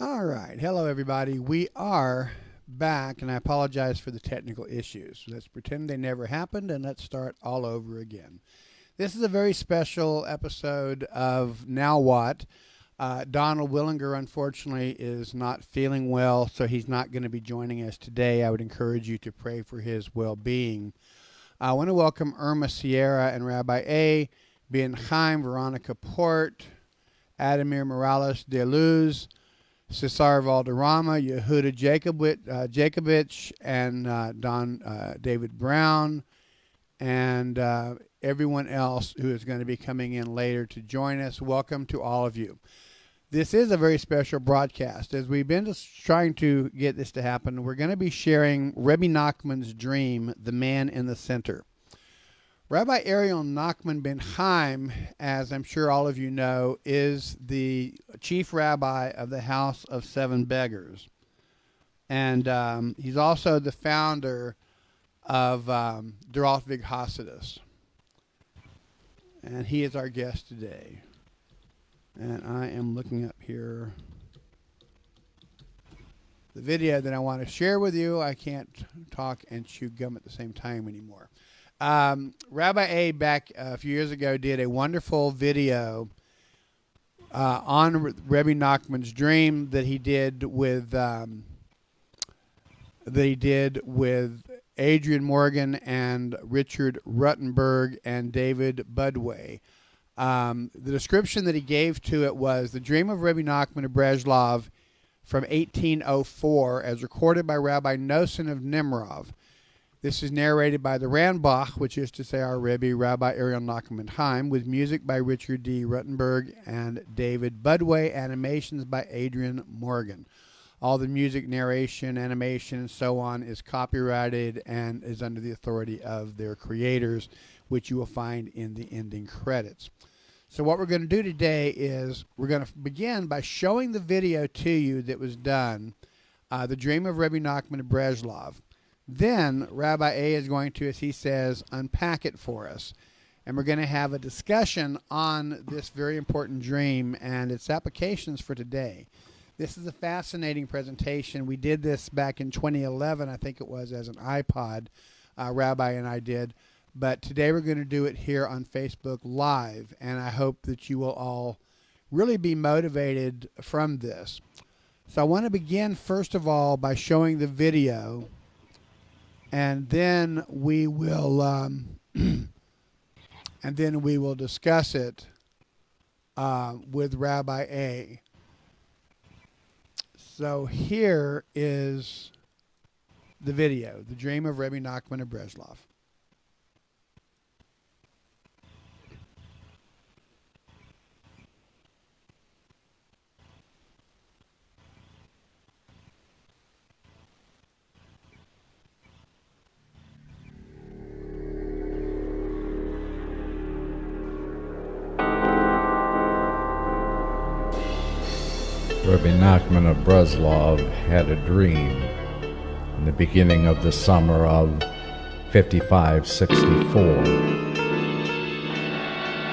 All right. Hello, everybody. We are back, and I apologize for the technical issues. Let's pretend they never happened, and let's start all over again. This is a very special episode of Now What? Donald Willinger, unfortunately, is not feeling well, so he's not going to be joining us today. I would encourage you to pray for his well-being. I want to welcome Irma Sierra and Rabbi A, Ben Chaim, Veronica Port, Adamir Morales de Luz, Cesar Valderrama, Yehuda Jacobovich, and Don David Brown, and everyone else who is going to be coming in later to join us. Welcome to all of you. This is a very special broadcast. As we've been just trying to get this to happen, we're going to be sharing Rebbe Nachman's dream, The Man in the Center. Rabbi Aryel Nachman ben Chaim, as I'm sure all of you know, is the chief rabbi of the House of Seven Beggars. And he's also the founder of Der Altvig Hasidus. And he is our guest today. And I am looking up here the video that I want to share with you. I can't talk and chew gum at the same time anymore. Rabbi A back a few years ago did a wonderful video on Rebbe Nachman's dream that he did with Adrian Morgan and Richard Ruttenberg and David Budway. The description that he gave to it was the dream of Rebbe Nachman of Breslov from 1804 as recorded by Rabbi Noson of Nimrov. This is narrated by the RANBaCH, which is to say our Rebbe, Rabbi Aryel Nachman Chaim, with music by Richard D. Ruttenberg and David Budway, animations by Adrian Morgan. All the music, narration, animation, and so on is copyrighted and is under the authority of their creators, which you will find in the ending credits. So what we're going to do today is we're going to begin by showing the video to you that was done, The Dream of Rebbe Nachman of Breslov. Then Rabbi A is going to, as he says, unpack it for us. And we're going to have a discussion on this very important dream and its applications for today. This is a fascinating presentation. We did this back in 2011, I think it was, as an iPod, Rabbi and I did. But today we're going to do it here on Facebook Live. And I hope that you will all really be motivated from this. So I want to begin, first of all, by showing the video. And then we will, discuss it with Rabbi A. So here is the video, The Dream of Rebbe Nachman of Breslov. Rebbe Nachman of Breslov had a dream in the beginning of the summer of 5564.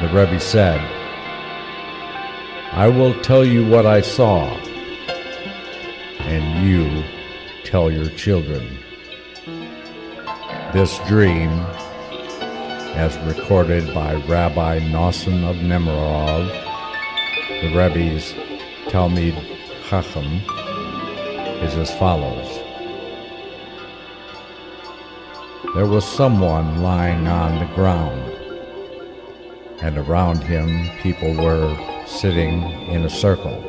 The Rebbe said, "I will tell you what I saw, and you tell your children." This dream, as recorded by Rabbi Noson of Nimrov, the Rebbe's Talmid Chacham, is as follows. There was someone lying on the ground, and around him people were sitting in a circle.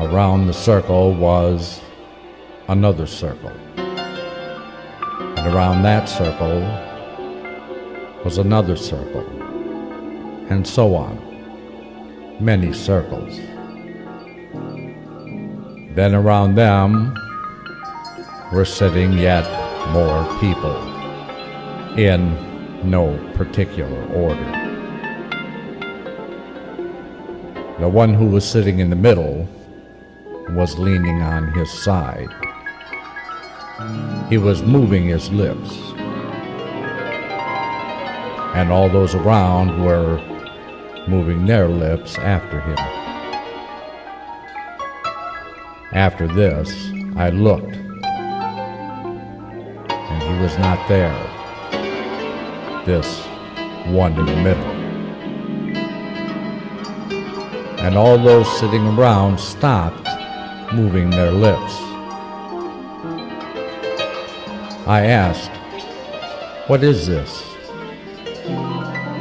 Around the circle was another circle, and around that circle was another circle, and so on. Many circles. Then around them were sitting yet more people, in no particular order. The one who was sitting in the middle was leaning on his side. He was moving his lips, and all those around were moving their lips after him. After this, I looked, and he was not there, this one in the middle. And all those sitting around stopped moving their lips. I asked, "What is this?"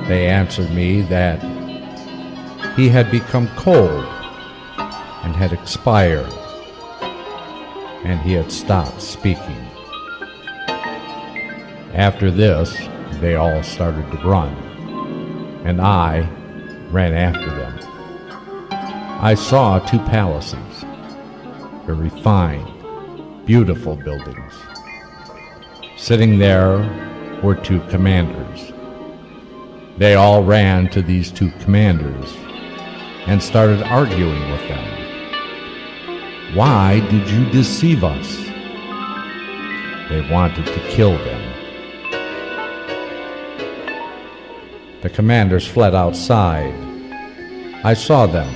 They answered me that he had become cold and had expired, and he had stopped speaking. After this, they all started to run, and I ran after them. I saw 2 palaces, very fine, beautiful buildings. Sitting there were 2 commanders. They all ran to these 2 commanders and started arguing with them. "Why did you deceive us?" They wanted to kill them. The commanders fled outside. I saw them,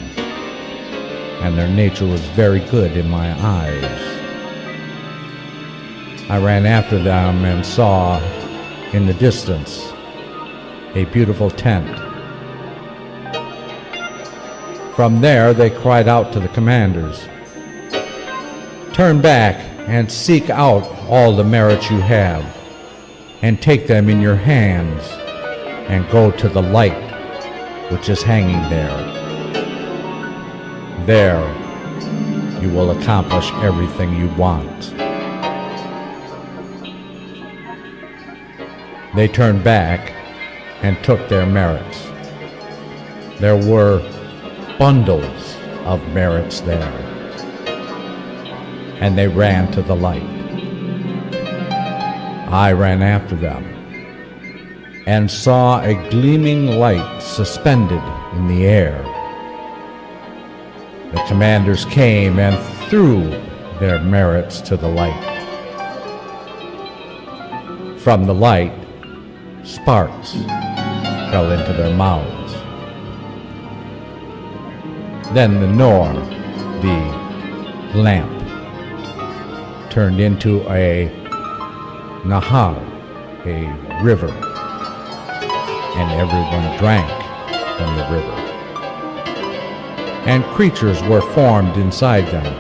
and their nature was very good in my eyes. I ran after them and saw, in the distance, a beautiful tent. From there they cried out to the commanders, "Turn back and seek out all the merits you have, and take them in your hands, and go to the light which is hanging there. There you will accomplish everything you want." They turned back and took their merits. There were bundles of merits there, and they ran to the light. I ran after them and saw a gleaming light suspended in the air. The commanders came and threw their merits to the light. From the light, sparks fell into their mouths. Then the nor, the lamp, turned into a nahar, a river, and everyone drank from the river. And creatures were formed inside them.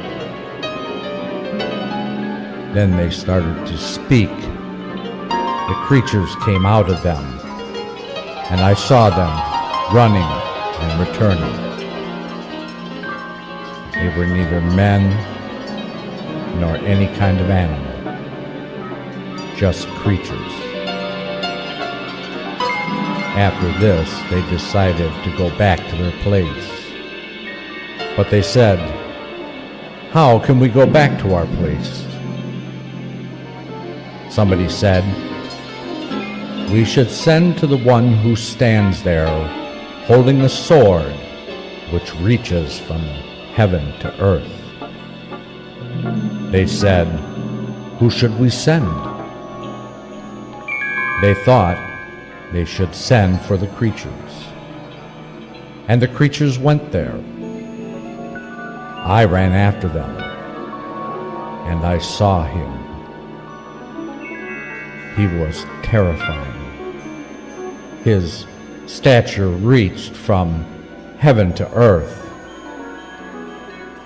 Then they started to speak. The creatures came out of them, and I saw them running and returning. They were neither men nor any kind of animal, just creatures. After this, they decided to go back to their place. But they said, "How can we go back to our place?" Somebody said, "We should send to the one who stands there, holding a sword which reaches from heaven to earth." They said, "Who should we send?" They thought they should send for the creatures. And the creatures went there. I ran after them, and I saw him. He was terrifying. His stature reached from heaven to earth.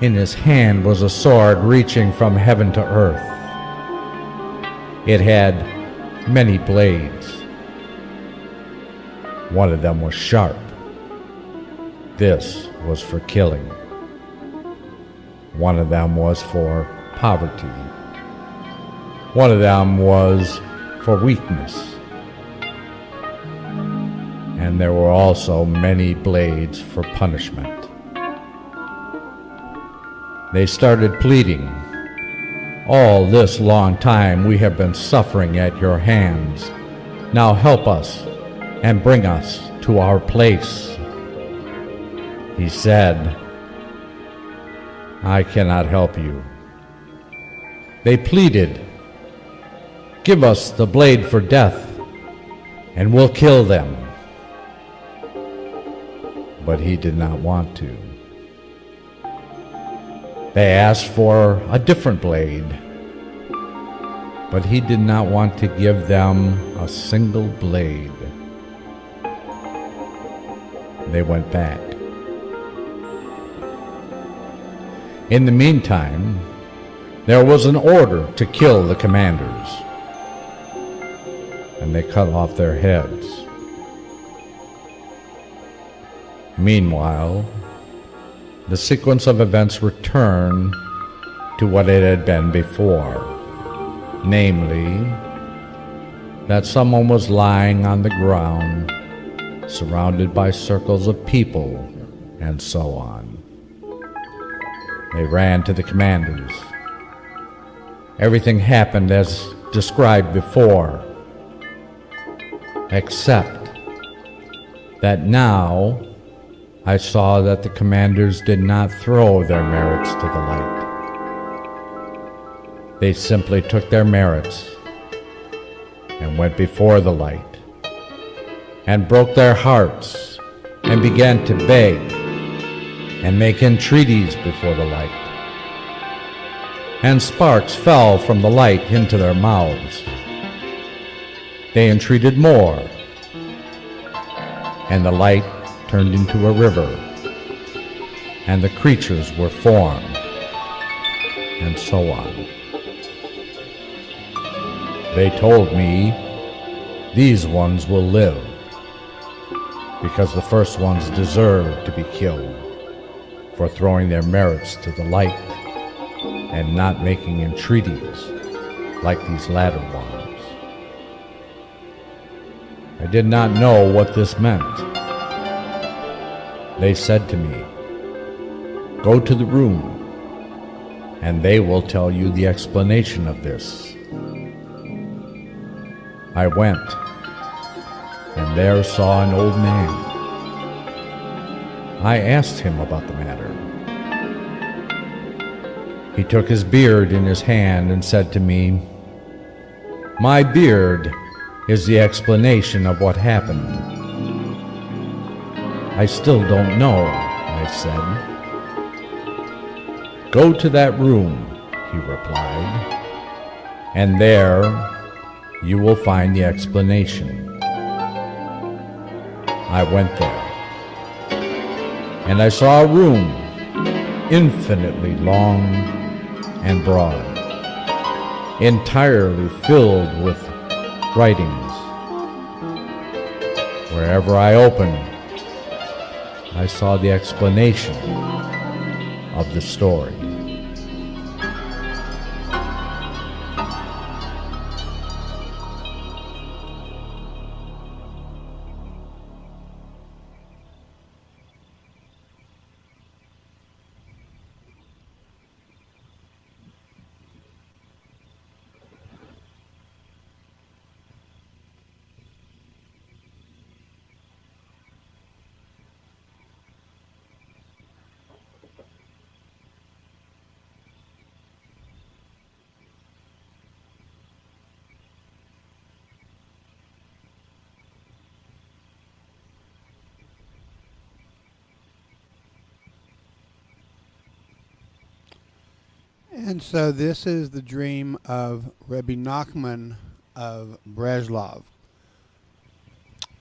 In his hand was a sword reaching from heaven to earth. It had many blades. One of them was sharp. This was for killing. One of them was for poverty. One of them was for weakness. And there were also many blades for punishment. They started pleading, "All this long time we have been suffering at your hands. Now help us and bring us to our place." He said, "I cannot help you." They pleaded, "Give us the blade for death, and we'll kill them." But he did not want to. They asked for a different blade, but he did not want to give them a single blade. They went back. In the meantime, there was an order to kill the commanders, and they cut off their heads. Meanwhile, the sequence of events returned to what it had been before, namely, that someone was lying on the ground, surrounded by circles of people, and so on. They ran to the commanders. Everything happened as described before, except that now I saw that the commanders did not throw their merits to the light. They simply took their merits and went before the light and broke their hearts and began to beg and make entreaties before the light. And sparks fell from the light into their mouths. They entreated more, and the light turned into a river, and the creatures were formed, and so on. They told me, these ones will live, because the first ones deserved to be killed for throwing their merits to the light and not making entreaties like these latter ones. I did not know what this meant. They said to me, go to the room, and they will tell you the explanation of this. I went, and there saw an old man. I asked him about the matter. He took his beard in his hand and said to me, my beard is the explanation of what happened. I still don't know, I said. Go to that room, he replied, and there you will find the explanation. I went there, and I saw a room infinitely long and broad, entirely filled with writings. Wherever I opened, I saw the explanation of the story. And so this is the dream of Rebbe Nachman of Breslov.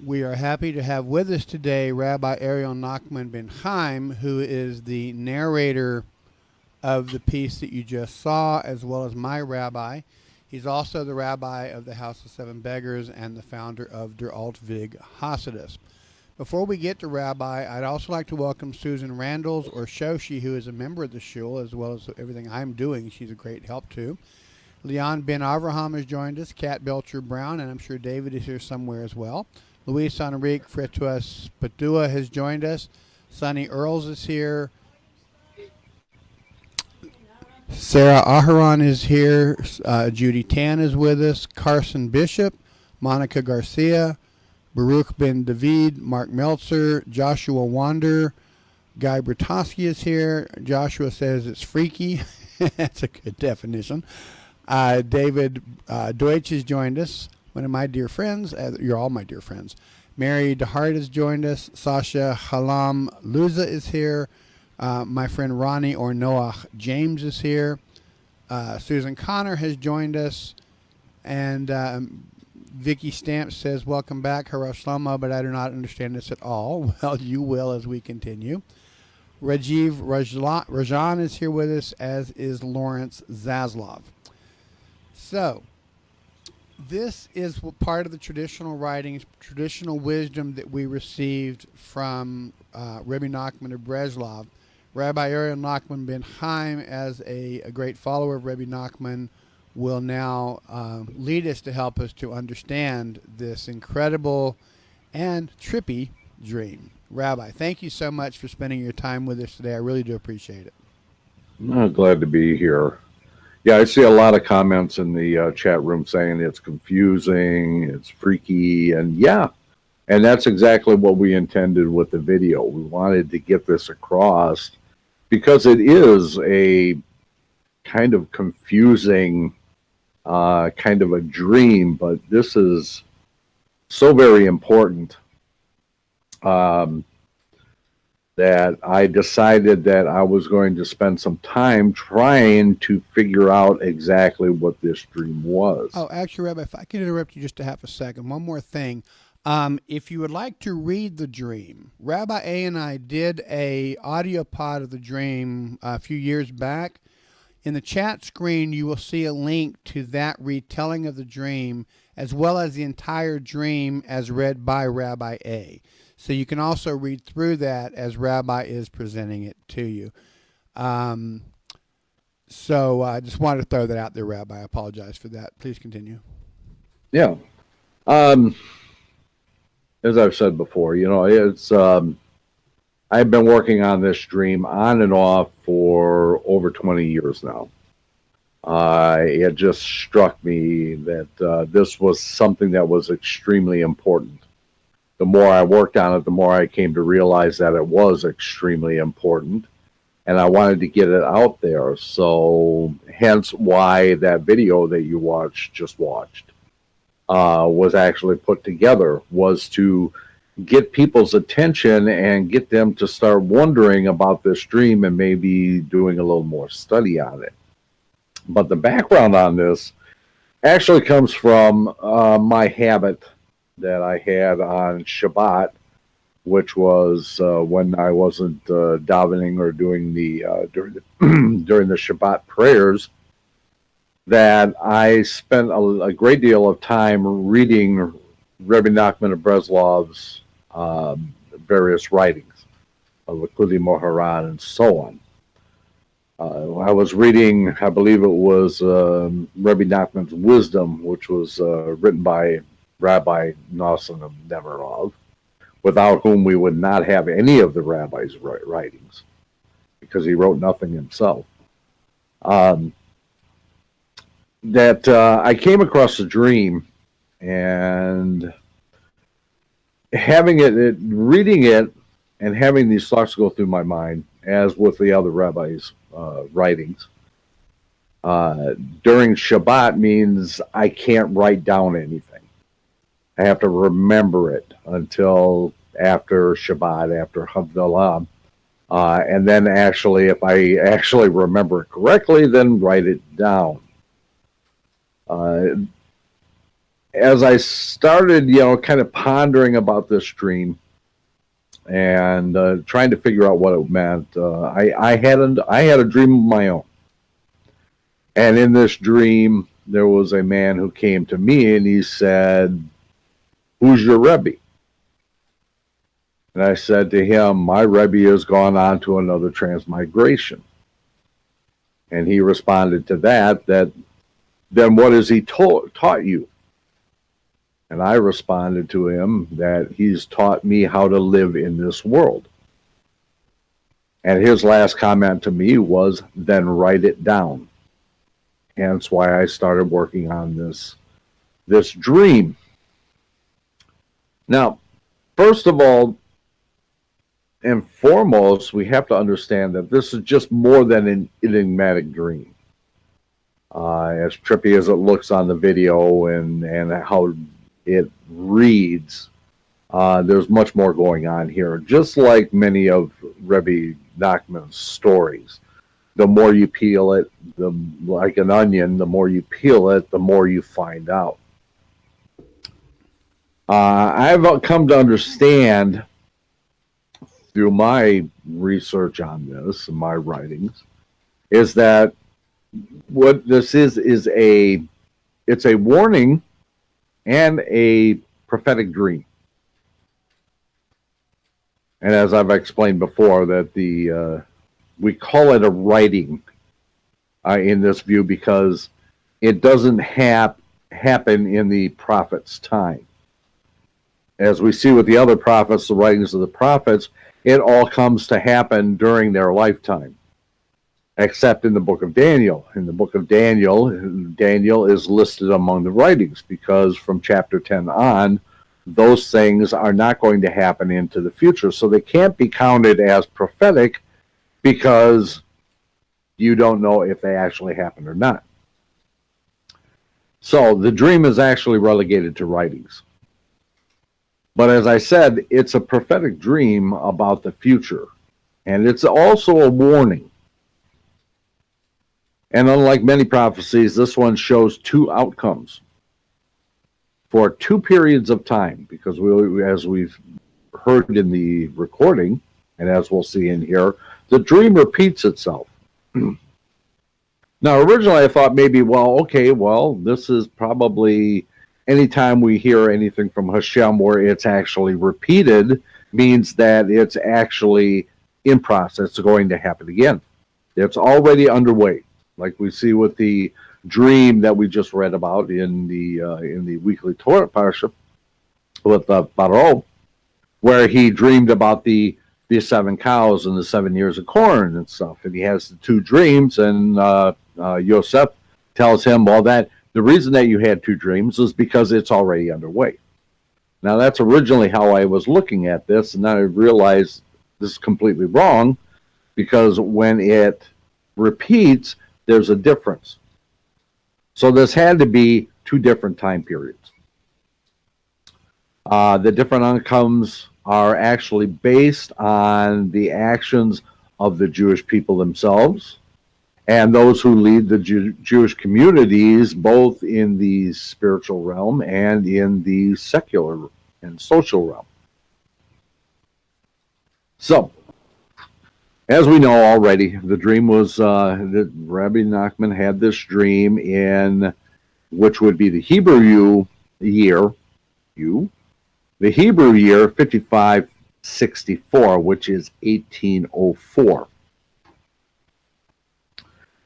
We are happy to have with us today Rabbi Aryel Nachman ben Chaim, who is the narrator of the piece that you just saw, as well as my rabbi. He's also the rabbi of the House of Seven Beggars and the founder of Der Altvig Hasidus. Before we get to Rabbi, I'd also like to welcome Susan Randalls, or Shoshi, who is a member of the shul, as well as everything I'm doing. She's a great help, too. Leon Ben Avraham has joined us, Kat Belcher Brown, and I'm sure David is here somewhere as well. Luis Enrique Fretuas Padua has joined us. Sonny Earls is here. Sarah Aharon is here. Judy Tan is with us. Carson Bishop, Monica Garcia, Baruch Ben David, Mark Meltzer, Joshua Wander, Guy Bertosky is here. Joshua says it's freaky. That's a good definition. David Deutsch has joined us, one of my dear friends. You're all my dear friends. Mary DeHart has joined us. Sasha Halam Luza is here. My friend Ronnie or Noah James is here. Susan Connor has joined us. And Vicky Stamp says, welcome back, Hara Shlomo, but I do not understand this at all. Well, you will as we continue. Rajiv Rajan is here with us, as is Lawrence Zaslov. So, this is part of the traditional writings, traditional wisdom that we received from Rebbe Nachman of Breslov. Rabbi Aryel Nachman ben Chaim, as a great follower of Rebbe Nachman, will now lead us to help us to understand this incredible and trippy dream. Rabbi, thank you so much for spending your time with us today. I really do appreciate it. I'm glad to be here. Yeah, I see a lot of comments in the chat room saying it's confusing, it's freaky, and yeah, and that's exactly what we intended with the video. We wanted to get this across because it is a kind of confusing kind of a dream, but this is so very important that I decided that I was going to spend some time trying to figure out exactly what this dream was. Oh, actually, Rabbi, if I could interrupt you just a half a second. One more thing. If you would like to read the dream, Rabbi A and I did a audio pod of the dream a few years back. In the chat screen, you will see a link to that retelling of the dream, as well as the entire dream as read by Rabbi A. So you can also read through that as Rabbi is presenting it to you. So I just wanted to throw that out there, Rabbi. I apologize for that. Please continue. Yeah. As I've said before, it's I've been working on this dream on and off for over 20 years now. It just struck me that this was something that was extremely important. The more I worked on it, the more I came to realize that it was extremely important, and I wanted to get it out there. So hence why that video that you just watched was actually put together, was to get people's attention and get them to start wondering about this dream and maybe doing a little more study on it. But the background on this actually comes from my habit that I had on Shabbat, which was when I wasn't davening or doing during the Shabbat prayers, that I spent a great deal of time reading Rebbe Nachman of Breslov's various writings, Likudi Moharan and so on. I was reading, I believe it was Rebbe Nachman's Wisdom, which was written by Rabbi Nachman of Breslov, without whom we would not have any of the rabbi's writings, because he wrote nothing himself. I came across a dream, and reading it, and having these thoughts go through my mind, as with the other rabbis' writings, during Shabbat means I can't write down anything. I have to remember it until after Shabbat, after Havdalah, and then actually, if I actually remember it correctly, then write it down. As I started, kind of pondering about this dream and trying to figure out what it meant, I had a dream of my own. And in this dream, there was a man who came to me and he said, "Who's your Rebbe?" And I said to him, "My Rebbe has gone on to another transmigration." And he responded to that, then what has he taught you? And I responded to him that he's taught me how to live in this world. And his last comment to me was, "Then write it down." Hence why I started working on this dream. Now, first of all and foremost, we have to understand that this is just more than an enigmatic dream. As trippy as it looks on the video and how it reads, There's much more going on here. Just like many of Rebbe Nachman's stories, the more you peel it, like an onion, the more you peel it, the more you find out. I've come to understand through my research on this and my writings is that what this is it's a warning and a prophetic dream. And as I've explained before, that we call it a writing in this view because it doesn't happen in the prophet's time. As we see with the other prophets, the writings of the prophets, it all comes to happen during their lifetime, except in the book of Daniel. In the book of Daniel, Daniel is listed among the writings because from chapter 10 on, those things are not going to happen into the future. So they can't be counted as prophetic because you don't know if they actually happened or not. So the dream is actually relegated to writings. But as I said, it's a prophetic dream about the future. And it's also a warning. And unlike many prophecies, this one shows two outcomes for two periods of time. Because as we've heard in the recording, and as we'll see in here, the dream repeats itself. Now, originally I thought maybe, this is probably anytime we hear anything from Hashem where it's actually repeated means that it's actually in process. It's going to happen again. It's already underway, like we see with the dream that we just read about in the weekly Torah parsha with Paro, where he dreamed about the 7 cows and the 7 years of corn and stuff. And he has the two dreams, and Yosef tells him, the reason that you had two dreams is because it's already underway. Now, that's originally how I was looking at this, and then I realized this is completely wrong, because when it repeats, there's a difference. So this had to be two different time periods. The different outcomes are actually based on the actions of the Jewish people themselves and those who lead the Jewish communities, both in the spiritual realm and in the secular and social realm. So, as we know already, the dream was that Rabbi Nachman had this dream in which would be the Hebrew year, the Hebrew year 5564, which is 1804.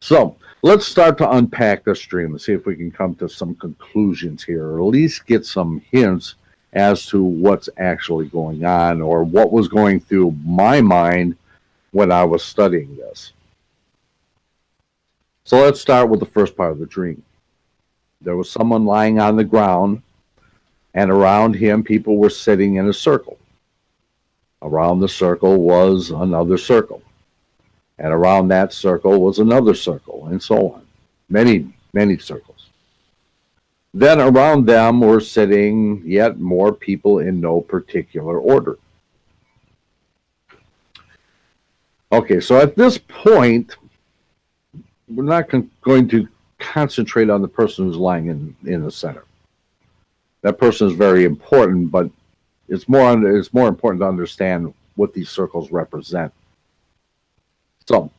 So let's start to unpack this dream and see if we can come to some conclusions here, or at least get some hints as to what's actually going on or what was going through my mind when I was studying this. So let's start with the first part of the dream. There was someone lying on the ground, and around him people were sitting in a circle. Around the circle was another circle. And around that circle was another circle, and so on. Many, many circles. Then around them were sitting yet more people in no particular order. Okay, so at this point, we're not going to concentrate on the person who's lying in the center. That person is very important, but it's more important to understand what these circles represent. So,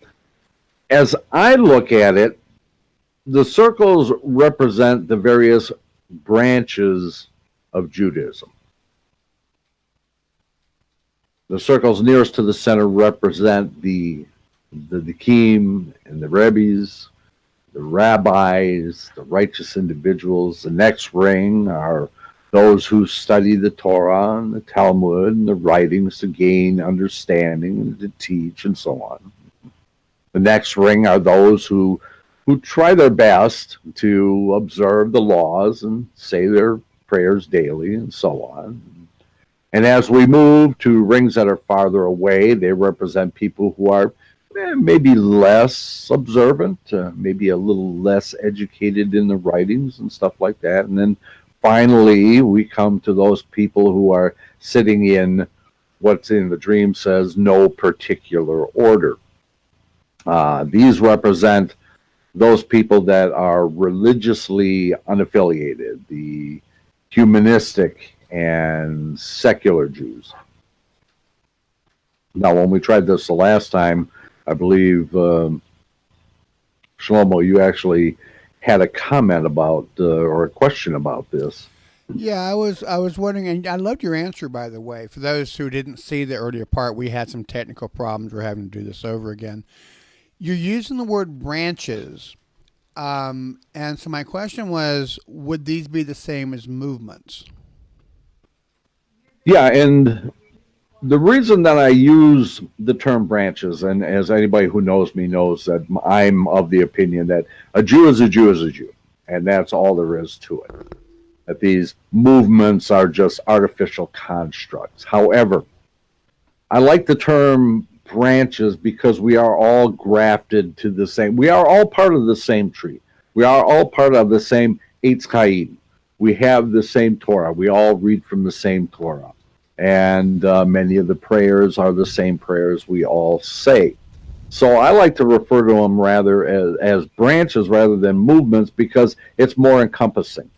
as I look at it, the circles represent the various branches of Judaism. The circles nearest to the center represent the Dekim and the Rebbes, the rabbis, the righteous individuals. The next ring are those who study the Torah and the Talmud and the writings to gain understanding and to teach and so on. The next ring are those who try their best to observe the laws and say their prayers daily and so on. And as we move to rings that are farther away, they represent people who are maybe less observant, maybe a little less educated in the writings and stuff like that. And then finally, we come to those people who are sitting in what's in the dream says no particular order. These represent those people that are religiously unaffiliated, the humanistic and secular Jews. Now, when we tried this the last time, I believe, Shlomo, you actually had a comment about or a question about this. Yeah, I was wondering, and I loved your answer, by the way. For those who didn't see the earlier part, we had some technical problems. We're having to do this over again. You're using the word branches, and so my question was, would these be the same as movements? Yeah, and the reason that I use the term branches, and as anybody who knows me knows that I'm of the opinion that a Jew is a Jew is a Jew, and that's all there is to it. That these movements are just artificial constructs. However, I like the term branches because we are all grafted to the same. We are all part of the same tree. We are all part of the same Eitz Chaim. We have the same Torah. We all read from the same Torah. And many of the prayers are the same prayers we all say. So I like to refer to them rather as branches rather than movements because it's more encompassing.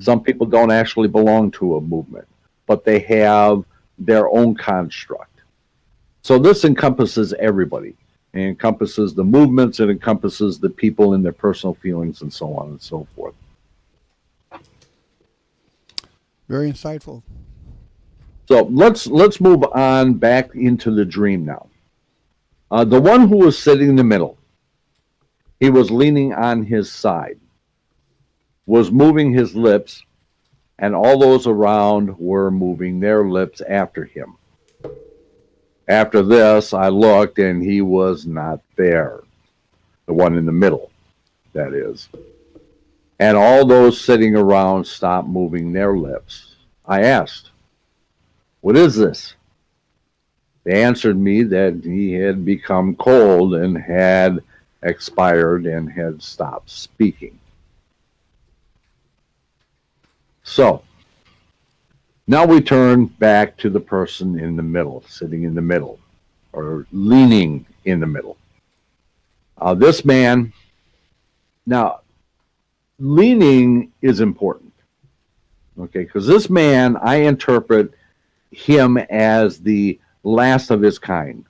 Some people don't actually belong to a movement, but they have their own construct. So this encompasses everybody. It encompasses the movements, it encompasses the people and their personal feelings and so on and so forth. Very insightful. So let's move on back into the dream now. The one who was sitting in the middle, he was leaning on his side, was moving his lips, and all those around were moving their lips after him. After this, I looked, and he was not there. The one in the middle, that is. And all those sitting around stopped moving their lips. I asked, "What is this?" They answered me that he had become cold and had expired and had stopped speaking. So, now we turn back to the person in the middle, sitting in the middle, or leaning in the middle. This man, now, leaning is important, okay, because this man, I interpret him as the last of his kind,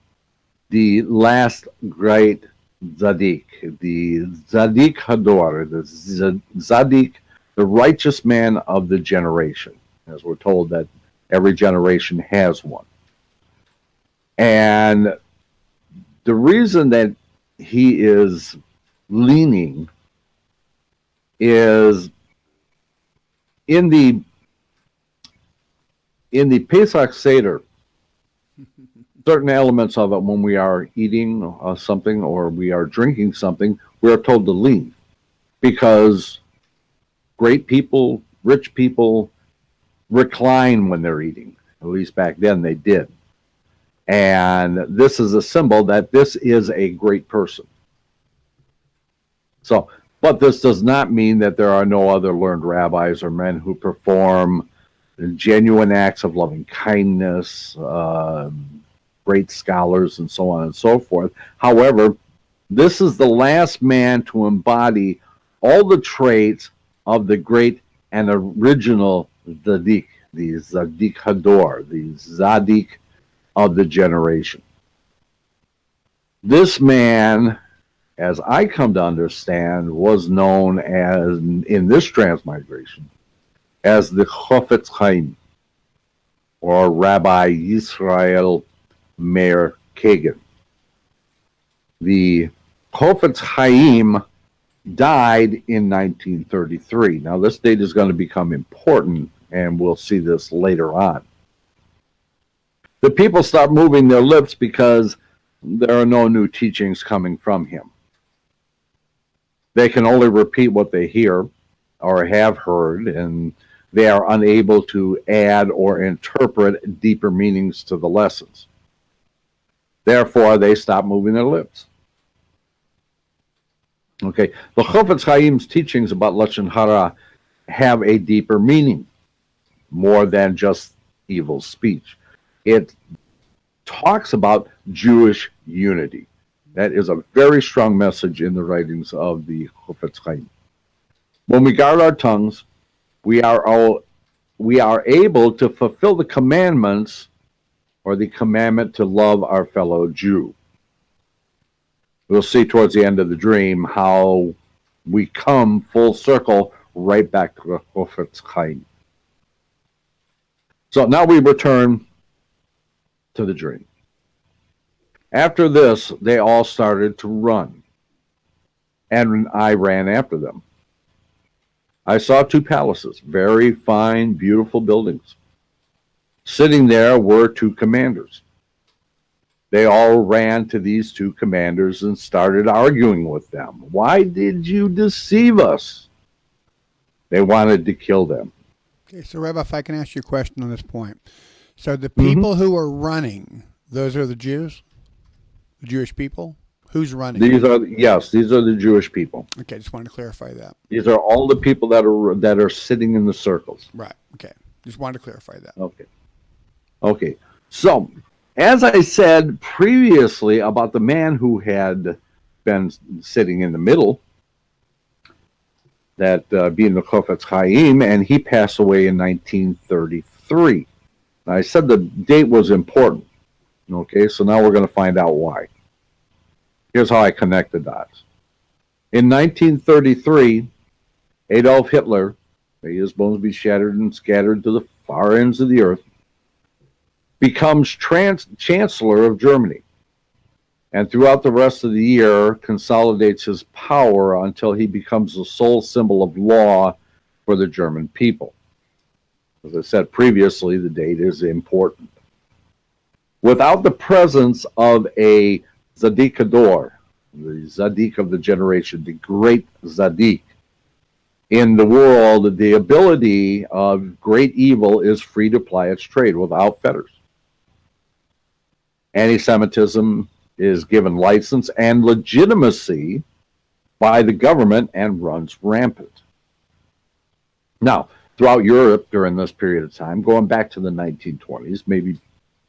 the last great Zadik, the Zadik Hador, the Zadik, the righteous man of the generation, as we're told that every generation has one. And the reason that he is leaning is in the Pesach Seder, certain elements of it, when we are eating something or we are drinking something, we are told to lean, because great people, rich people, recline when they're eating. At least back then they did. And this is a symbol that this is a great person. So, but this does not mean that there are no other learned rabbis or men who perform genuine acts of loving kindness, great scholars, and so on and so forth. However, this is the last man to embody all the traits of the great and original Zadik, the Zadik Hador, the Zadik of the generation. This man, as I come to understand, was known as, in this transmigration, as the Chofetz Chaim, or Rabbi Yisrael Meir Kagan. The Chofetz Chaim died in 1933. Now, this date is going to become important, and we'll see this later on. The people stopped moving their lips because there are no new teachings coming from him. They can only repeat what they hear or have heard, and they are unable to add or interpret deeper meanings to the lessons. Therefore, they stop moving their lips. Okay, the Chofetz Chaim's teachings about Lashon Hara have a deeper meaning, more than just evil speech. It talks about Jewish unity. That is a very strong message in the writings of the Chofetz Chaim. When we guard our tongues, we are able to fulfill the commandments, or the commandment to love our fellow Jew. We'll see towards the end of the dream how we come full circle right back to the Chofetz Chaim. So now we return to the dream. After this, they all started to run, and I ran after them. I saw two palaces, very fine, beautiful buildings. Sitting there were two commanders. They all ran to these two commanders and started arguing with them. Why did you deceive us? They wanted to kill them. Okay, so Rebbe, if I can ask you a question on this point. So the people who are running, those are the Jews? The Jewish people? Who's running? These are the Jewish people. Okay, just wanted to clarify that. These are all the people that are sitting in the circles. Right, okay. Just wanted to clarify that. Okay. So, as I said previously about the man who had been sitting in the middle, that being the Chofetz Chaim, and he passed away in 1933. Now, I said the date was important. Okay, so now we're going to find out why. Here's how I connect the dots. In 1933, Adolf Hitler, may his bones be shattered and scattered to the far ends of the earth, becomes Chancellor of Germany. And throughout the rest of the year, consolidates his power until he becomes the sole symbol of law for the German people. As I said previously, the date is important. Without the presence of a Tzaddik, the Tzaddik of the generation, the great Tzaddik, in the world, the ability of great evil is free to ply its trade without fetters. Anti-Semitism is given license and legitimacy by the government and runs rampant. Now, throughout Europe during this period of time, going back to the 1920s, maybe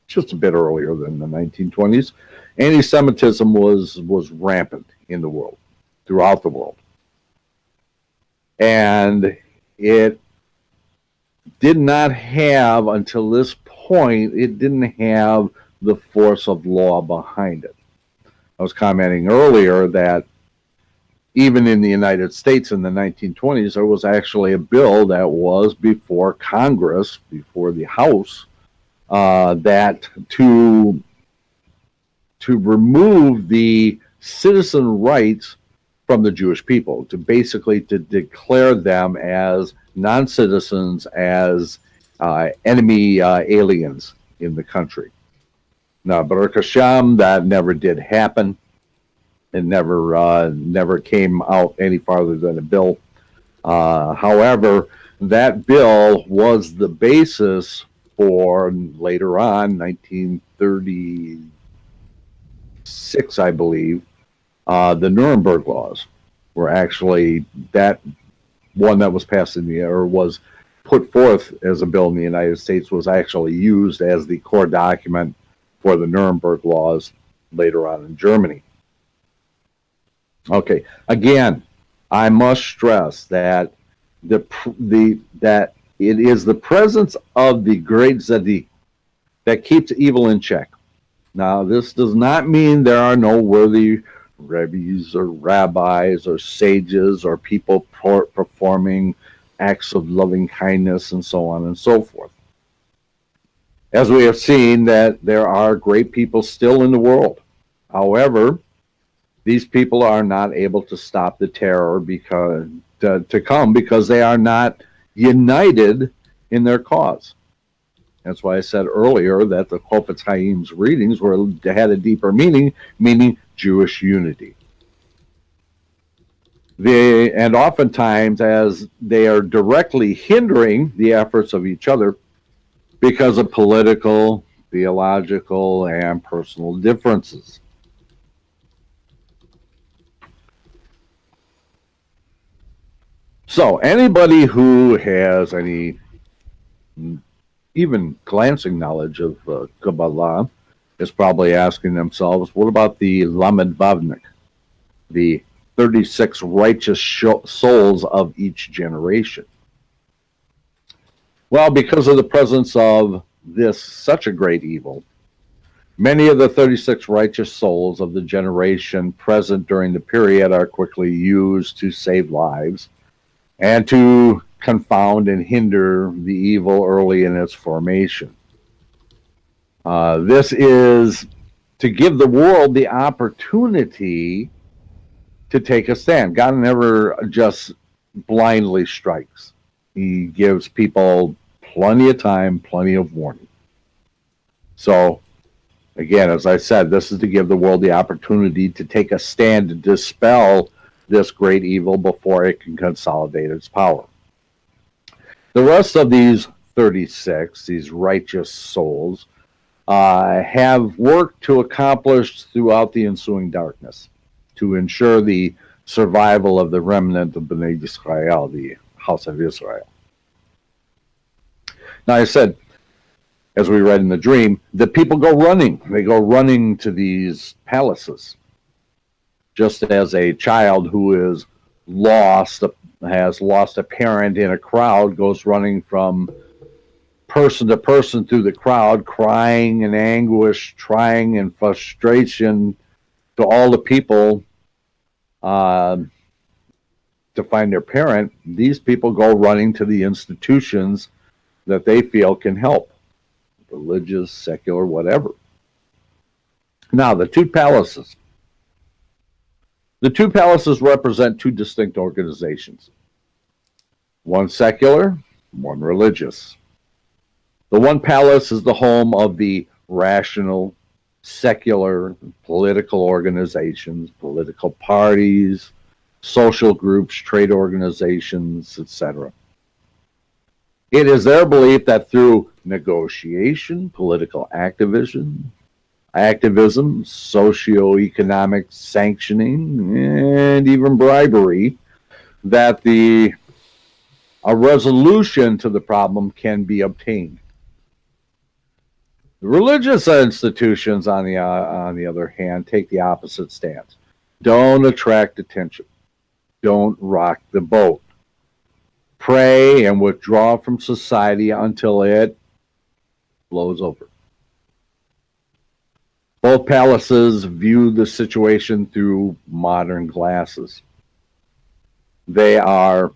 just a bit earlier than the 1920s, anti-Semitism was rampant in the world, throughout the world. And it did not have, until this point, it didn't have the force of law behind it. I was commenting earlier that even in the United States in the 1920s, there was actually a bill that was before Congress, before the House, that to remove the citizen rights from the Jewish people, to basically to declare them as non-citizens, as enemy aliens in the country. Now, Baruch Hashem, that never did happen. It never came out any farther than a bill. However, that bill was the basis for, later on, 1936, I believe, the Nuremberg laws were actually that one that was passed in the, or was put forth as a bill in the United States, was actually used as the core document for the Nuremberg laws later on in Germany. Okay, again, I must stress that that it is the presence of the great Tzaddik that keeps evil in check. Now, this does not mean there are no worthy Rebbes or rabbis or sages or people performing acts of loving kindness and so on and so forth. As we have seen, that there are great people still in the world. However, these people are not able to stop the terror because they are not united in their cause. That's why I said earlier that the Chofetz Chaim's readings had a deeper meaning Jewish unity. And oftentimes, as they are directly hindering the efforts of each other because of political, theological, and personal differences. So anybody who has any even glancing knowledge of Kabbalah is probably asking themselves, what about the Lamed Vavnik, the 36 righteous souls of each generation? Well, because of the presence of this such a great evil, many of the 36 righteous souls of the generation present during the period are quickly used to save lives and to confound and hinder the evil early in its formation. This is to give the world the opportunity to take a stand. God never just blindly strikes. He gives people plenty of time, plenty of warning. So, again, as I said, this is to give the world the opportunity to take a stand to dispel this great evil before it can consolidate its power. The rest of these 36, these righteous souls, have worked to accomplish throughout the ensuing darkness to ensure the survival of the remnant of Bnei Israel, the house of Israel. Now, I said, as we read in the dream, the people go running. They go running to these palaces. Just as a child who is lost, has lost a parent in a crowd, goes running from person to person through the crowd, crying in anguish, trying in frustration to all the people to find their parent. These people go running to the institutions that they feel can help, religious, secular, whatever. Now, the two palaces. The two palaces represent two distinct organizations. One secular, one religious. The one palace is the home of the rational, secular, political organizations, political parties, social groups, trade organizations, etc. It is their belief that through negotiation, political activism, socioeconomic sanctioning, and even bribery, that a resolution to the problem can be obtained. The religious institutions, on the other hand, take the opposite stance. Don't attract attention. Don't rock the boat. Pray and withdraw from society until it blows over. Both palaces view the situation through modern glasses. They are,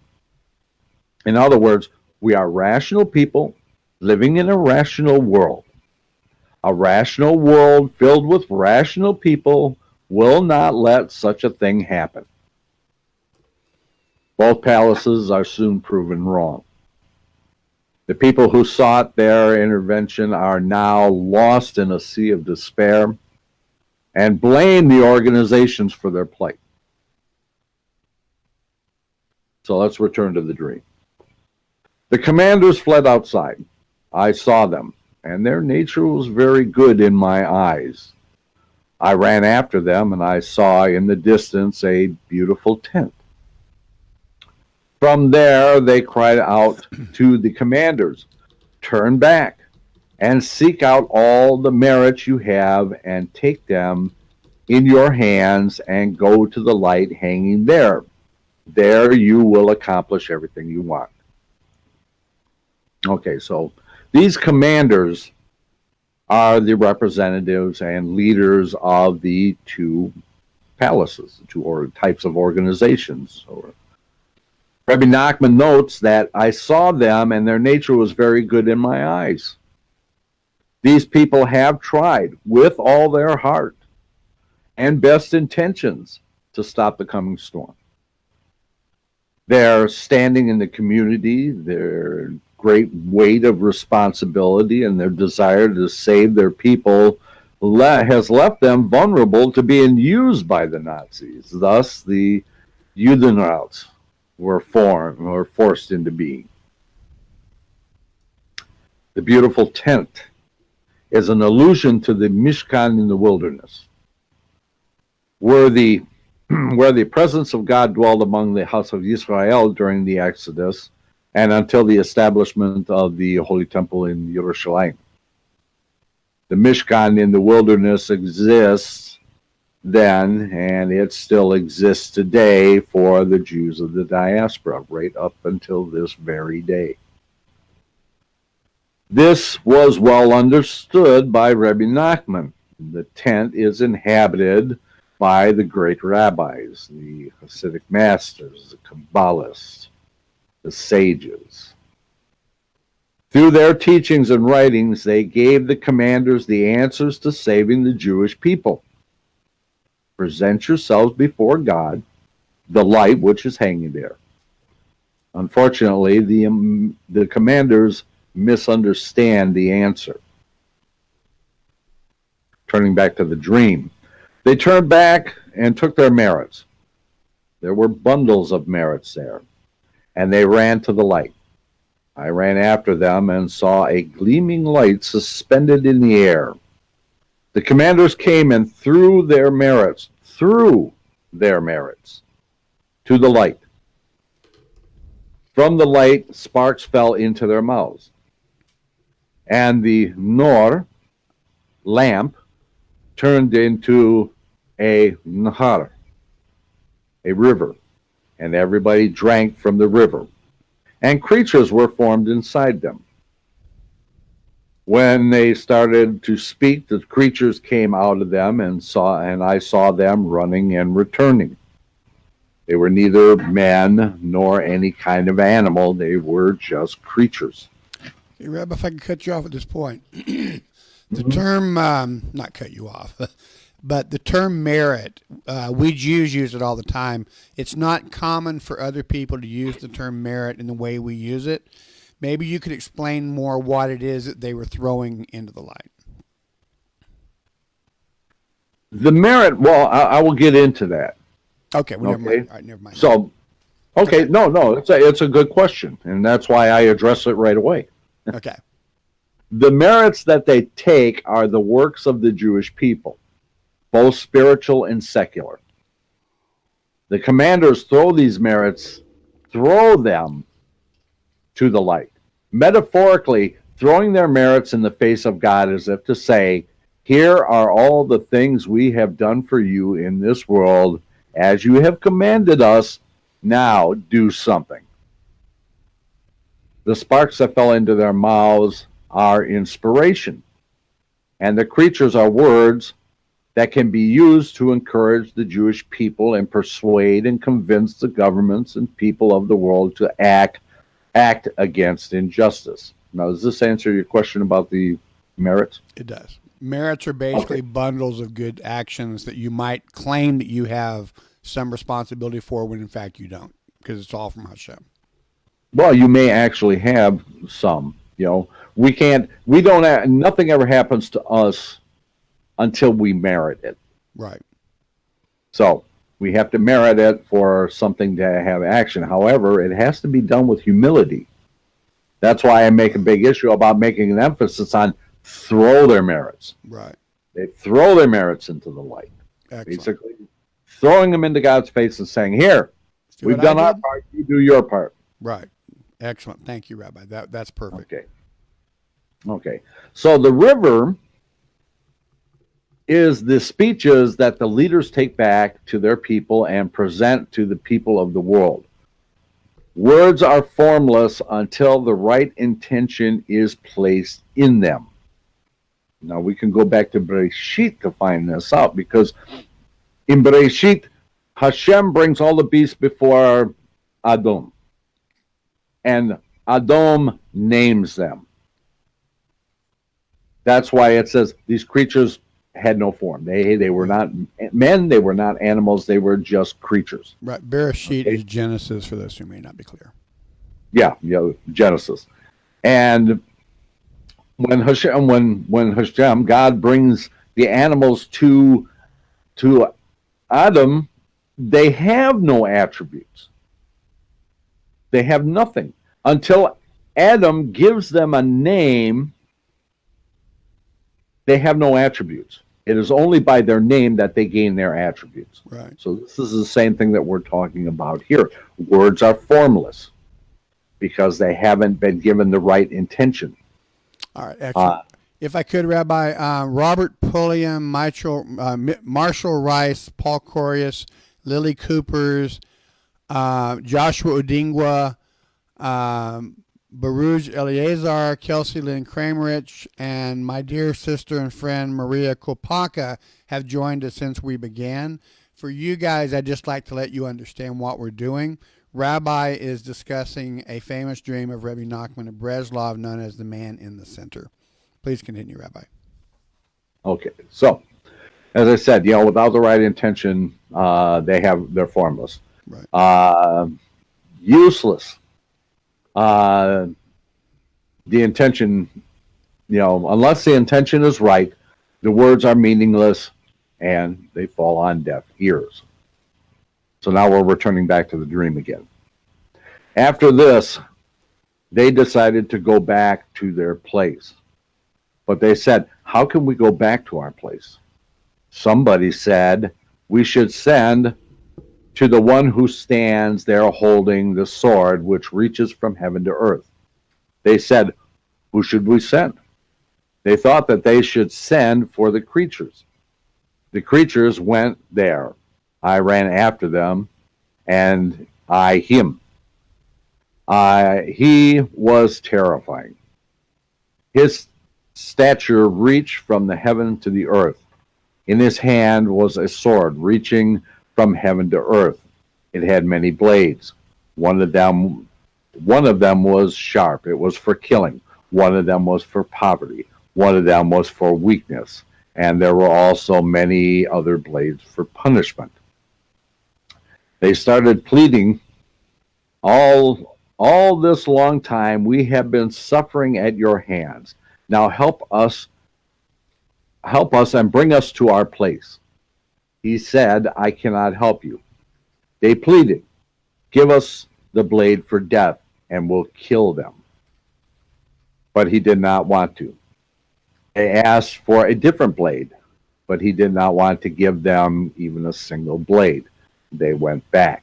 in other words, we are rational people living in a rational world. A rational world filled with rational people will not let such a thing happen. Both palaces are soon proven wrong. The people who sought their intervention are now lost in a sea of despair and blame the organizations for their plight. So let's return to the dream. The commanders fled outside. I saw them, and their nature was very good in my eyes. I ran after them, and I saw in the distance a beautiful tent. From there, they cried out to the commanders, "Turn back and seek out all the merits you have and take them in your hands and go to the light hanging there. There you will accomplish everything you want." Okay, so these commanders are the representatives and leaders of the two palaces, the two types of organizations. Rebbe Nachman notes that I saw them and their nature was very good in my eyes. These people have tried with all their heart and best intentions to stop the coming storm. Their standing in the community, their great weight of responsibility, and their desire to save their people has left them vulnerable to being used by the Nazis. Thus, the Judenrat were forced into being. The beautiful tent is an allusion to the Mishkan in the wilderness, where the where the presence of God dwelled among the house of Israel during the Exodus and until the establishment of the Holy Temple in Jerusalem. The Mishkan in the wilderness exists then, and it still exists today for the Jews of the diaspora, right up until this very day. This was well understood by Rebbe Nachman. The tent is inhabited by the great rabbis, the Hasidic masters, the Kabbalists, the sages. Through their teachings and writings, they gave the commanders the answers to saving the Jewish people. Present yourselves before God, the light which is hanging there. Unfortunately, the commanders misunderstand the answer. Turning back to the dream, they turned back and took their merits. There were bundles of merits there, and they ran to the light. I ran after them and saw a gleaming light suspended in the air. The commanders came and threw their merits to the light. From the light, sparks fell into their mouths. And the nor, lamp, turned into a nahar, a river, and everybody drank from the river. And creatures were formed inside them. When they started to speak, the creatures came out of them, and I saw them running and returning. They were neither men nor any kind of animal. They were just creatures. Hey, Rebbe, if I could cut you off at this point. The term, not cut you off, but the term merit, we Jews use it all the time. It's not common for other people to use the term merit in the way we use it. Maybe you could explain more what it is that they were throwing into the light. The merit, well, I will get into that. Okay, well, never mind. All right, never mind. So, okay. No, it's a good question, and that's why I address it right away. Okay. The merits that they take are the works of the Jewish people, both spiritual and secular. The commanders throw them to the light. Metaphorically, throwing their merits in the face of God as if to say, here are all the things we have done for you in this world, as you have commanded us, now do something. The sparks that fell into their mouths are inspiration, and the creatures are words that can be used to encourage the Jewish people and persuade and convince the governments and people of the world to act against injustice. Now, does this answer your question about the merits? It does. Merits are basically bundles of good actions that you might claim that you have some responsibility for when in fact you don't, because it's all from Hashem. Well, you may actually have some. Nothing ever happens to us until we merit it. Right. So we have to merit it for something to have action. However, it has to be done with humility. That's why I make a big issue about making an emphasis on throw their merits. Right. They throw their merits into the light. Excellent. Basically, throwing them into God's face and saying, here, we've done our part, you do your part. Right. Excellent. Thank you, Rabbi. That's perfect. Okay. So the river is the speeches that the leaders take back to their people and present to the people of the world. Words are formless until the right intention is placed in them. Now we can go back to Bereshit to find this out, because in Bereshit, Hashem brings all the beasts before Adam. And Adam names them. That's why it says these creatures had no form. They were not men, they were not animals, they were just creatures. Right. Bereshit is Genesis, for those who may not be clear. Yeah, Genesis. And when Hashem, God brings the animals to Adam, they have no attributes. They have nothing. Until Adam gives them a name, they have no attributes. It is only by their name that they gain their attributes. Right. So this is the same thing that we're talking about here. Words are formless because they haven't been given the right intention. All right, excellent. If I could, Rabbi, Robert Pulliam, Marshall Rice, Paul Corius, Lily Coopers, Joshua Odingwa, Baruch Eleazar, Kelsey Lynn Kramerich, and my dear sister and friend Maria Kopaka have joined us since we began. For you guys, I'd just like to let you understand what we're doing. Rabbi is discussing a famous dream of Rebbe Nachman of Breslov known as the man in the center. Please continue, Rabbi. Okay, so as I said, without the right intention, they're formless, Right. Useless. The intention, unless the intention is right, the words are meaningless and they fall on deaf ears. So now we're returning back to the dream again. After this, they decided to go back to their place. But they said, how can we go back to our place? Somebody said, we should send to the one who stands there holding the sword which reaches from heaven to earth. They said, who should we send? They thought that they should send for the creatures. The creatures went there. I ran after them, and him. He was terrifying. His stature reached from the heaven to the earth. In his hand was a sword reaching from heaven to earth. It had many blades. One of them was sharp. It was for killing. One of them was for poverty. One of them was for weakness. And there were also many other blades for punishment. They started pleading, all this long time we have been suffering at your hands. Now help us and bring us to our place. He said, I cannot help you. They pleaded, give us the blade for death and we'll kill them. But he did not want to. They asked for a different blade, but he did not want to give them even a single blade. They went back.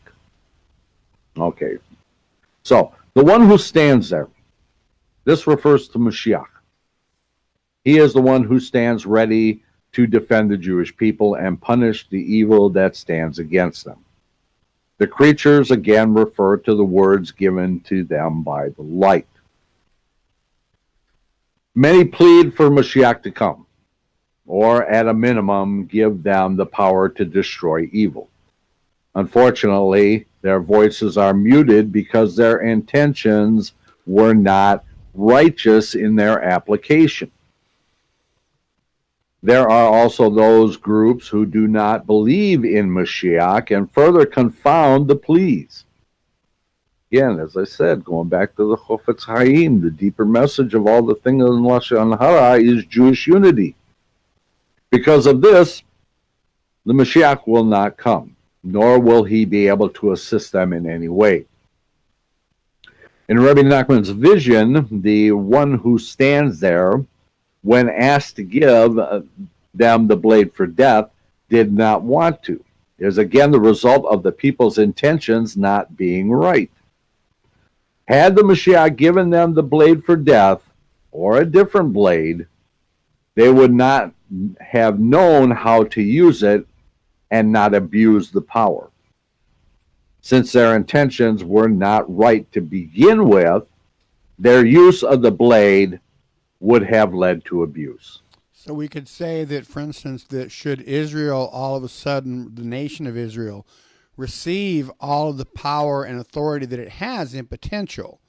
Okay. So, the one who stands there, this refers to Mashiach. He is the one who stands ready to defend the Jewish people and punish the evil that stands against them. The creatures again refer to the words given to them by the light. Many plead for Mashiach to come, or at a minimum, give them the power to destroy evil. Unfortunately, their voices are muted because their intentions were not righteous in their application. There are also those groups who do not believe in Mashiach and further confound the pleas. Again, as I said, going back to the Chofetz Chaim, the deeper message of all the things in Lashon Hara is Jewish unity. Because of this, the Mashiach will not come, nor will he be able to assist them in any way. In Rebbe Nachman's vision, the one who stands there, when asked to give them the blade for death, did not want to. It is again the result of the people's intentions not being right. Had the Mashiach given them the blade for death, or a different blade, they would not have known how to use it and not abuse the power. Since their intentions were not right to begin with, their use of the blade would have led to abuse. So we could say that, for instance, that should Israel all of a sudden, the nation of Israel, receive all of the power and authority that it has in potential,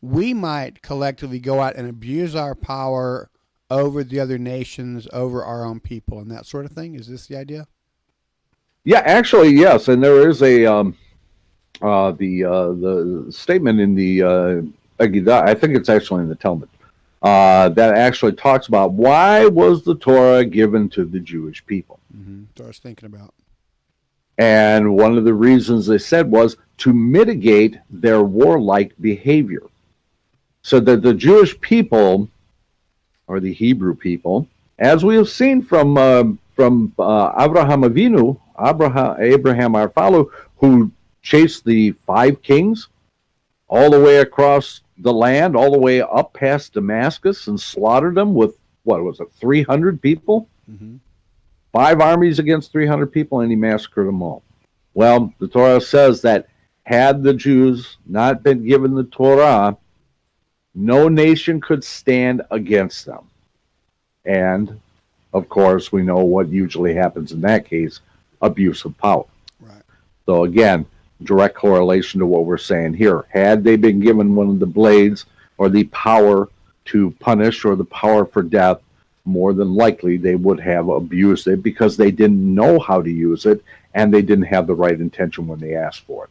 we might collectively go out and abuse our power over the other nations, over our own people, and that sort of thing. Is this the idea? Yeah, actually, yes. And there is the statement in the Agidah, I think it's actually in the Talmud, that actually talks about why was the Torah given to the Jewish people. Mm-hmm. That's what I was thinking about. And one of the reasons they said was to mitigate their warlike behavior. So that the Jewish people, or the Hebrew people, as we have seen from from Abraham Avinu, Abraham our father, who chased the 5 kings all the way across the land, all the way up past Damascus, and slaughtered them with, what was it, 300 people? Mm-hmm. 5 armies against 300 people, and he massacred them all. Well, the Torah says that had the Jews not been given the Torah, no nation could stand against them. And, of course, we know what usually happens in that case, abuse of power. Right. So, again, direct correlation to what we're saying here. Had they been given one of the blades or the power to punish or the power for death, more than likely they would have abused it because they didn't know how to use it and they didn't have the right intention when they asked for it.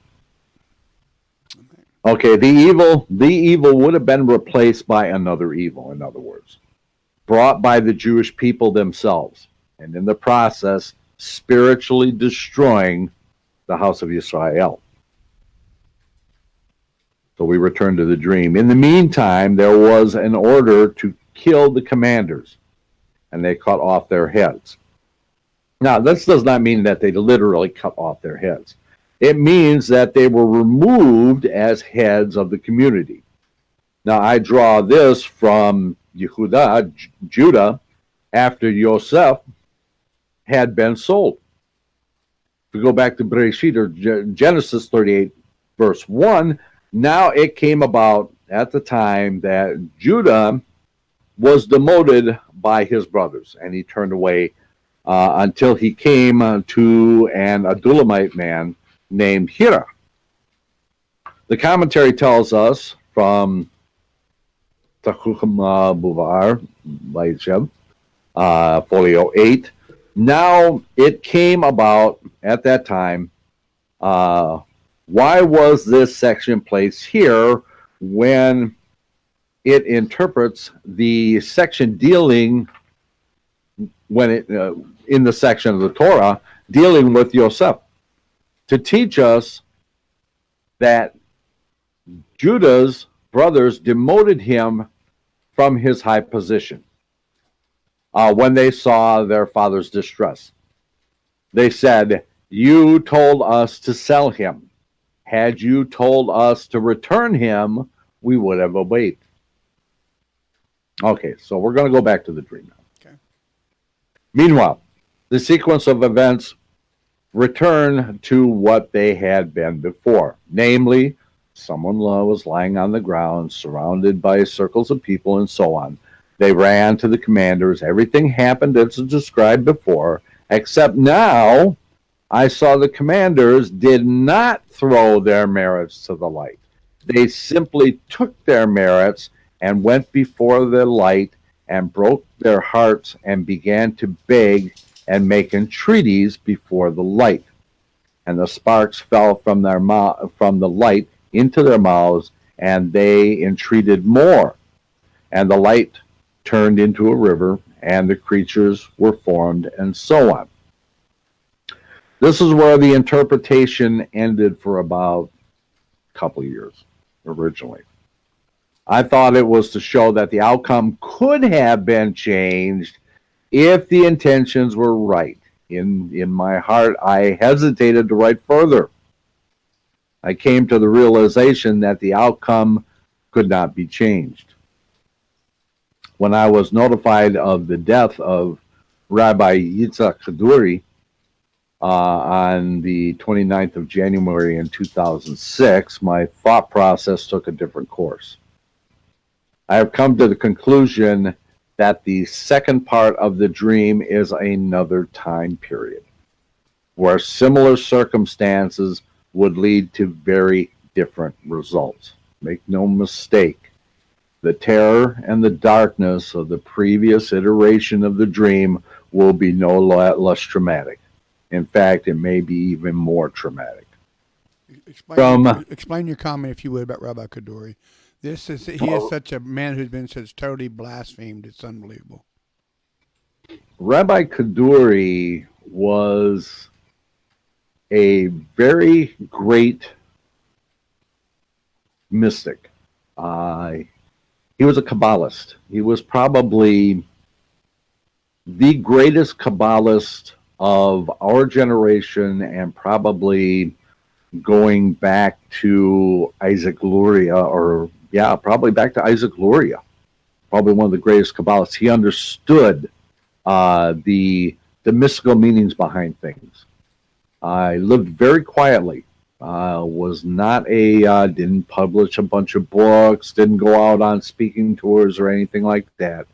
Okay, the evil would have been replaced by another evil, in other words, brought by the Jewish people themselves, and in the process, spiritually destroying the house of Israel. So we return to the dream. In the meantime, there was an order to kill the commanders, and they cut off their heads. Now, this does not mean that they literally cut off their heads. It means that they were removed as heads of the community. Now, I draw this from Judah, after Yosef had been sold. If we go back to Bereshit, or Genesis 38, verse 1, now it came about at the time that Judah was demoted by his brothers, and he turned away until he came to an Adulamite man named Hira. The commentary tells us from Tachuchim Buvar, Vaishev, folio 8. Now it came about at that time. Why was this section placed here when it interprets the section dealing, when it in the section of the Torah dealing with Yosef, to teach us that Judah's brothers demoted him from his high position when they saw their father's distress. They said, "You told us to sell him. Had you told us to return him, we would have obeyed." Okay, so we're going to go back to the dream now. Okay. Meanwhile, the sequence of events return to what they had been before. Namely, someone was lying on the ground, surrounded by circles of people, and so on. They ran to the commanders. Everything happened as described before, except now I saw the commanders did not throw their merits to the light. They simply took their merits and went before the light and broke their hearts and began to beg and make entreaties before the light. And the sparks fell from their from the light into their mouths, and they entreated more. And the light turned into a river, and the creatures were formed, and so on. This is where the interpretation ended for about a couple of years originally. I thought it was to show that the outcome could have been changed if the intentions were right. In my heart, I hesitated to write further. I came to the realization that the outcome could not be changed. When I was notified of the death of Rabbi Yitzhak Kaduri on the 29th of January in 2006, my thought process took a different course. I have come to the conclusion that the second part of the dream is another time period where similar circumstances would lead to very different results. Make no mistake, the terror and the darkness of the previous iteration of the dream will be no less traumatic. In fact, it may be even more traumatic. Explain your comment, if you would, about Rabbi Kaduri. He is such a man who's been such totally blasphemed. It's unbelievable. Rabbi Kaduri was a very great mystic. He was a Kabbalist. He was probably the greatest Kabbalist of our generation, and probably going back to Isaac Luria, probably back to Isaac Luria, probably one of the greatest Kabbalists. He understood the mystical meanings behind things. I lived very quietly. Was not didn't publish a bunch of books, didn't go out on speaking tours or anything like that.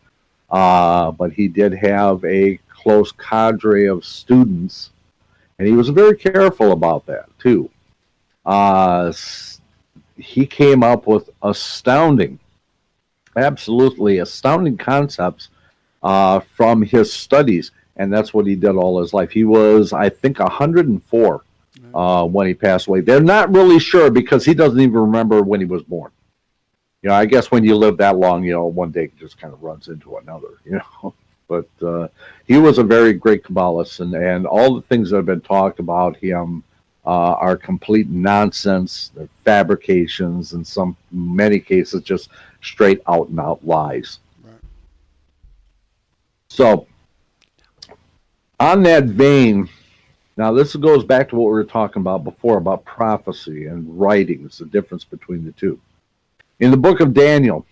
But he did have a close cadre of students, and he was very careful about that too. He came up with absolutely astounding concepts from his studies, and that's what he did all his life. He was, I think, 104 when he passed away. They're not really sure because he doesn't even remember when he was born. I guess when you live that long, one day just kind of runs into another, But he was a very great Kabbalist, and all the things that have been talked about him are complete nonsense. They're fabrications, in many cases, just straight out and out lies. Right. So, on that vein, now this goes back to what we were talking about before about prophecy and writings, the difference between the two. In the book of Daniel,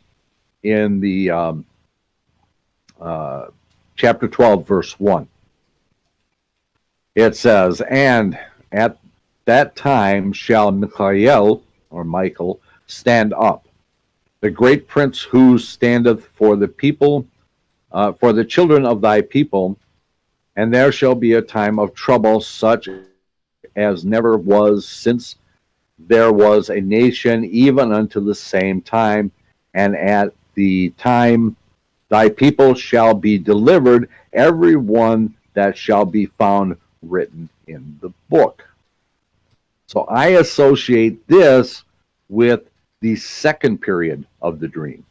in the chapter 12, verse 1, it says, "And at that time shall Michael, stand up, the great prince who standeth for the people, for the children of thy people, and there shall be a time of trouble such as never was since there was a nation, even unto the same time. And at the time thy people shall be delivered, every one that shall be found written in the book." So I associate this with the second period of the dream,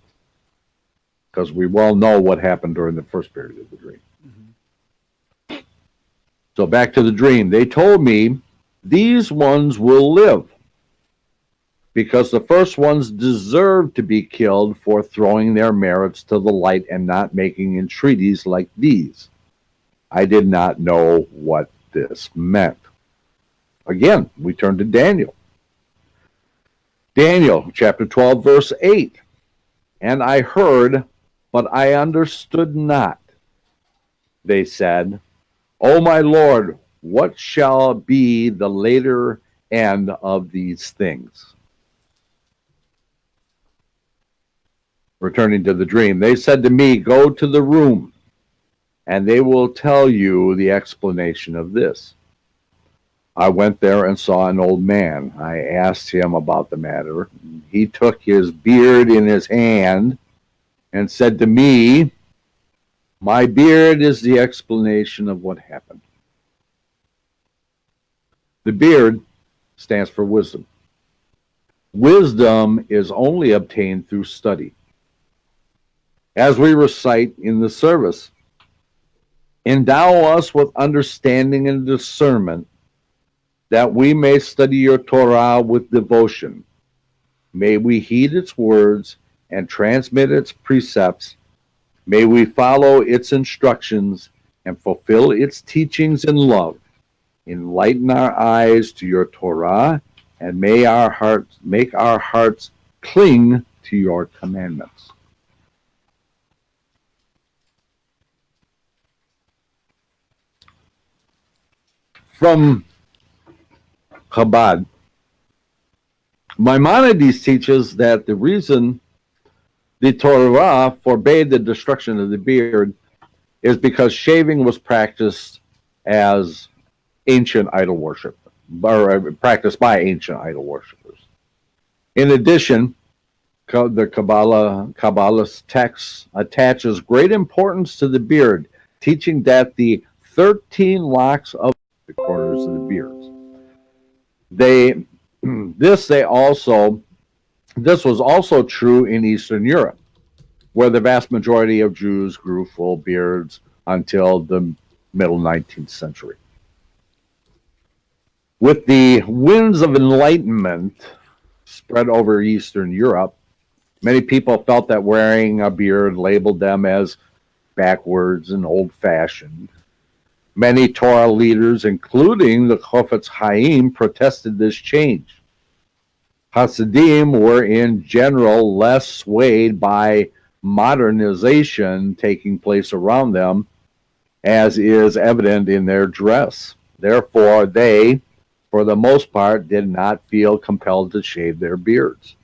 because we well know what happened during the first period of the dream. Mm-hmm. So back to the dream. They told me, "These ones will live, because the first ones deserve to be killed for throwing their merits to the light and not making entreaties like these." I did not know what this meant. Again, we turn to Daniel. Daniel, chapter 12, verse 8. "And I heard, but I understood not. They said, O my Lord, what shall be the later end of these things?" Returning to the dream, they said to me, "Go to the room, and they will tell you the explanation of this." I went there and saw an old man. I asked him about the matter. He took his beard in his hand and said to me, "My beard is the explanation of what happened." The beard stands for wisdom. Wisdom is only obtained through study. As we recite in the service, "Endow us with understanding and discernment, that we may study your Torah with devotion. May we heed its words and transmit its precepts. May we follow its instructions and fulfill its teachings in love. Enlighten our eyes to your Torah, and make our hearts cling to your commandments." From Chabad, Maimonides teaches that the reason the Torah forbade the destruction of the beard is because shaving was practiced as ancient idol worship, or practiced by ancient idol worshippers. In addition, the Kabbalist text attaches great importance to the beard, teaching that the 13 locks of the corners of the beards. This was also true in Eastern Europe, where the vast majority of Jews grew full beards until the middle 19th century. With the winds of enlightenment spread over Eastern Europe, many people felt that wearing a beard labeled them as backwards and old-fashioned. Many Torah leaders, including the Chofetz Chaim, protested this change. Hasidim were in general less swayed by modernization taking place around them, as is evident in their dress. Therefore, they, for the most part, did not feel compelled to shave their beards.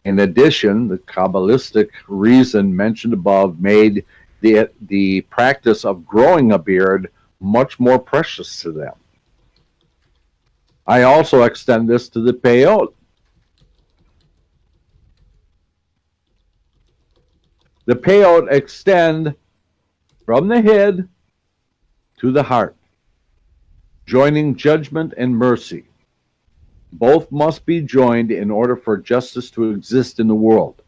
In addition, the Kabbalistic reason mentioned above made the practice of growing a beard much more precious to them. I also extend this to the peyot. The peyot extend from the head to the heart, joining judgment and mercy. Both must be joined in order for justice to exist in the world.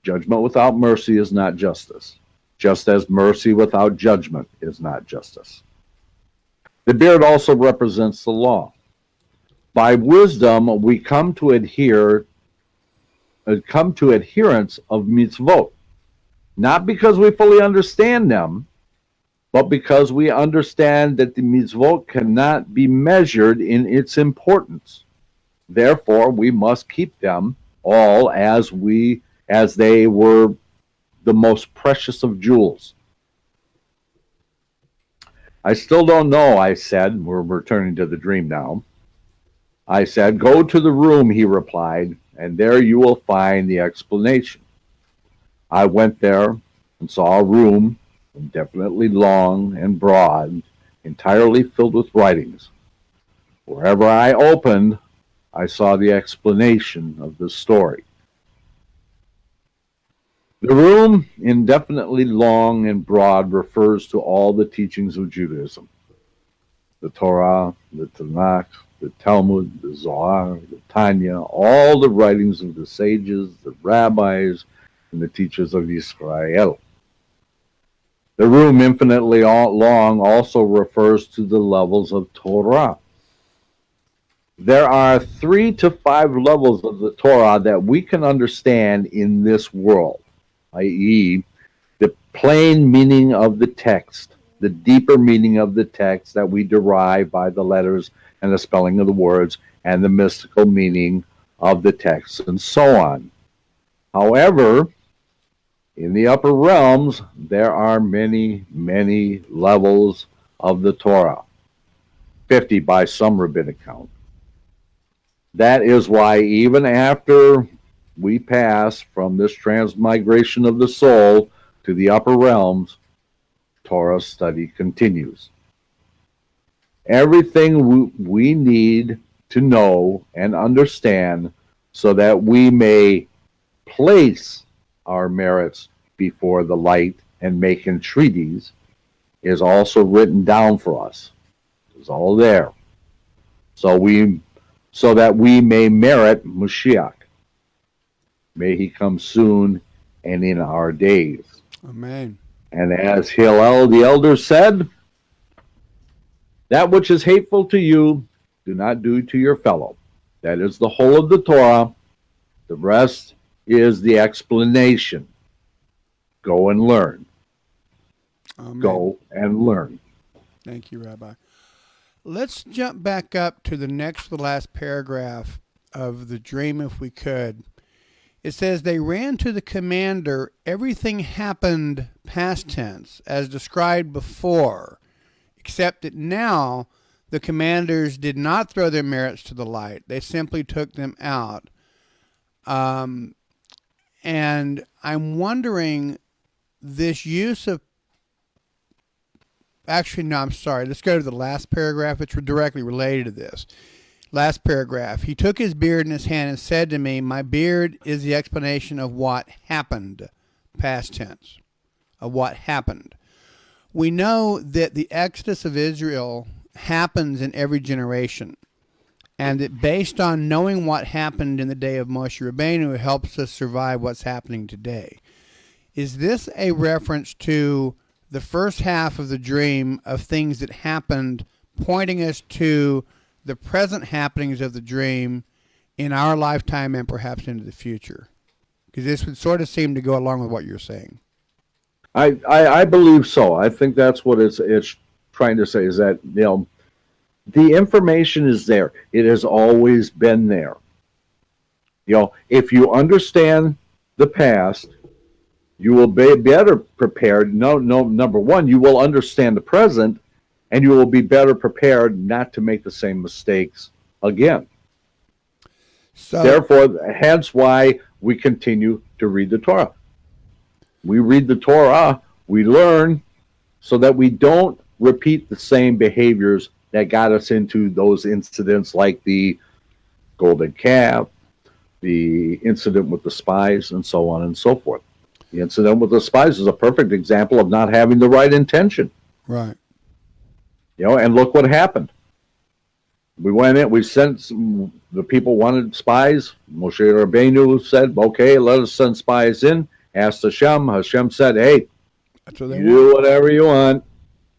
Judgment without mercy is not justice, just as mercy without judgment is not justice. The beard also represents the law. By wisdom, we come to adherence of mitzvot, not because we fully understand them, but because we understand that the mitzvot cannot be measured in its importance. Therefore, we must keep them all as they were the most precious of jewels. I still don't know, I said. We're returning to the dream now. I said, go to the room, he replied, and there you will find the explanation. I went there and saw a room, indefinitely long and broad, entirely filled with writings. Wherever I opened, I saw the explanation of the story. The room, indefinitely long and broad, refers to all the teachings of Judaism. The Torah, the Tanakh, the Talmud, the Zohar, the Tanya, all the writings of the sages, the rabbis, and the teachers of Israel. The room, infinitely long, also refers to the levels of Torah. There are 3 to 5 levels of the Torah that we can understand in this world, i.e., the plain meaning of the text, the deeper meaning of the text that we derive by the letters and the spelling of the words, and the mystical meaning of the text, and so on. However, in the upper realms, there are many, many levels of the Torah, 50 by some rabbinic count. That is why even after we pass from this transmigration of the soul to the upper realms, Torah study continues. Everything we need to know and understand so that we may place our merits before the light and make entreaties is also written down for us. It's all there. So that we may merit Mashiach. May he come soon and in our days. Amen. And as Hillel the elder said, that which is hateful to you, do not do to your fellow. That is the whole of the Torah. The rest is the explanation. Go and learn. Amen. Go and learn. Thank you, Rabbi. Let's jump back up to the next to the last paragraph of the dream, if we could. It says, they ran to the commander. Everything happened past tense, as described before, except that now the commanders did not throw their merits to the light. They simply took them out. And I'm wondering, this use of... Actually, no, I'm sorry. Let's go to the last paragraph. It's directly related to this. Last paragraph. He took his beard in his hand and said to me, my beard is the explanation of what happened, past tense, of what happened. We know that the exodus of Israel happens in every generation, and that based on knowing what happened in the day of Moshe Rabbeinu, it helps us survive what's happening today. Is this a reference to the first half of the dream of things that happened, pointing us to the present happenings of the dream in our lifetime and perhaps into the future? Because this would sort of seem to go along with what you're saying. I believe so. I think that's what it's trying to say is that, the information is there. It has always been there. If you understand the past, you will be better prepared. No, number one, you will understand the present, and you will be better prepared not to make the same mistakes again. So, Therefore, hence why we continue to read the Torah. We read the Torah, we learn, so that we don't repeat the same behaviors that got us into those incidents like the golden calf, the incident with the spies, and so on and so forth. The incident with the spies is a perfect example of not having the right intention. right. And look what happened. We went in, we sent the people wanted spies. Moshe Rabbeinu said, okay, let us send spies in. Asked Hashem. Hashem said, hey, That's what they you do whatever you want.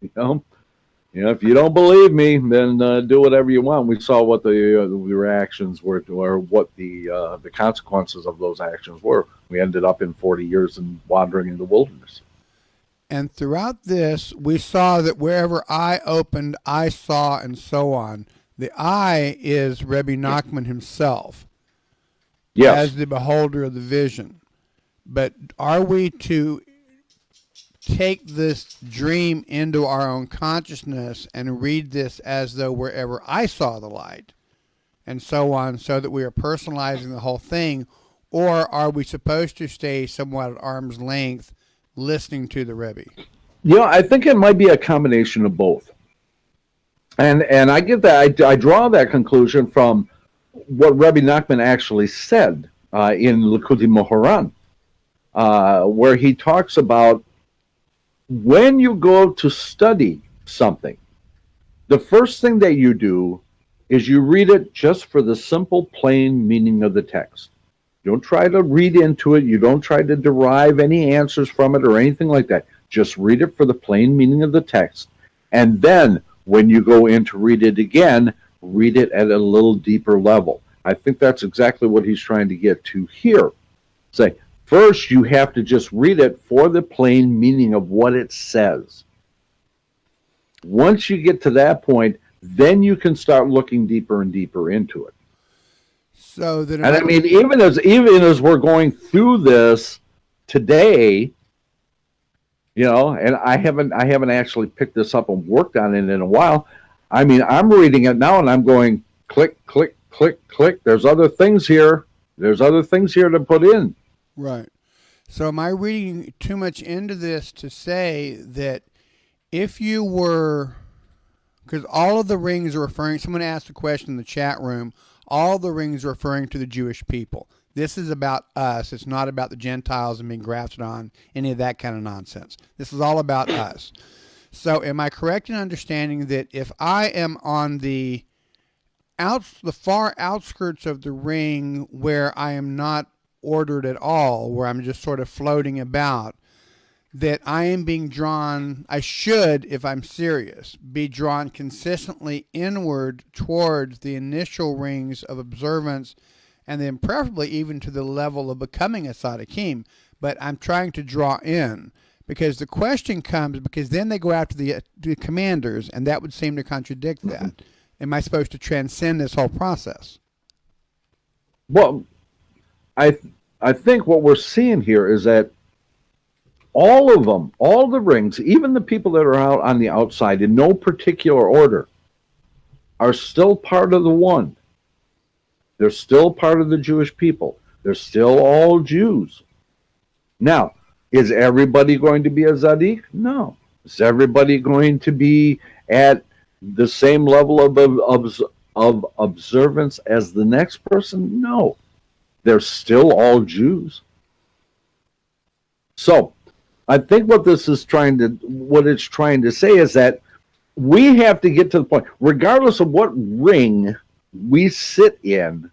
If you don't believe me, then do whatever you want. We saw what the reactions were, or what the consequences of those actions were. We ended up in 40 years and wandering in the wilderness. And throughout this, we saw that wherever eye opened, I saw, and so on. The eye is Rebbe Nachman himself, Yes. as the beholder of the vision. But are we to take this dream into our own consciousness and read this as though wherever I saw the light, and so on, so that we are personalizing the whole thing? Or are we supposed to stay somewhat at arm's length listening to the Rebbe? I think it might be a combination of both. And I get that. I draw that conclusion from what Rebbe Nachman actually said in Likutei Moharan, where he talks about when you go to study something, the first thing that you do is you read it just for the simple, plain meaning of the text. You don't try to read into it. You don't try to derive any answers from it or anything like that. Just read it for the plain meaning of the text. And then when you go in to read it again, read it at a little deeper level. I think that's exactly what he's trying to get to here. Say, first, you have to just read it for the plain meaning of what it says. Once you get to that point, then you can start looking deeper and deeper into it. So that, and I mean, even as we're going through this today, and I haven't actually picked this up and worked on it in a while. I mean, I'm reading it now and I'm going click, click, click, click. There's other things here. There's other things here to put in. Right. So am I reading too much into this to say that if you were, because all of the rings are referring, someone asked a question in the chat room, all the rings are referring to the Jewish people. This is about us. It's not about the Gentiles and being grafted on, any of that kind of nonsense. This is all about us. So am I correct in understanding that if I am on the far outskirts of the ring where I am not ordered at all, where I'm just sort of floating about, that I am being drawn, I should, if I'm serious, be drawn consistently inward towards the initial rings of observance, and then preferably even to the level of becoming a Tzaddikim. But I'm trying to draw in, because the question comes, because then they go after the commanders, and that would seem to contradict that. Am I supposed to transcend this whole process? Well, I think what we're seeing here is that all of them, all the rings, even the people that are out on the outside in no particular order, are still part of the one. They're still part of the Jewish people. They're still all Jews. Now, is everybody going to be a Tzaddik? No. Is everybody going to be at the same level of observance as the next person? No. They're still all Jews. So, I think what it's trying to say is that we have to get to the point, regardless of what ring we sit in,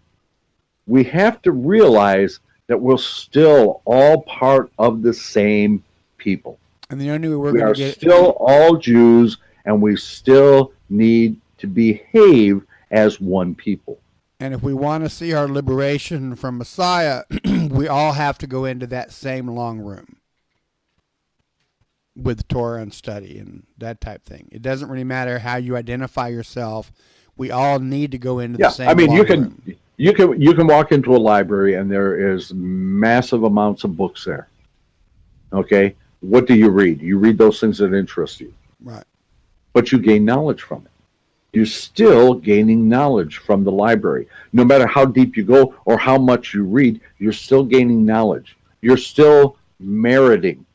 we have to realize that we're still all part of the same people. And the only way we are still all Jews, and we still need to behave as one people. And if we want to see our liberation from Messiah, we all have to go into that same long room. with Torah and study and that type thing. It doesn't really matter how you identify yourself. We all need to go into the same. I mean, you room. can walk into a library and there is massive amounts of books there. Okay, what do you read? You read those things that interest you, Right. but you gain knowledge from it. You're still gaining knowledge from the library. No matter how deep you go or how much you read, you're still gaining knowledge. You're still meriting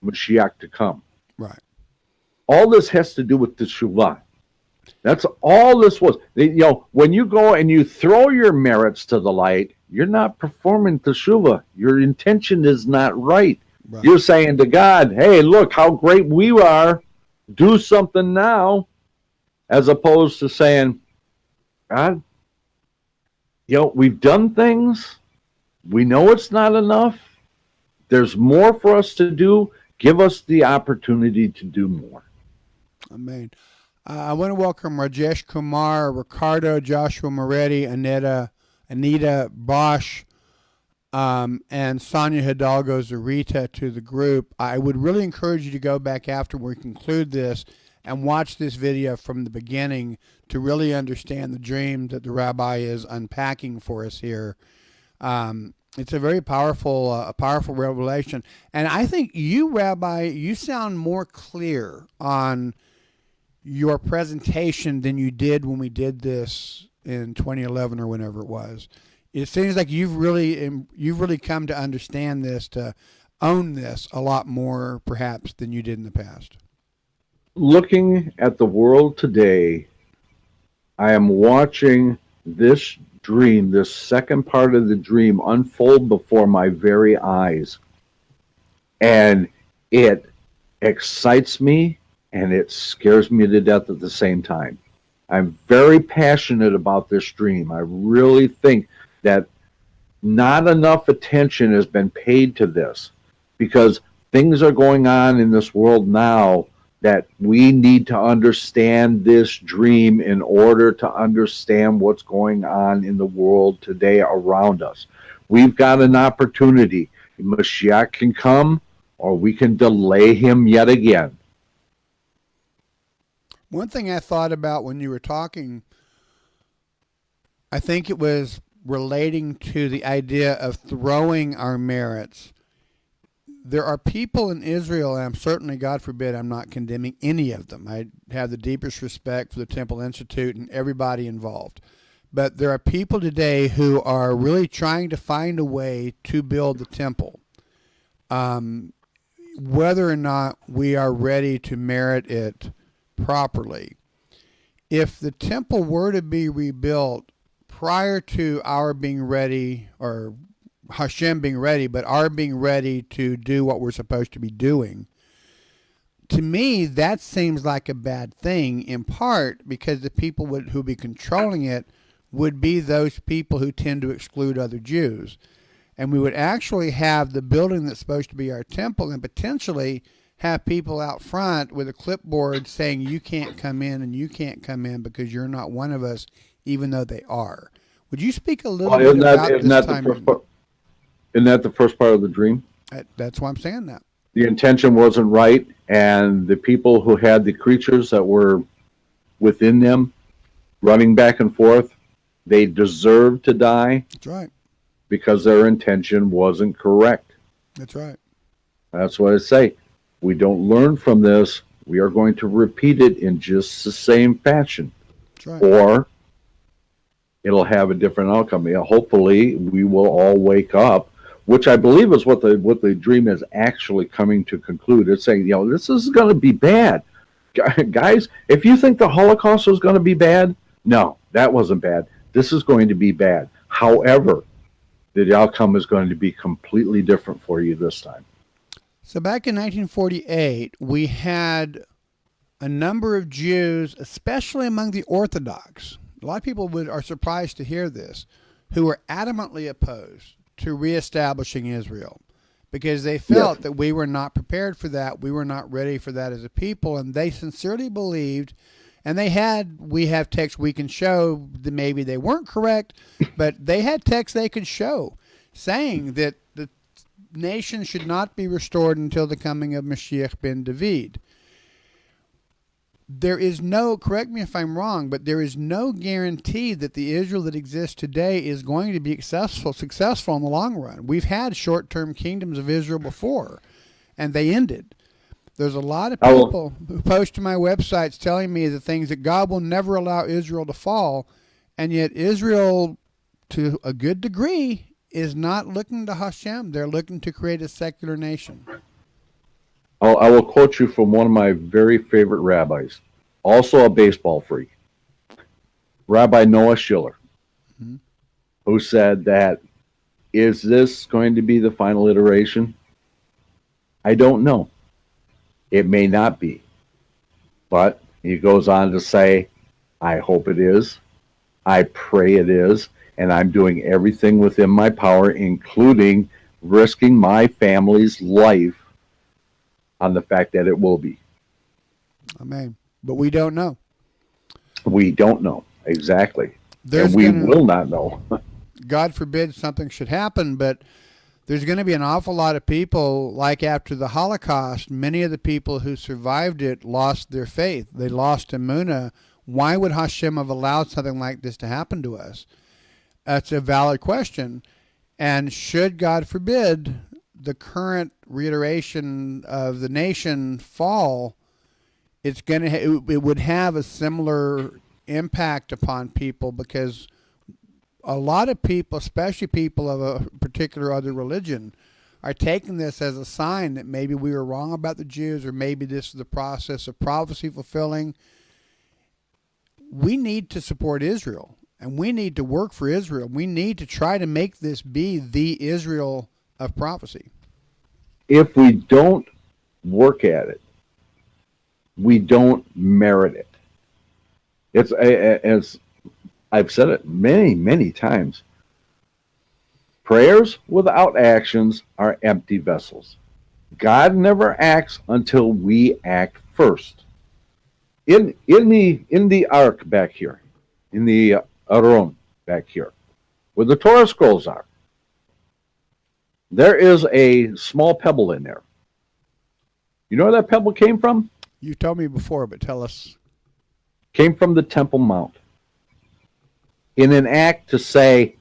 Mashiach to come. Right. All this has to do with teshuvah. That's all this was. When you go and you throw your merits to the light, you're not performing teshuvah. Your intention is not right. Right. You're saying to God, hey, look how great we are. Do something now. As opposed to saying, God, we've done things. We know it's not enough. There's more for us to do. Give us the opportunity to do more. Amen. I want to welcome Rajesh Kumar, Ricardo, Joshua Moretti, Anita Bosch, and Sonia Hidalgo Zarita to the group. I would really encourage you to go back after we conclude this and watch this video from the beginning to really understand the dream that the rabbi is unpacking for us here. It's a very powerful revelation. And I think you, Rabbi, you sound more clear on your presentation than you did when we did this in 2011 or whenever it was. It seems like you've really come to understand this, to own this a lot more perhaps than you did in the past. Looking at the world today, I am watching this dream, this second part of the dream, unfold before my very eyes. And it excites me and it scares me to death at the same time. I'm very passionate about this dream. I really think that not enough attention has been paid to this, because things are going on in this world now that we need to understand this dream in order to understand what's going on in the world today around us. We've got an opportunity. Mashiach can come, or we can delay him yet again. One thing I thought about when you were talking, I think it was relating to the idea of throwing our merits. There are people in Israel, and I'm certainly, God forbid, I'm not condemning any of them. I have the deepest respect for the Temple Institute and everybody involved. But there are people today who are really trying to find a way to build the temple. Whether or not we are ready to merit it properly. If the temple were to be rebuilt prior to our being ready, or Hashem being ready, but our being ready to do what we're supposed to be doing, to me, that seems like a bad thing, in part because the people who would be controlling it would be those people who tend to exclude other Jews. And we would actually have the building that's supposed to be our temple and potentially have people out front with a clipboard saying you can't come in and you can't come in because you're not one of us, even though they are. Would you speak a little bit about this time? Isn't that the first part of the dream? That's why I'm saying that. The intention wasn't right, and the people who had the creatures that were within them running back and forth, they deserved to die. That's right. Because their intention wasn't correct. That's right. That's what I say. We don't learn from this, we are going to repeat it in just the same fashion. That's right. Or it'll have a different outcome. Hopefully, we will all wake up, which I believe is what the dream is actually coming to conclude. It's saying, this is going to be bad. Guys, if you think the Holocaust was going to be bad, no, that wasn't bad. This is going to be bad. However, the outcome is going to be completely different for you this time. So back in 1948, we had a number of Jews, especially among the Orthodox. A lot of people are surprised to hear this, who were adamantly opposed to reestablishing Israel because they felt that we were not prepared for that. We were not ready for that as a people. And they sincerely believed, and we have texts we can show that maybe they weren't correct, but they had texts they could show saying that nation should not be restored until the coming of Mashiach ben David. There is no, correct me if I'm wrong, but there is no guarantee that the Israel that exists today is going to be successful in the long run. We've had short-term kingdoms of Israel before, and they ended. There's a lot of people who post to my websites telling me the things that God will never allow Israel to fall, and yet Israel, to a good degree, is not looking to Hashem. They're looking to create a secular nation. I will quote you from one of my very favorite rabbis, also a baseball freak, Rabbi Noah Schiller, who said that, is this going to be the final iteration? I don't know. It may not be. But he goes on to say, I hope it is. I pray it is. And I'm doing everything within my power, including risking my family's life on the fact that it will be. Amen. But we don't know. We don't know. Exactly. And we will not know. God forbid something should happen, but there's going to be an awful lot of people, like after the Holocaust, many of the people who survived it lost their faith. They lost emunah. Why would Hashem have allowed something like this to happen to us? That's a valid question. And should, God forbid, the current reiteration of the nation fall, it would have a similar impact upon people, because a lot of people, especially people of a particular other religion, are taking this as a sign that maybe we were wrong about the Jews, or maybe this is the process of prophecy fulfilling. We need to support Israel, and we need to work for Israel. We need to try to make this be the Israel of prophecy. If we don't work at it, we don't merit it. It's as I've said it many, many times. Prayers without actions are empty vessels. God never acts until we act first. In the ark back here, in the Aron back here, where the Torah scrolls are, there is a small pebble in there. You know where that pebble came from? You told me before, but tell us. Came from the Temple Mount. In an act to say,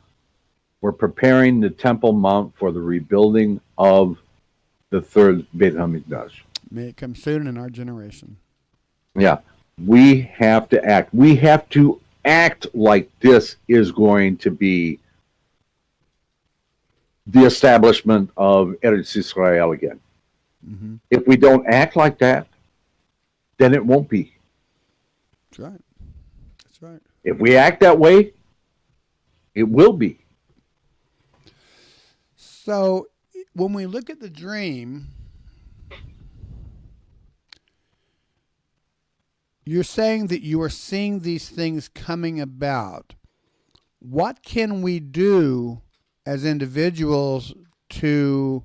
we're preparing the Temple Mount for the rebuilding of the third Beit HaMikdash. May it come soon in our generation. Yeah. We have to act. We have to act like this is going to be the establishment of Eretz Israel again. Mm-hmm. If we don't act like that, then it won't be. That's right. That's right. If we act that way, it will be. So when we look at the dream, you're saying that you are seeing these things coming about. What can we do as individuals to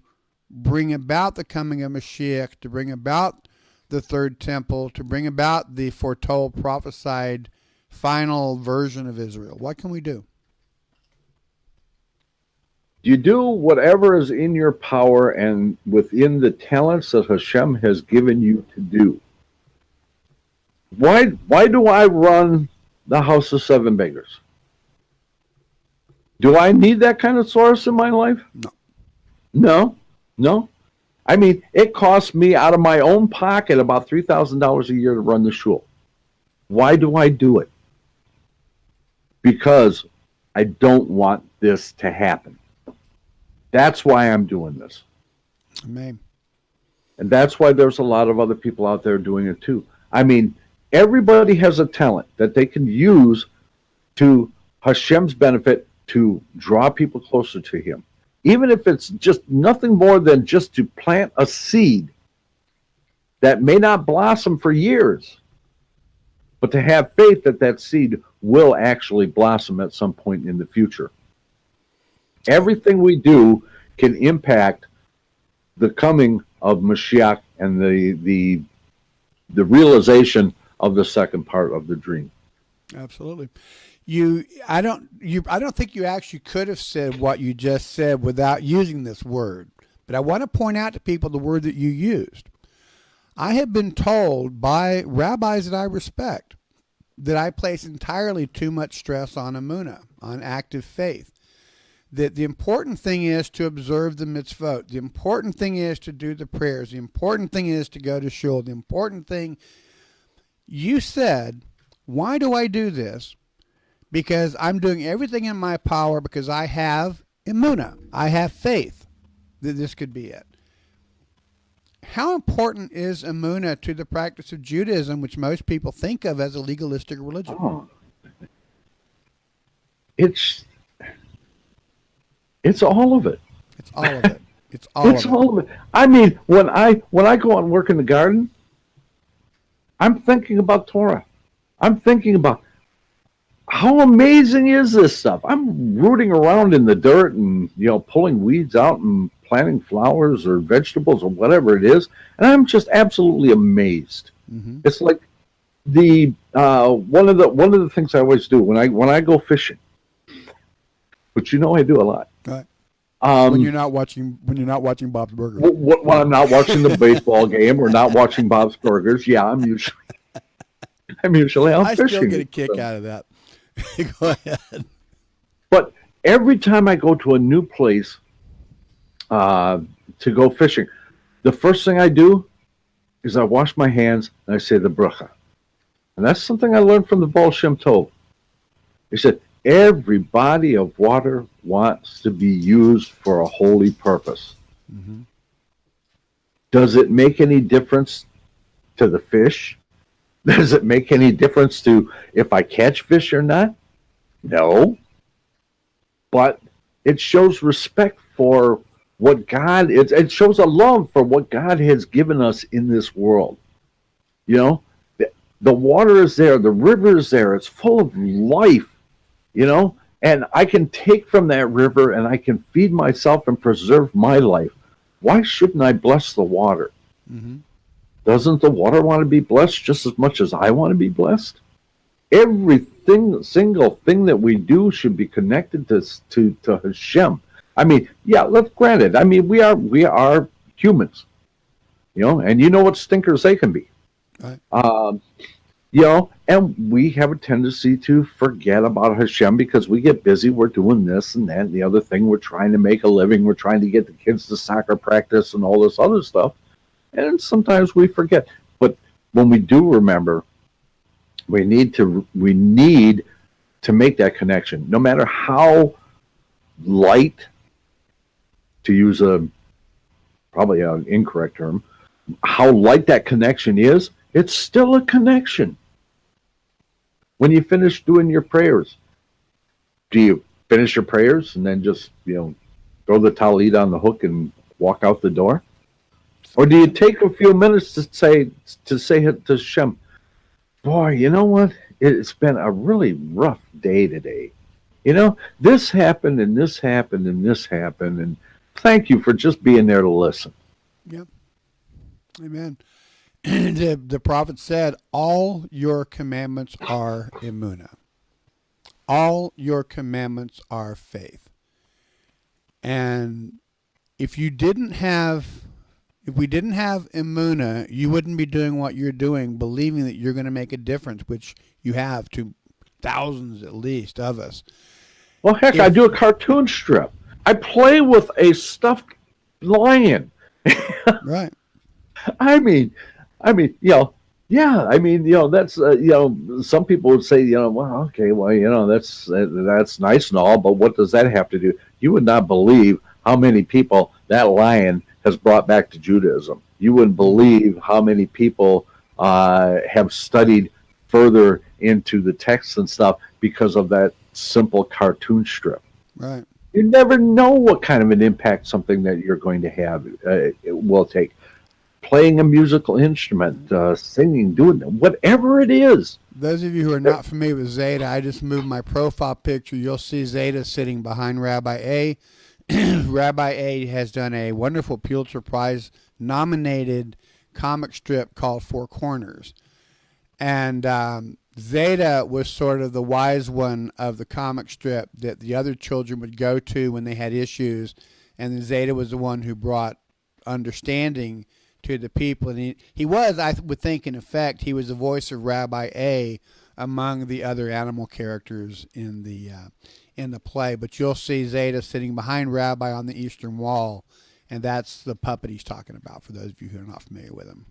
bring about the coming of Mashiach, to bring about the third temple, to bring about the foretold, prophesied final version of Israel? What can we do? You do whatever is in your power and within the talents that Hashem has given you to do. Why do I run the House of Seven Beggars? Do I need that kind of source in my life? No. I mean, it costs me out of my own pocket about $3,000 a year to run the shul. Why do I do it? Because I don't want this to happen. That's why I'm doing this. Amen. And that's why there's a lot of other people out there doing it too. I mean, everybody has a talent that they can use to Hashem's benefit to draw people closer to Him. Even if it's just nothing more than just to plant a seed that may not blossom for years, but to have faith that that seed will actually blossom at some point in the future. Everything we do can impact the coming of Mashiach and the realization of the second part of the dream. Absolutely. I don't think you actually could have said what you just said without using this word, But I want to point out to people the word that you used. I have been told by rabbis that I respect that I place entirely too much stress on emunah, on active faith. That the important thing is to observe the mitzvot. The important thing is to do the prayers. The important thing is to go to shul. The important thing, you said, why do I do this? Because I'm doing everything in my power because I have emunah. I have faith that this could be it. How important is emunah to the practice of Judaism, which most people think of as a legalistic religion? Oh. It's all of it. It's all of it. It's all of it. I mean, when I go out and work in the garden, I'm thinking about Torah. I'm thinking about how amazing is this stuff. I'm rooting around in the dirt and pulling weeds out and planting flowers or vegetables or whatever it is, and I'm just absolutely amazed. Mm-hmm. It's like the one of the things I always do when I go fishing, which I do a lot. Right. When you're not watching Bob's Burgers. When I'm not watching the baseball game or not watching Bob's Burgers, yeah, I'm usually out I fishing. I still get a kick out of that. Go ahead. But every time I go to a new place to go fishing, the first thing I do is I wash my hands and I say the bracha. And that's something I learned from the Baal Shem Tov. He said, every body of water wants to be used for a holy purpose. Mm-hmm. Does it make any difference to the fish? Does it make any difference to if I catch fish or not? No. But it shows respect for what God is. It shows a love for what God has given us in this world. The water is there. The river is there. It's full of life, and I can take from that river and I can feed myself and preserve my life. Why shouldn't I bless the water? Mm-hmm. Doesn't the water want to be blessed just as much as I want to be blessed? Single thing that we do should be connected to Hashem. I mean, yeah, let's grant it. I mean, we are humans, and what stinkers they can be. Right. And we have a tendency to forget about Hashem because we get busy. We're doing this and that and the other thing. We're trying to make a living. We're trying to get the kids to soccer practice and all this other stuff. And sometimes we forget. But when we do remember, we need to make that connection. No matter how light, to use probably an incorrect term, how light that connection is, it's still a connection. When you finish doing your prayers, do you finish your prayers and then just, throw the talit on the hook and walk out the door? Or do you take a few minutes to say to Hashem, boy, you know what? It's been a really rough day today. This happened and this happened and this happened, and thank you for just being there to listen. Yep. Amen. The prophet said, all your commandments are emunah. All your commandments are faith. And if we didn't have emunah, you wouldn't be doing what you're doing, believing that you're going to make a difference, which you have to thousands at least of us. Well, heck, I do a cartoon strip. I play with a stuffed lion. Right. I mean, yeah. I mean, that's some people would say, well, okay, well, that's nice and all, but what does that have to do? You would not believe how many people that lion has brought back to Judaism. You wouldn't believe how many people have studied further into the texts and stuff because of that simple cartoon strip. Right. You never know what kind of an impact something that you're going to have it will take. Playing a musical instrument, singing, doing whatever it is. Those of you who are not familiar with Zeta, I just moved my profile picture. You'll see Zeta sitting behind Rabbi A. Rabbi A has done a wonderful Pulitzer Prize nominated comic strip called Four Corners. And Zeta was sort of the wise one of the comic strip that the other children would go to when they had issues and then Zeta was the one who brought understanding to the people. And he was, I would think, in effect, he was the voice of Rabbi A among the other animal characters in the play. But you'll see Zeta sitting behind Rabbi on the eastern wall, and that's the puppet he's talking about, for those of you who are not familiar with him.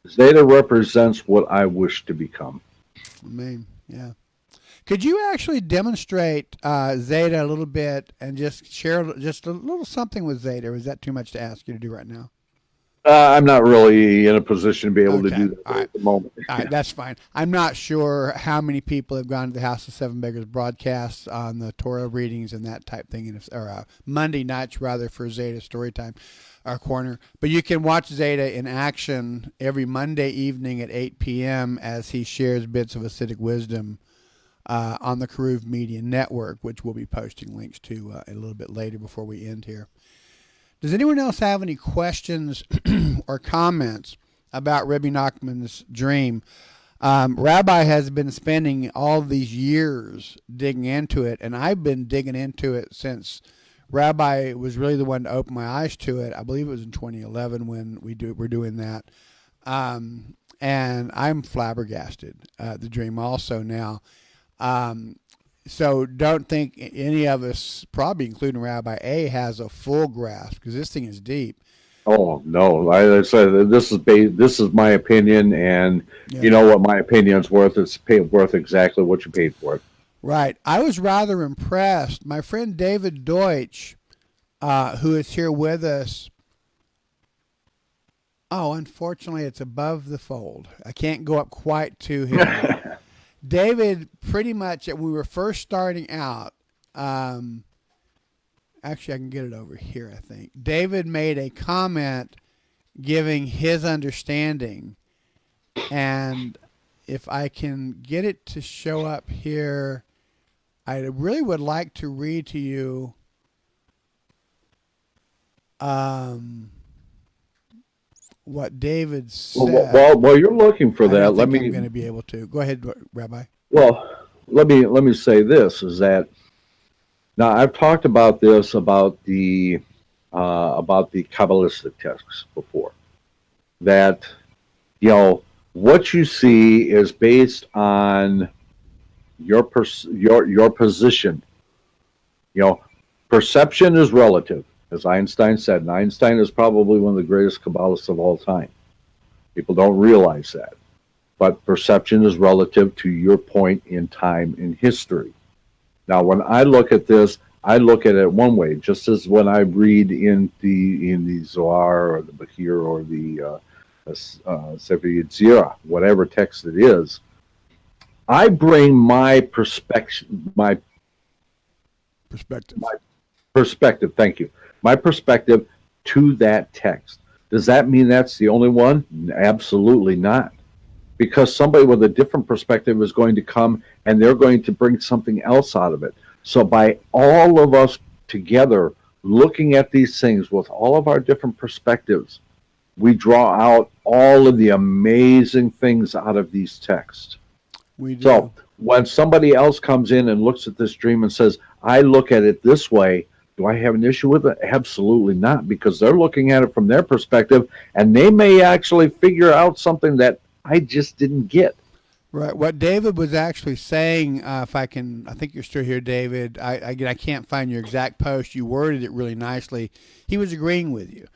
Zeta represents what I wish to become. I mean, yeah. Could you actually demonstrate Zeta a little bit and just share just a little something with Zeta, or is that too much to ask you to do right now? I'm not really in a position to be able to do that at the moment. All right, that's fine. I'm not sure how many people have gone to the House of Seven Beggars broadcasts on the Torah readings and that type thing, or Monday nights rather, for Zeta Storytime Corner. But you can watch Zeta in action every Monday evening at 8 p.m. as he shares bits of Hasidic wisdom on the Karuv Media Network, which we'll be posting links to a little bit later before we end here. Does anyone else have any questions or comments about Rebbe Nachman's dream? Rabbi has been spending all these years digging into it, and I've been digging into it since Rabbi was really the one to open my eyes to it. I believe it was in 2011 when we're doing that. And I'm flabbergasted at the dream also now. So don't think any of us, probably including Rabbi A, has a full grasp, because this thing is deep. Oh no! I said this is my opinion, and you know what my opinion's worth. It's worth exactly what you paid for it. Right. I was rather impressed. My friend David Deutsch, who is here with us. Oh, unfortunately, it's above the fold. I can't go up quite to him. David, pretty much, when we were first starting out, actually, I can get it over here, I think. David made a comment giving his understanding, and if I can get it to show up here, I really would like to read to you what David said. While you're looking for that, I'm going to be able to. Go ahead, Rabbi. Well, let me say this, is that now I've talked about this about the Kabbalistic texts before, that what you see is based on your position. Perception is relative, as Einstein said, and Einstein is probably one of the greatest Kabbalists of all time. People don't realize that. But perception is relative to your point in time in history. Now, when I look at this, I look at it one way, just as when I read in the Zohar or the Bahir or the Sefer Yetzirah, whatever text it is, I bring my perspective. Thank you. My perspective to that text. Does that mean that's the only one? Absolutely not. Because somebody with a different perspective is going to come and they're going to bring something else out of it. So by all of us together looking at these things with all of our different perspectives, we draw out all of the amazing things out of these texts. We do. So when somebody else comes in and looks at this dream and says, I look at it this way, do I have an issue with it? Absolutely not, because they're looking at it from their perspective, and they may actually figure out something that I just didn't get. Right. What David was actually saying, I think you're still here, David. I can't find your exact post. You worded it really nicely. He was agreeing with you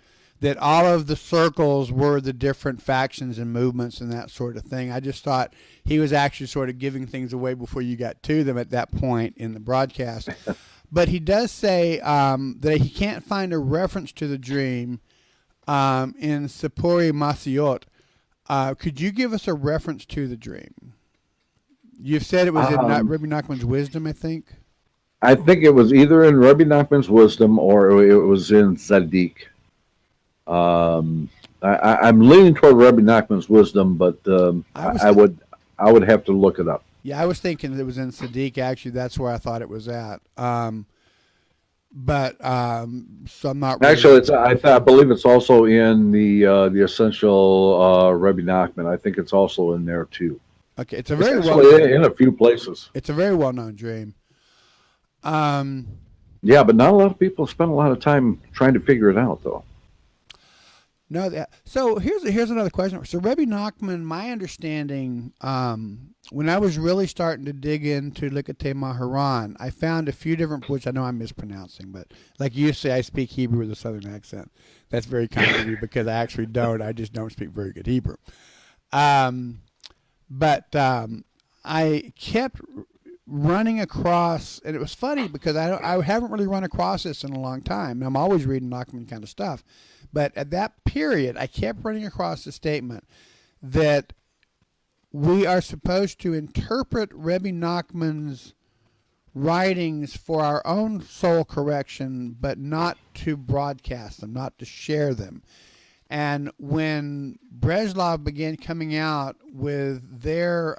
that all of the circles were the different factions and movements and that sort of thing. I just thought he was actually sort of giving things away before you got to them at that point in the broadcast. But he does say that he can't find a reference to the dream in Sipori Masiot. Could you give us a reference to the dream? You've said it was in Rebbe Nachman's Wisdom, I think. I think it was either in Rebbe Nachman's Wisdom or it was in Tzaddik. I'm leaning toward Rebbe Nachman's Wisdom, but I would have to look it up. Yeah, I was thinking it was in Tzaddik. Actually, that's where I thought it was at. So I'm not. Really Actually, I believe it's also in the Essential Rebbe Nachman. I think it's also in there too. Okay, it's in a few places. It's a very well-known dream. Yeah, but not a lot of people spend a lot of time trying to figure it out, though. No, so here's another question. So Rebbe Nachman, my understanding, when I was really starting to dig into Likutei Maharan, I found a few different, which I know I'm mispronouncing, but like you say, I speak Hebrew with a southern accent. That's very kind of you because I actually don't. I just don't speak very good Hebrew. But I kept running across, and it was funny because I haven't really run across this in a long time. I'm always reading Nachman kind of stuff. But at that period, I kept running across the statement that we are supposed to interpret Rebbe Nachman's writings for our own soul correction, but not to broadcast them, not to share them. And when Breslov began coming out with their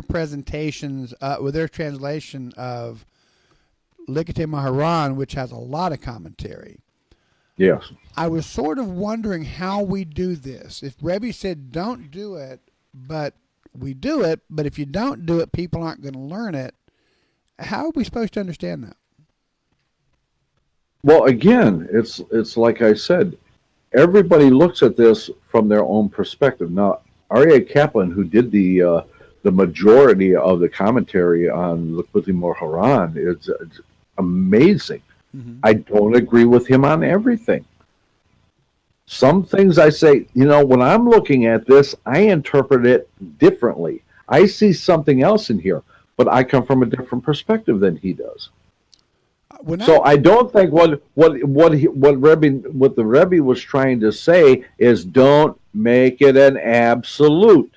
presentations, with their translation of Likutei Maharan, which has a lot of commentary, Yes. I was sort of wondering how we do this. If Rebbe said don't do it, but we do it, but if you don't do it, people aren't going to learn it, how are we supposed to understand that? Well, again, it's like I said, everybody looks at this from their own perspective. Now, Aryel Kaplan, who did the majority of the commentary on Likutei Moharan, is amazing. Mm-hmm. I don't agree with him on everything. Some things I say, when I'm looking at this, I interpret it differently. I see something else in here, but I come from a different perspective than he does. So I don't think what the Rebbe was trying to say is don't make it an absolute.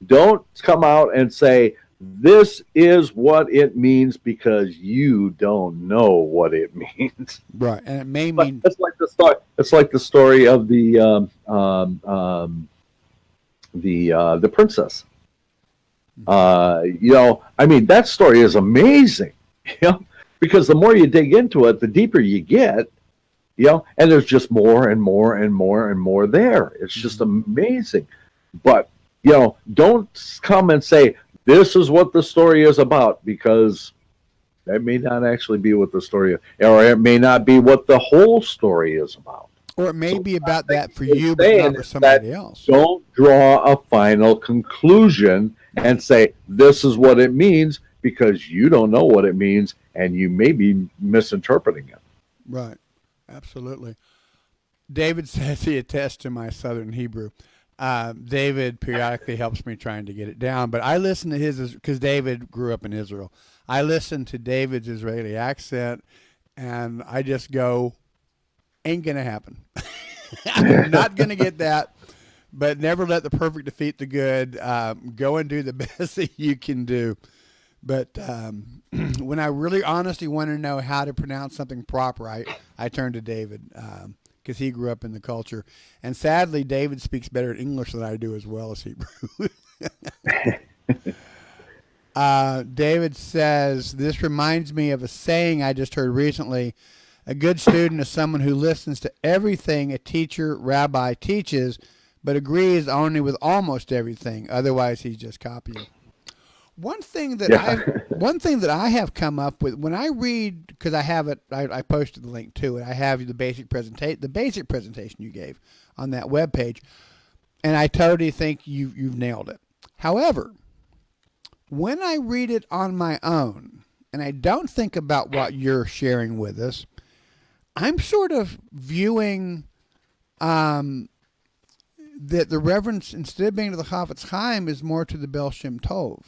Don't come out and say this is what it means because you don't know what it means. Right, and it may mean it's like the story. It's like the story of the princess. That story is amazing. Because the more you dig into it, the deeper you get. And there's just more and more and more and more there. It's just amazing. But don't come and say this is what the story is about, because that may not actually be what the story is, or it may not be what the whole story is about. Or it may be about that for you, but not for somebody else. Don't draw a final conclusion and say this is what it means, because you don't know what it means and you may be misinterpreting it. Right. Absolutely. David says he attests to my Southern Hebrew. David periodically helps me trying to get it down, but I listen to his, because David grew up in Israel. I listen to David's Israeli accent, and I just go, ain't going to happen. I'm not going to get that, but never let the perfect defeat the good. Go and do the best that you can do. But when I really honestly want to know how to pronounce something proper, I turn to David, because he grew up in the culture. And sadly, David speaks better English than I do, as well as Hebrew. David says, this reminds me of a saying I just heard recently. A good student is someone who listens to everything a teacher, rabbi teaches, but agrees only with almost everything. Otherwise, he's just copying. One thing that I have come up with when I read, because I have it, I posted the link to it. I have the basic presentation you gave on that webpage, and I totally think you've nailed it. However, when I read it on my own, and I don't think about what you're sharing with us, I'm sort of viewing that the reverence, instead of being to the Chafetz Chaim, is more to the Baal Shem Tov.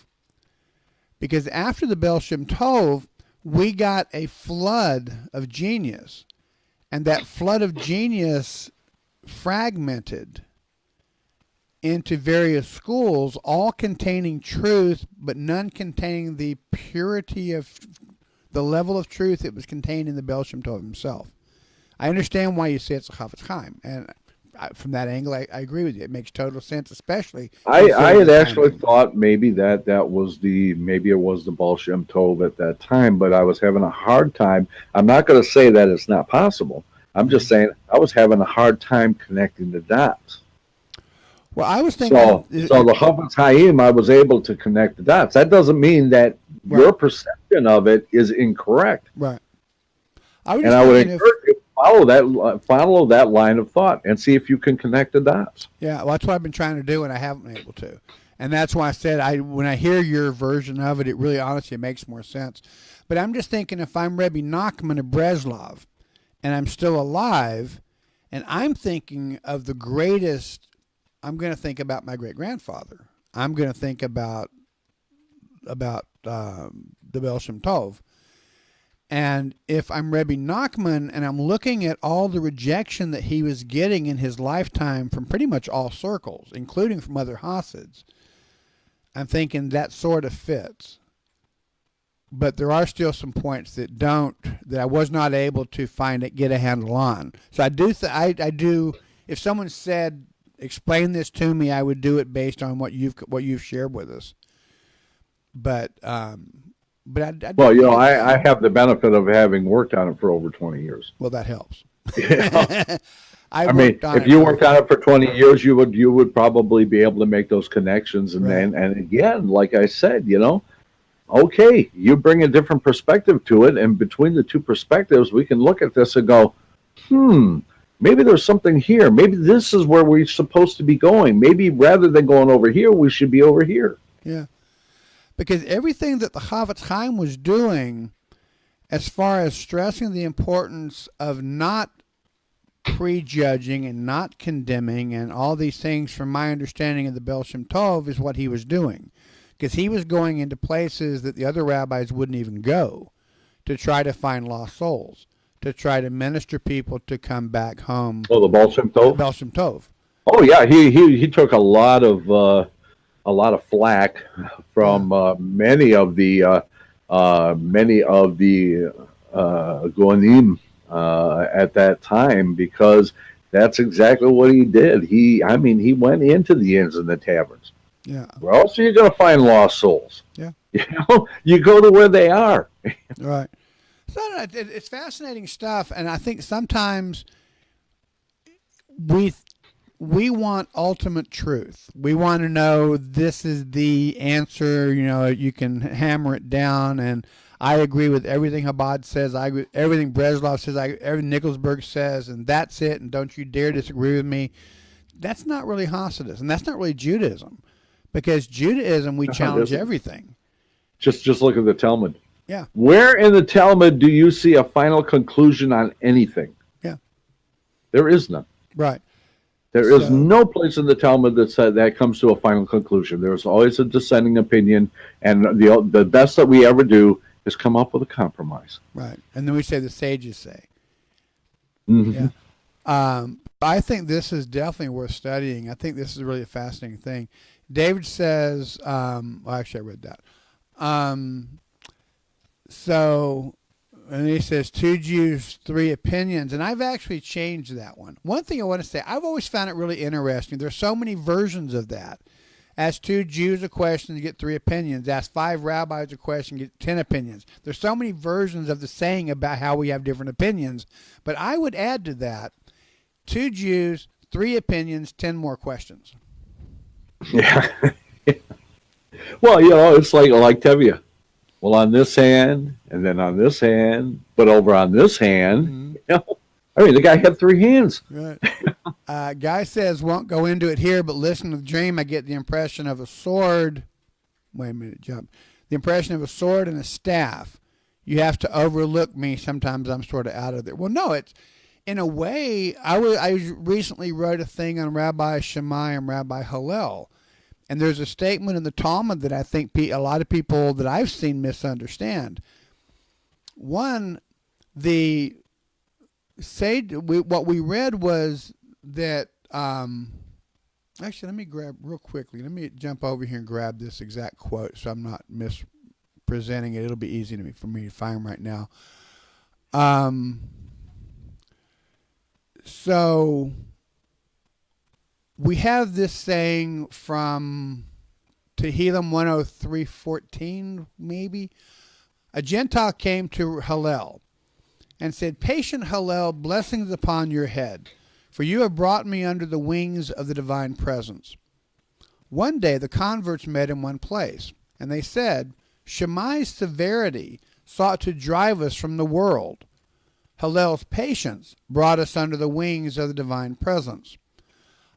Because after the Baal Shem Tov, we got a flood of genius. And that flood of genius fragmented into various schools, all containing truth, but none containing the purity of the level of truth that was contained in the Baal Shem Tov himself. I understand why you say it's a Chafetz Chaim. And from that angle, I agree with you. It makes total sense, especially. I had actually thought maybe it was the Baal Shem Tov at that time, but I was having a hard time. I'm not going to say that it's not possible. I'm just saying I was having a hard time connecting the dots. Well, I was thinking. So the Chafetz Chaim, I was able to connect the dots. That doesn't mean that your perception of it is incorrect. Right. I would encourage you to follow that line of thought and see if you can connect the dots. Yeah, well, that's what I've been trying to do, and I haven't been able to. And that's why I said when I hear your version of it, it really honestly makes more sense. But I'm just thinking, if I'm Rebbe Nachman of Breslov and I'm still alive, and I'm thinking of the greatest, I'm going to think about my great-grandfather. I'm going to think about the Baal Shem Tov. And if I'm Rebbe Nachman and I'm looking at all the rejection that he was getting in his lifetime from pretty much all circles, including from other Hasids, I'm thinking that sort of fits. But there are still some points that I was not able to get a handle on. So I do. If someone said, explain this to me, I would do it based on what you've shared with us. But I have the benefit of having worked on it for over 20 years. Well, that helps. Yeah. If you worked on it for 20 years, you would probably be able to make those connections. And right. and again, like I said, okay, you bring a different perspective to it, and between the two perspectives, we can look at this and go, maybe there's something here. Maybe this is where we're supposed to be going. Maybe rather than going over here, we should be over here. Yeah. Because everything that the Chafetz Chaim was doing, as far as stressing the importance of not prejudging and not condemning and all these things, from my understanding of the Baal Shem Tov, is what he was doing. Because he was going into places that the other rabbis wouldn't even go to try to find lost souls, to try to minister people to come back home. Oh, the Baal Shem Tov? Baal Shem Tov. Oh, yeah. He took a lot of flack from many of the Goanim at that time, because that's exactly what he did. He went into the inns and the taverns. Yeah. Where else are you going to find lost souls? Yeah. You go to where they are. Right. So it's fascinating stuff, and I think sometimes we want ultimate truth. We want to know this is the answer. You can hammer it down, and I agree with everything Chabad says. I agree with everything Breslov says. Everything Nickelsburg says, and that's it. And don't you dare disagree with me. That's not really Hasidus, and that's not really Judaism, because Judaism, we challenge everything. Just look at the Talmud. Yeah. Where in the Talmud do you see a final conclusion on anything? Yeah. There is none. Right. There is no place in the Talmud that said that comes to a final conclusion. There's always a dissenting opinion, and the best that we ever do is come up with a compromise. Right. And then we say the sages say. Mm-hmm. Yeah. I think this is definitely worth studying. I think this is really a fascinating thing. David says, actually I read that. And he says 2 Jews, 3 opinions, and I've actually changed that one. One thing I want to say, I've always found it really interesting. There's so many versions of that. Ask 2 Jews a question, you get 3 opinions. Ask 5 rabbis a question, you get 10 opinions. There's so many versions of the saying about how we have different opinions. But I would add to that, 2 Jews, 3 opinions, 10 more questions. Yeah. Well, it's like Tevye. Well, on this hand, and then on this hand, but over on this hand, the guy had 3 hands. Right. Guy says, won't go into it here, but listen to the dream. I get the impression of a sword. Wait a minute, jump. The impression of a sword and a staff. You have to overlook me. Sometimes I'm sort of out of there. Well, no, it's, in a way, I recently wrote a thing on Rabbi Shammai and Rabbi Hillel. And there's a statement in the Talmud that I think a lot of people that I've seen misunderstand. One, what we read was that, actually, let me grab real quickly. Let me jump over here and grab this exact quote so I'm not mispresenting it. It'll be easy for me to find right now. So we have this saying from Tehillim 103:14, maybe. A Gentile came to Hillel and said, Patient Hillel, blessings upon your head, for you have brought me under the wings of the divine presence. One day the converts met in one place, and they said, Shammai's severity sought to drive us from the world. Hillel's patience brought us under the wings of the divine presence.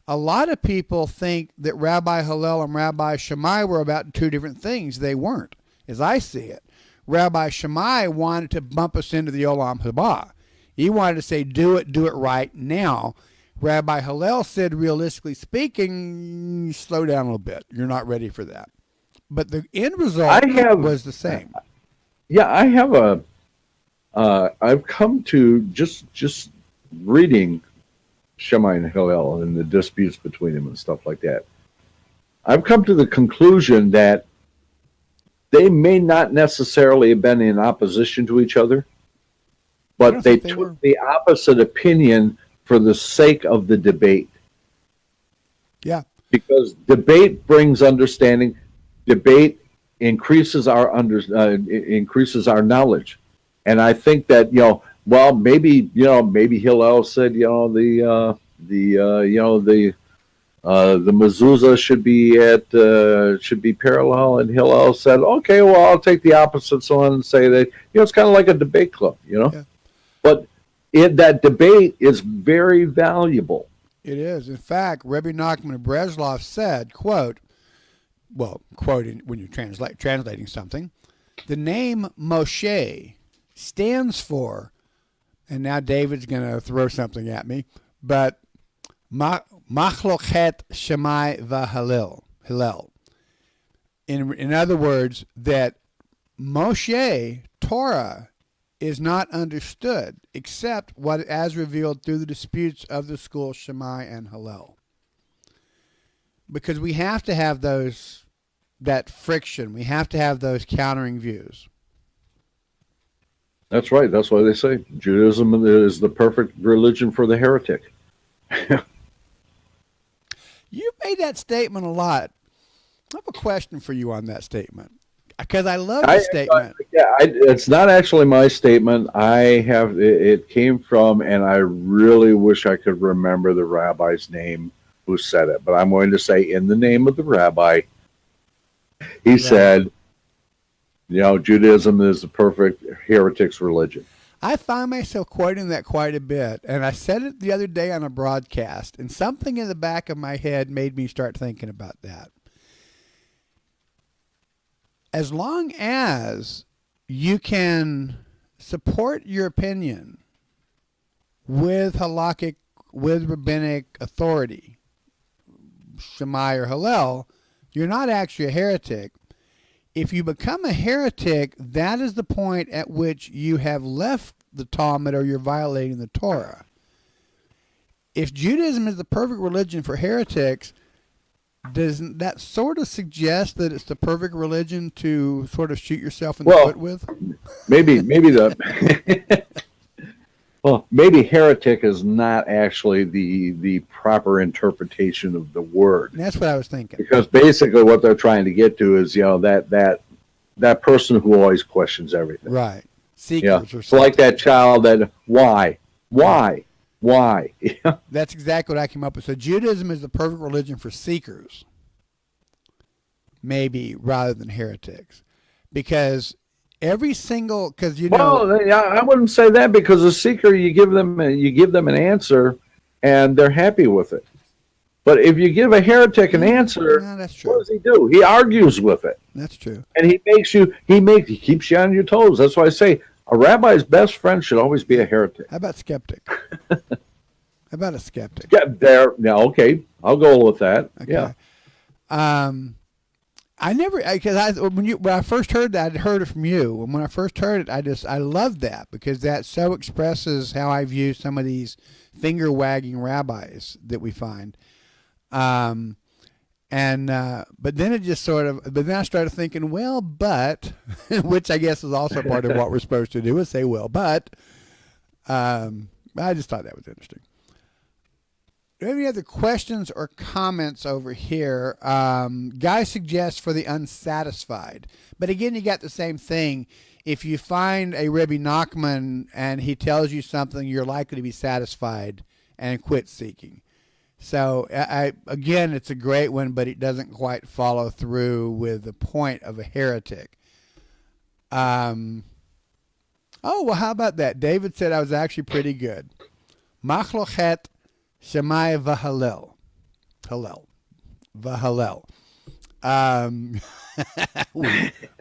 A lot of people think that Rabbi Hillel and Rabbi Shammai were about two different things. They weren't, as I see it. Rabbi Shammai wanted to bump us into the Olam Haba. He wanted to say, do it right now. Rabbi Hillel said, realistically speaking, slow down a little bit. You're not ready for that. But the end result was the same. Yeah, I have I've come to just reading Shammai and Hillel and the disputes between them and stuff like that. I've come to the conclusion that they may not necessarily have been in opposition to each other, but they took the opposite opinion for the sake of the debate. Yeah. Because debate brings understanding. Debate increases our increases our knowledge. And I think that, maybe Hillel said, the mezuzah should be parallel, and Hillel said, okay, well, I'll take the opposites on and say that, it's kind of like a debate club, Yeah. But that debate is very valuable. It is. In fact, Rebbe Nachman of Breslov said, quoting when you're translating something, the name Moshe stands for, and now David's going to throw something at me, but Machlochet Shammai v'Hillel. In other words, that Moshe, Torah, is not understood except what as revealed through the disputes of the school Shammai and Hillel. Because we have to have that friction. We have to have those countering views. That's right. That's why they say Judaism is the perfect religion for the heretic. You made that statement a lot. I have a question for you on that statement, because I love the statement. It's not actually my statement. It came from, and I really wish I could remember the rabbi's name who said it, but I'm going to say, in the name of the rabbi, he said, Judaism is the perfect heretic's religion. I find myself quoting that quite a bit, and I said it the other day on a broadcast, and something in the back of my head made me start thinking about that. As long as you can support your opinion with halakhic, with rabbinic authority, Shammai or Hillel, you're not actually a heretic. If you become a heretic, that is the point at which you have left the Talmud or you're violating the Torah. If Judaism is the perfect religion for heretics, doesn't that sort of suggest that it's the perfect religion to sort of shoot yourself in the foot with? Maybe maybe heretic is not actually the proper interpretation of the word. That's what I was thinking. Because basically what they're trying to get to is, that person who always questions everything. Right. Seekers or something. Like that child that, why? That's exactly what I came up with. So Judaism is the perfect religion for seekers, maybe, rather than heretics. Because I wouldn't say that, because a seeker, you give them an answer and they're happy with it. But if you give a heretic an answer, that's true. What does he do? He argues with it. That's true. And he keeps you on your toes. That's why I say a rabbi's best friend should always be a heretic. How about skeptic? How about a skeptic? Yeah, okay. I'll go with that. Okay. Yeah. When I first heard that, I heard it from you. And when I first heard it, I loved that, because that so expresses how I view some of these finger wagging rabbis that we find. But then it just but then I started thinking, which I guess is also part of what we're supposed to do, is say, I just thought that was interesting. Do you have any other questions or comments over here? Guy suggests for the unsatisfied. But again, you got the same thing. If you find a Rebbe Nachman and he tells you something, you're likely to be satisfied and quit seeking. So again, it's a great one, but it doesn't quite follow through with the point of a heretic. Oh, well, how about that? David said I was actually pretty good. Machlochet Shemai v'Hallel. Hallel. V'Hallel.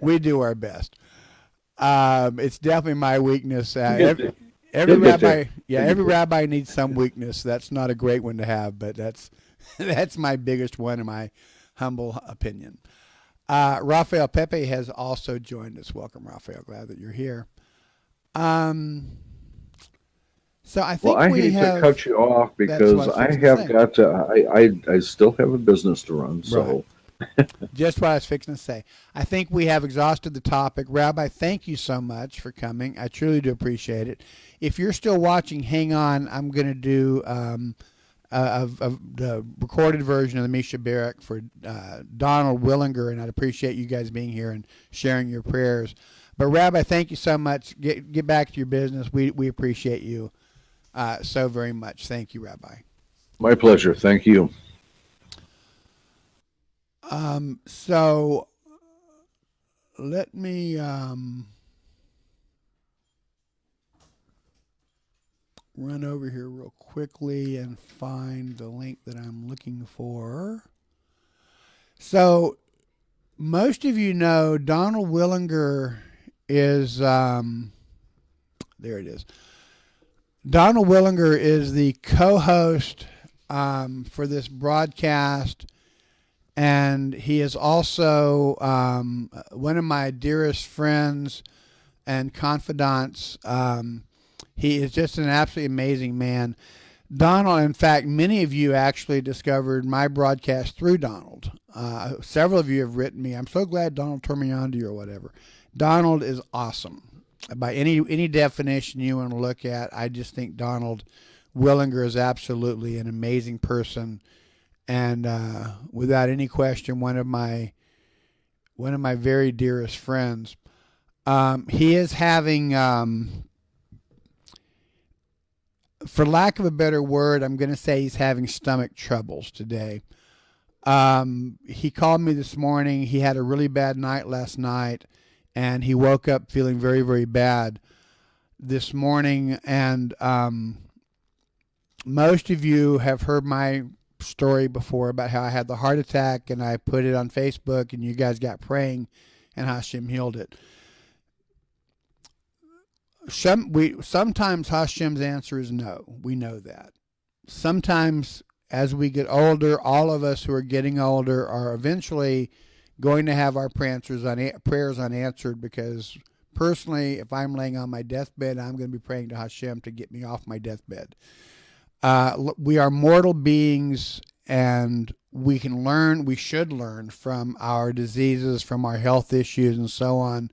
We do our best. It's definitely my weakness. Every rabbi needs some weakness. That's not a great one to have, but that's my biggest one in my humble opinion. Raphael Pepe has also joined us. Welcome, Raphael. Glad that you're here. So I think I hate to cut you off because I have got to. I still have a business to run. So, right. Just what I was fixing to say. I think we have exhausted the topic. Rabbi, thank you so much for coming. I truly do appreciate it. If you're still watching, hang on. I'm going to do the recorded version of the Misha Barak for Donald Willinger, and I'd appreciate you guys being here and sharing your prayers. But Rabbi, thank you so much. Get back to your business. We appreciate you so very much. Thank you, Rabbi. My pleasure. Thank you. So let me run over here real quickly and find the link that I'm looking for. So most of you know Donald Willinger is there it is. Donald Willinger is the co-host for this broadcast, and he is also one of my dearest friends and confidants. He is just an absolutely amazing man. Donald, in fact, many of you actually discovered my broadcast through Donald. Several of you have written me, I'm so glad Donald turned me on to you or whatever. Donald is awesome. By any definition you want to look at, I just think Donald Willinger is absolutely an amazing person, and without any question, one of my very dearest friends. He is having, for lack of a better word, I'm going to say he's having stomach troubles today. He called me this morning. He had a really bad night last night, and he woke up feeling very, very bad this morning. And most of you have heard my story before about how I had the heart attack, and I put it on Facebook, and you guys got praying, and Hashem healed it. Sometimes Hashem's answer is no. We know that. Sometimes as we get older, all of us who are getting older are eventually going to have our prayers unanswered, because personally, if I'm laying on my deathbed, I'm going to be praying to Hashem to get me off my deathbed. We are mortal beings, and we should learn from our diseases, from our health issues, and so on.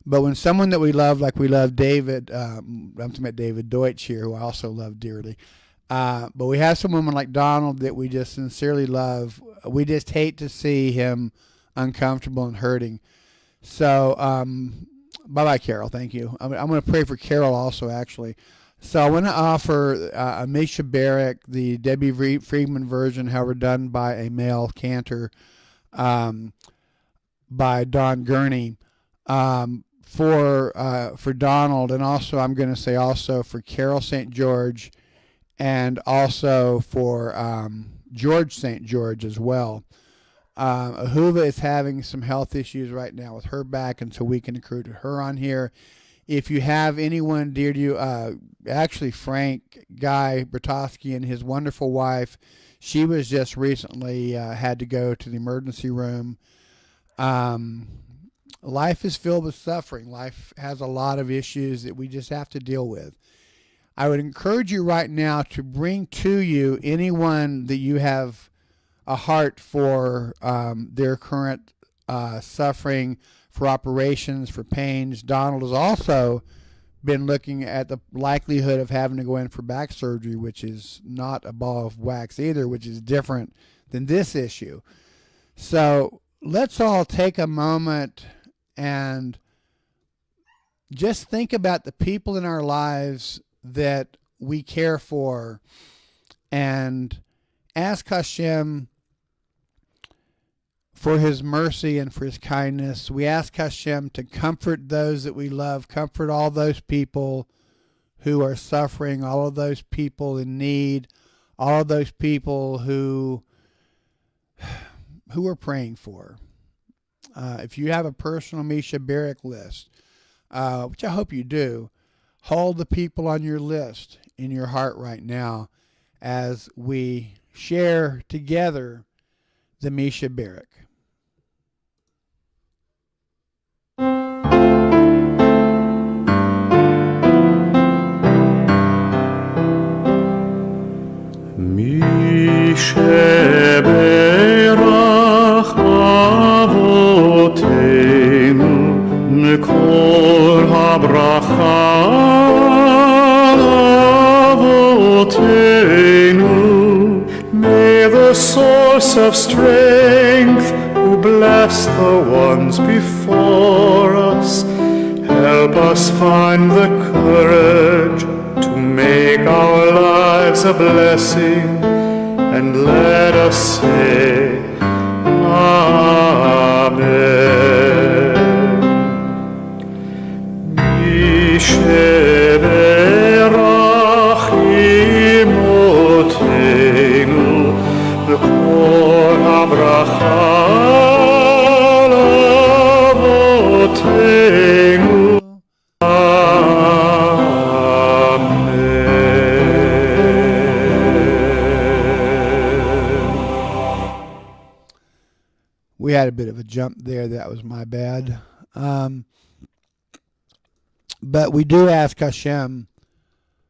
But when someone that we love, like we love David, I'm talking about David Deutsch here, who I also love dearly, but we have someone like Donald that we just sincerely love. We just hate to see him uncomfortable and hurting. So, bye-bye, Carol. Thank you. I'm going to pray for Carol also, actually. So I want to offer a Misha Barak, the Debbie Friedman version, however, done by a male cantor, by Don Gurney, for Donald, and also I'm going to say also for Carol St. George, and also for George St. George as well. Ahuva is having some health issues right now with her back, and so we can include her on here. If you have anyone dear to you, actually Frank Guy Bertosky and his wonderful wife, she was just recently had to go to the emergency room. Life is filled with suffering. Life has a lot of issues that we just have to deal with. I would encourage you right now to bring to you anyone that you have a heart for their current suffering, for operations, for pains. Donald has also been looking at the likelihood of having to go in for back surgery, which is not a ball of wax either, which is different than this issue. So let's all take a moment and just think about the people in our lives that we care for, and ask Hashem for his mercy and for his kindness. We ask Hashem to comfort those that we love, comfort all those people who are suffering, all of those people in need, all of those people who we're praying for. If you have a personal Misha Barak list, which I hope you do, hold the people on your list in your heart right now as we share together the Misha Barak. שבירך אבותינו מקור הברכה אבותינו. May the source of strength who bless the ones before us help us find the courage to make our lives a blessing, and let us say Amen. Misheberach imotenu v'kol habracha l'avotenu. We had a bit of a jump there. That was my bad. But we do ask Hashem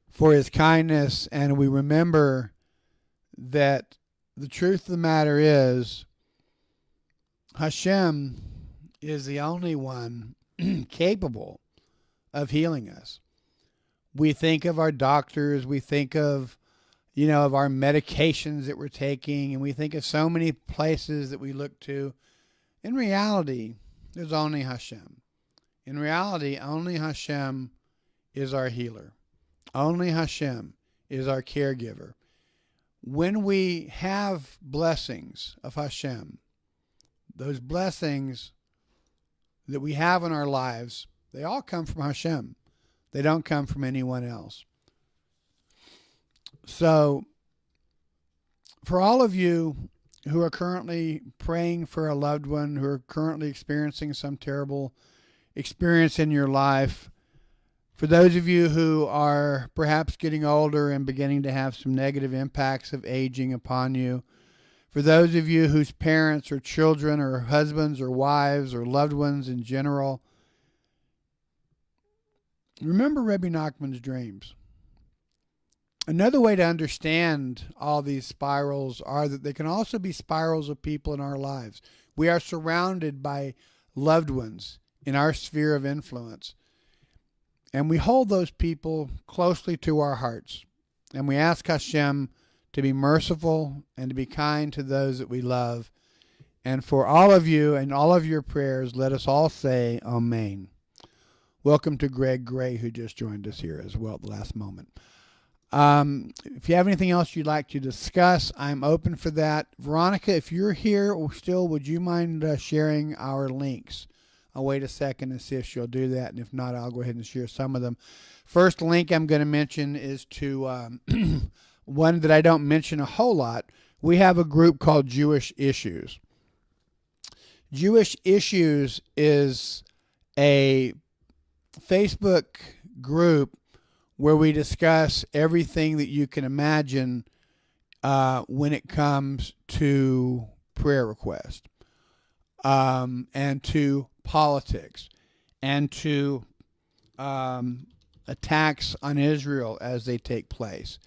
for his kindness, and we remember that the truth of the matter is Hashem is the only one capable of healing us. We think of our doctors, we think of of our medications that we're taking, and we think of so many places that we look to. In reality, there's only Hashem. In reality, only Hashem is our healer. Only Hashem is our caregiver. When we have blessings of Hashem, those blessings that we have in our lives, they all come from Hashem. They don't come from anyone else. So, for all of you who are currently praying for a loved one, who are currently experiencing some terrible experience in your life, for those of you who are perhaps getting older and beginning to have some negative impacts of aging upon you, for those of you whose parents or children or husbands or wives or loved ones in general, remember Rebbe Nachman's dreams. Another way to understand all these spirals are that they can also be spirals of people in our lives. We are surrounded by loved ones in our sphere of influence, and we hold those people closely to our hearts, and we ask Hashem to be merciful and to be kind to those that we love. And for all of you and all of your prayers, let us all say Amen. Welcome to Greg Gray, who just joined us here as well at the last moment. If you have anything else you'd like to discuss, I'm open for that. Veronica, if you're here still, would you mind sharing our links? I'll wait a second and see if she'll do that, and if not, I'll go ahead and share some of them. First link I'm going to mention is to one that I don't mention a whole lot. We have a group called Jewish Issues. Jewish Issues is a Facebook group where we discuss everything that you can imagine when it comes to prayer requests, and to politics, and to attacks on Israel as they take place,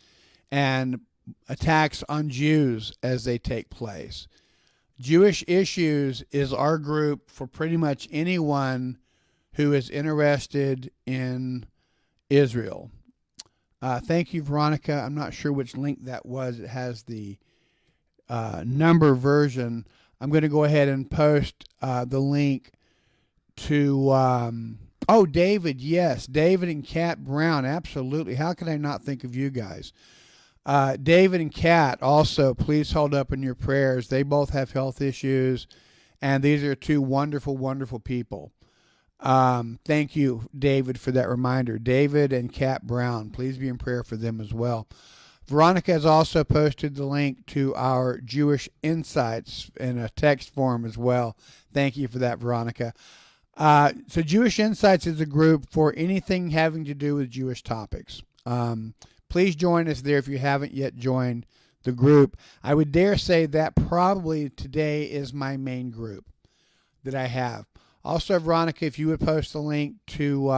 and attacks on Jews as they take place. Jewish Issues is our group for pretty much anyone who is interested in Israel. Thank you, Veronica. I'm not sure which link that was. It has the number version. I'm going to go ahead and post the link to, David. Yes, David and Kat Brown. Absolutely. How could I not think of you guys? David and Kat, also, please hold up in your prayers. They both have health issues, and these are two wonderful, wonderful people. Thank you, David, for that reminder. David and Kat Brown, please be in prayer for them as well. Veronica has also posted the link to our Jewish Insights in a text form as well. Thank you for that, Veronica. So Jewish Insights is a group for anything having to do with Jewish topics. Please join us there if you haven't yet joined the group. I would dare say that probably today is my main group that I have. Also, Veronica, if you would post the link to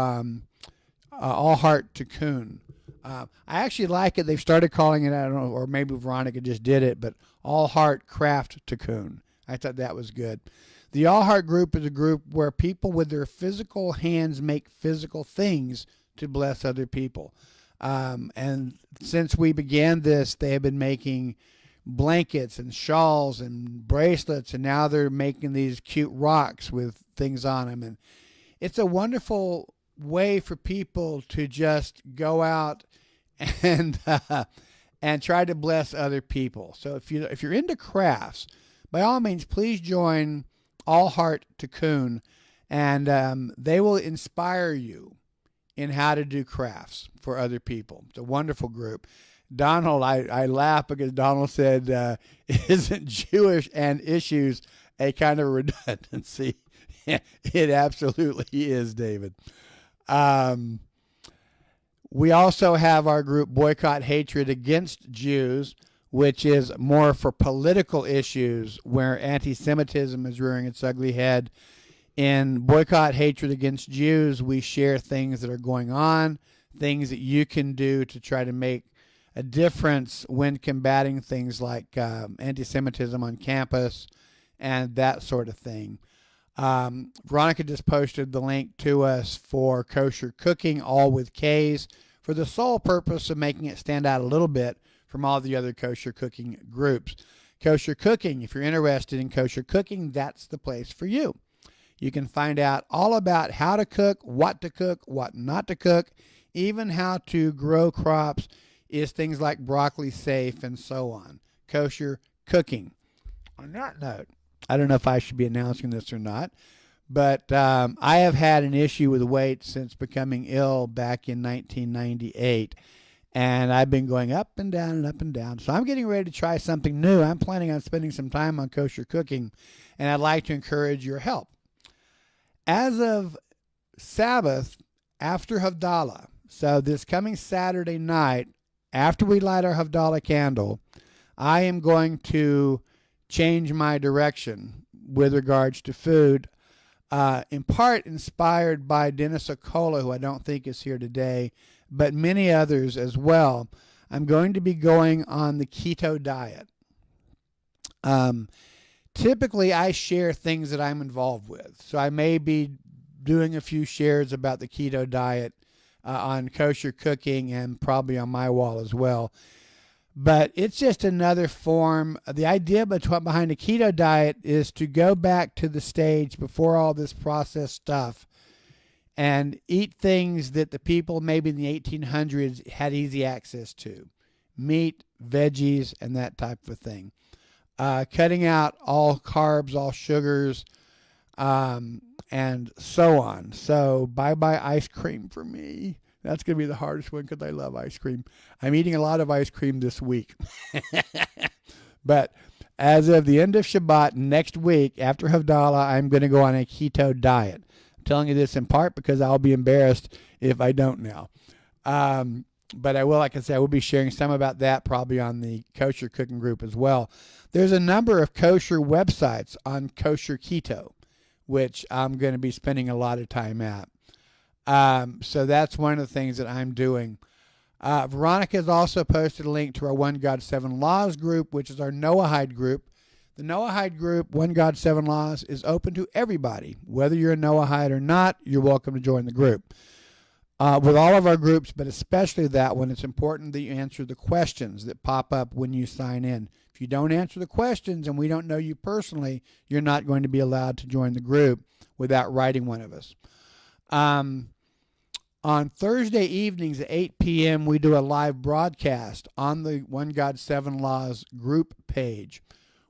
All Heart Tikkun. I actually like it. They've started calling it, I don't know, or maybe Veronica just did it, but All Heart Craft Tikkun. I thought that was good. The All Heart group is a group where people with their physical hands make physical things to bless other people. And since we began this, they have been making blankets and shawls and bracelets, and now they're making these cute rocks with things on them. And it's a wonderful way for people to just go out and try to bless other people. So if you're into crafts, by all means, please join All Heart Tikkun, and they will inspire you in how to do crafts for other people. It's a wonderful group. Donald, I laugh because Donald said, isn't Jewish and issues a kind of redundancy? It absolutely is, David. We also have our group Boycott Hatred Against Jews, which is more for political issues where anti-Semitism is rearing its ugly head. In Boycott Hatred Against Jews, we share things that are going on, things that you can do to try to make a difference when combating things like anti-Semitism on campus and that sort of thing. Veronica just posted the link to us for Kosher Cooking, all with K's, for the sole purpose of making it stand out a little bit from all the other kosher cooking groups. Kosher Cooking, if you're interested in kosher cooking, that's the place for you. You can find out all about how to cook, what not to cook, even how to grow crops. Is things like broccoli safe and so on. Kosher Cooking. On that note, I don't know if I should be announcing this or not, but I have had an issue with weight since becoming ill back in 1998, and I've been going up and down and up and down. So I'm getting ready to try something new. I'm planning on spending some time on Kosher Cooking, and I'd like to encourage your help. As of Sabbath, after Havdalah, so this coming Saturday night, after we light our Havdalah candle, I am going to change my direction with regards to food, in part inspired by Dennis Okola, who I don't think is here today, but many others as well. I'm going to be going on the keto diet. Typically, I share things that I'm involved with, so I may be doing a few shares about the keto diet on Kosher Cooking and probably on my wall as well. But it's just another form. The idea behind a keto diet is to go back to the stage before all this processed stuff and eat things that the people maybe in the 1800s had easy access to. Meat, veggies, and that type of thing. Cutting out all carbs, all sugars, and so on. So bye-bye ice cream for me. That's going to be the hardest one because I love ice cream. I'm eating a lot of ice cream this week. But as of the end of Shabbat next week, after Havdalah, I'm going to go on a keto diet. I'm telling you this in part because I'll be embarrassed if I don't now. But I will, like I said, I will be sharing some about that probably on the Kosher Cooking group as well. There's a number of kosher websites on kosher keto, which I'm going to be spending a lot of time at. So that's one of the things that I'm doing. Veronica has also posted a link to our One God, Seven Laws group, which is our Noahide group. The Noahide group, One God, Seven Laws, is open to everybody. Whether you're a Noahide or not, you're welcome to join the group. With all of our groups, but especially that one, it's important that you answer the questions that pop up when you sign in. If you don't answer the questions and we don't know you personally, you're not going to be allowed to join the group without writing one of us. On Thursday evenings at 8 p.m., we do a live broadcast on the One God, Seven Laws group page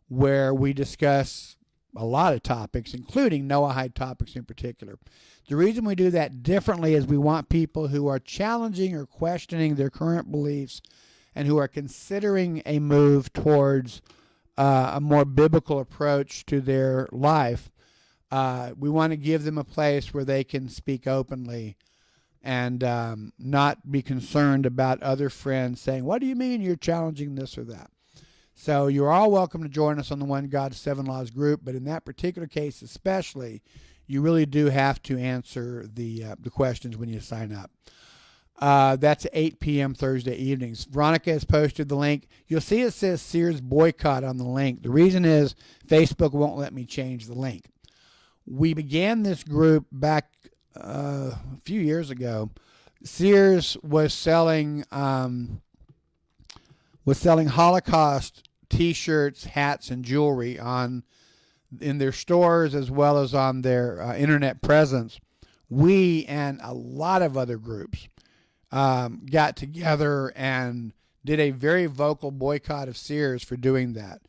where we discuss a lot of topics, including Noahide topics in particular. The reason we do that differently is we want people who are challenging or questioning their current beliefs and who are considering a move towards a more biblical approach to their life. We want to give them a place where they can speak openly and not be concerned about other friends saying, what do you mean you're challenging this or that? So you're all welcome to join us on the One God, Seven Laws group, but in that particular case especially, you really do have to answer the questions when you sign up. That's 8 p.m. Thursday evenings. Veronica has posted the link. You'll see it says Sears boycott on the link. The reason is Facebook won't let me change the link. We began this group back a few years ago. Sears was selling Holocaust T-shirts, hats, and jewelry in their stores as well as on their internet presence. We and a lot of other groups got together and did a very vocal boycott of Sears for doing that.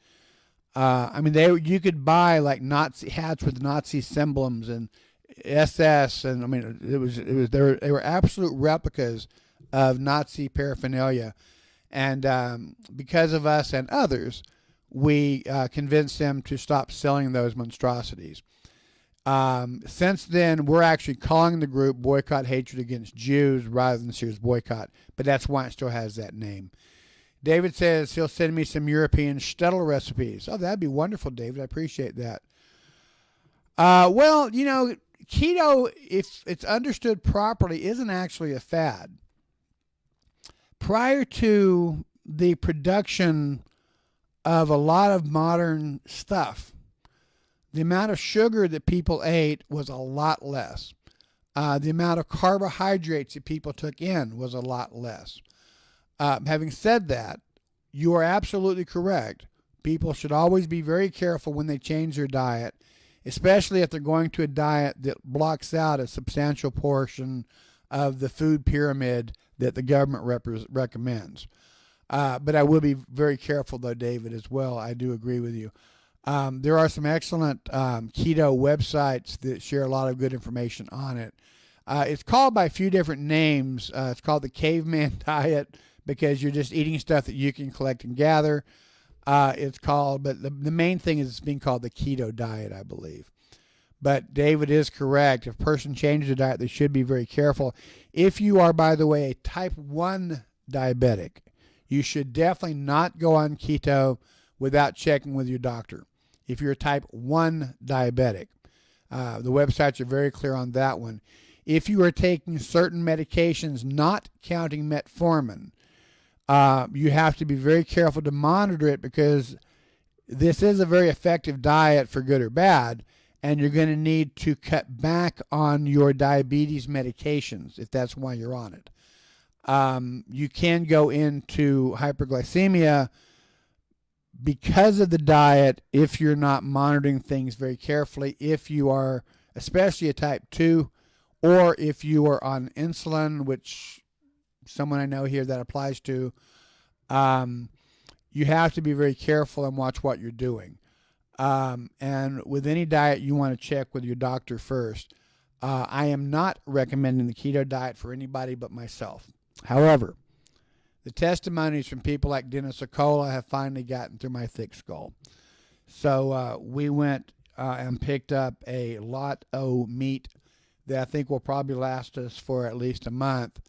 You could buy like Nazi hats with Nazi emblems and SS, and they were absolute replicas of Nazi paraphernalia. And because of us and others, we convinced them to stop selling those monstrosities. Since then, we're actually calling the group Boycott Hatred Against Jews rather than Sears Boycott, but that's why it still has that name. David says he'll send me some European shtetl recipes. Oh, that'd be wonderful, David. I appreciate that. Keto, if it's understood properly, isn't actually a fad. Prior to the production of a lot of modern stuff, the amount of sugar that people ate was a lot less. The amount of carbohydrates that people took in was a lot less. Having said that, you are absolutely correct. People should always be very careful when they change their diet, especially if they're going to a diet that blocks out a substantial portion of the food pyramid that the government recommends. But I will be very careful, though, David, as well. I do agree with you. There are some excellent keto websites that share a lot of good information on it. It's called by a few different names. It's called the caveman diet because you're just eating stuff that you can collect and gather. But the main thing is it's being called the keto diet, I believe. But David is correct. If a person changes their diet, they should be very careful. If you are, by the way, a type 1 diabetic, you should definitely not go on keto without checking with your doctor. If you're a type 1 diabetic, the websites are very clear on that one. If you are taking certain medications, not counting metformin, you have to be very careful to monitor it because this is a very effective diet for good or bad, and you're going to need to cut back on your diabetes medications if that's why you're on it. You can go into hyperglycemia because of the diet if you're not monitoring things very carefully, if you are especially a type 2, or if you are on insulin, which someone I know here that applies to, you have to be very careful and watch what you're doing. And with any diet, you want to check with your doctor first. I am not recommending the keto diet for anybody but myself. However, the testimonies from people like Dennis Okola have finally gotten through my thick skull. So we went and picked up a lot of meat that I think will probably last us for at least a month.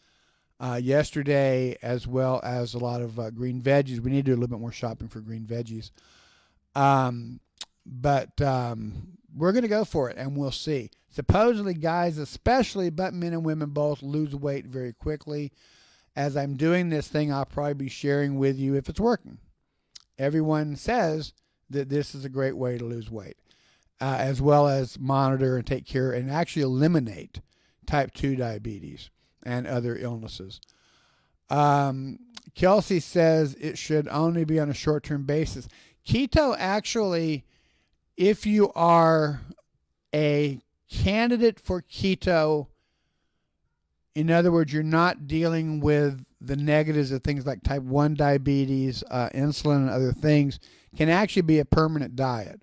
Yesterday, as well as a lot of green veggies. We need to do a little bit more shopping for green veggies. But we're going to go for it, and we'll see. Supposedly, guys especially, but men and women both, lose weight very quickly. As I'm doing this thing, I'll probably be sharing with you if it's working. Everyone says that this is a great way to lose weight, as well as monitor and take care and actually eliminate type 2 diabetes and other illnesses. Kelsey says it should only be on a short-term basis. Keto actually, if you are a candidate for keto In other words, you're not dealing with the negatives of things like type 1 diabetes, insulin, and other things. Can actually be a permanent diet.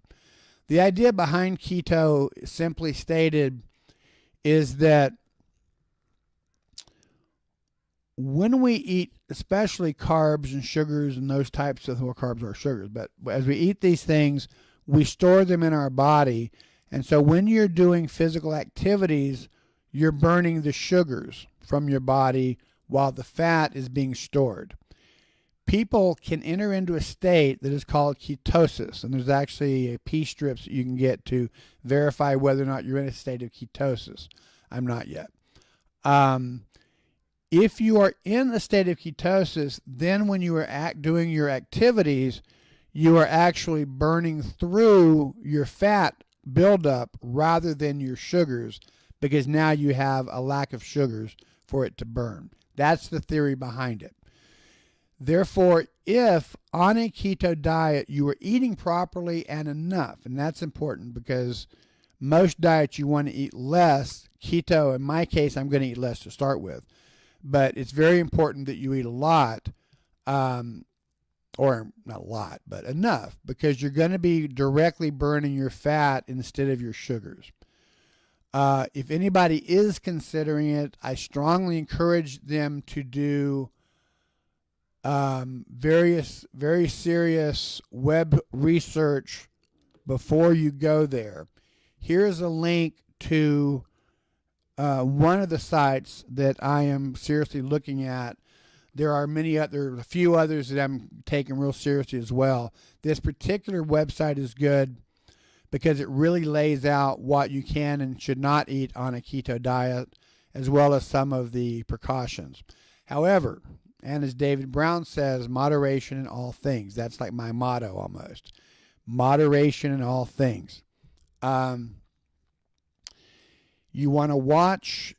The idea behind keto, simply stated, is that when we eat, especially carbs and sugars and those types of, well, carbs are sugars, but as we eat these things, we store them in our body. And so when you're doing physical activities, you're burning the sugars from your body while the fat is being stored. People can enter into a state that is called ketosis, and there's actually a P-strips that you can get to verify whether or not you're in a state of ketosis. I'm not yet. If you are in a state of ketosis, then when you are doing your activities, you are actually burning through your fat buildup rather than your sugars, because now you have a lack of sugars for it to burn. That's the theory behind it. Therefore, if on a keto diet you are eating properly and enough, and that's important because most diets you want to eat less. Keto, in my case, I'm going to eat less to start with. But it's very important that you eat a lot, or not a lot, but enough, because you're going to be directly burning your fat instead of your sugars. If anybody is considering it, I strongly encourage them to do very serious web research before you go there. Here's a link to one of the sites that I am seriously looking at. There are a few others that I'm taking real seriously as well. This particular website is good because it really lays out what you can and should not eat on a keto diet, as well as some of the precautions. However, and as David Brown says, moderation in all things. That's like my motto almost. Moderation in all things. You want to watch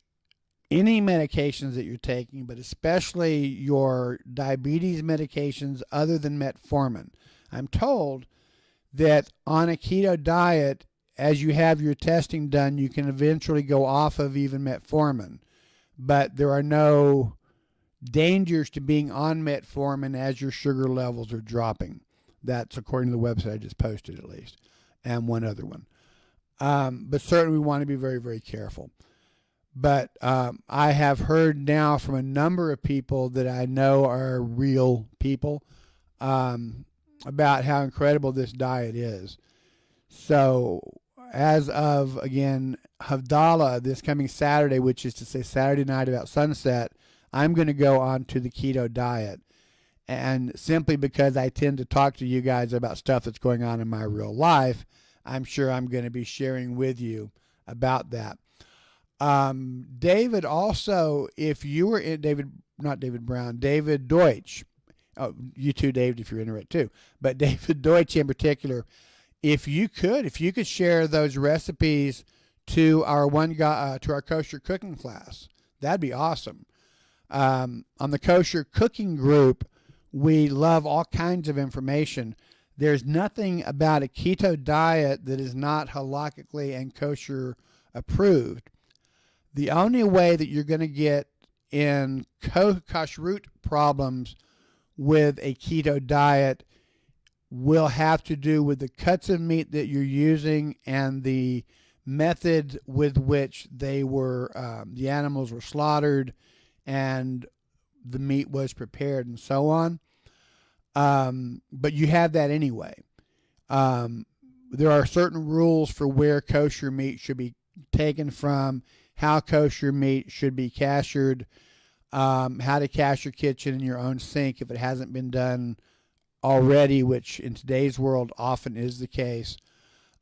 any medications that you're taking, but especially your diabetes medications other than metformin. I'm told that on a keto diet, as you have your testing done, you can eventually go off of even metformin. But there are no dangers to being on metformin as your sugar levels are dropping. That's according to the website I just posted, at least, and one other one. But certainly we want to be very, very careful. But I have heard now from a number of people that I know are real people about how incredible this diet is. So as of, again, Havdalah this coming Saturday, which is to say Saturday night about sunset, I'm going to go on to the keto diet. And simply because I tend to talk to you guys about stuff that's going on in my real life, I'm sure I'm going to be sharing with you about that. David also, if you were in David Deutsch. Oh, you too, David, if you're into it too. But David Deutsch in particular, if you could share those recipes to our to our kosher cooking class, that'd be awesome. On the kosher cooking group, we love all kinds of information. There's nothing about a keto diet that is not halakhically and kosher approved. The only way that you're going to get in kashrut problems with a keto diet will have to do with the cuts of meat that you're using and the method with which they were the animals were slaughtered and the meat was prepared and so on. But you have that anyway. There are certain rules for where kosher meat should be taken from, how kosher meat should be kashered, how to cash your kitchen in your own sink if it hasn't been done already, which in today's world often is the case,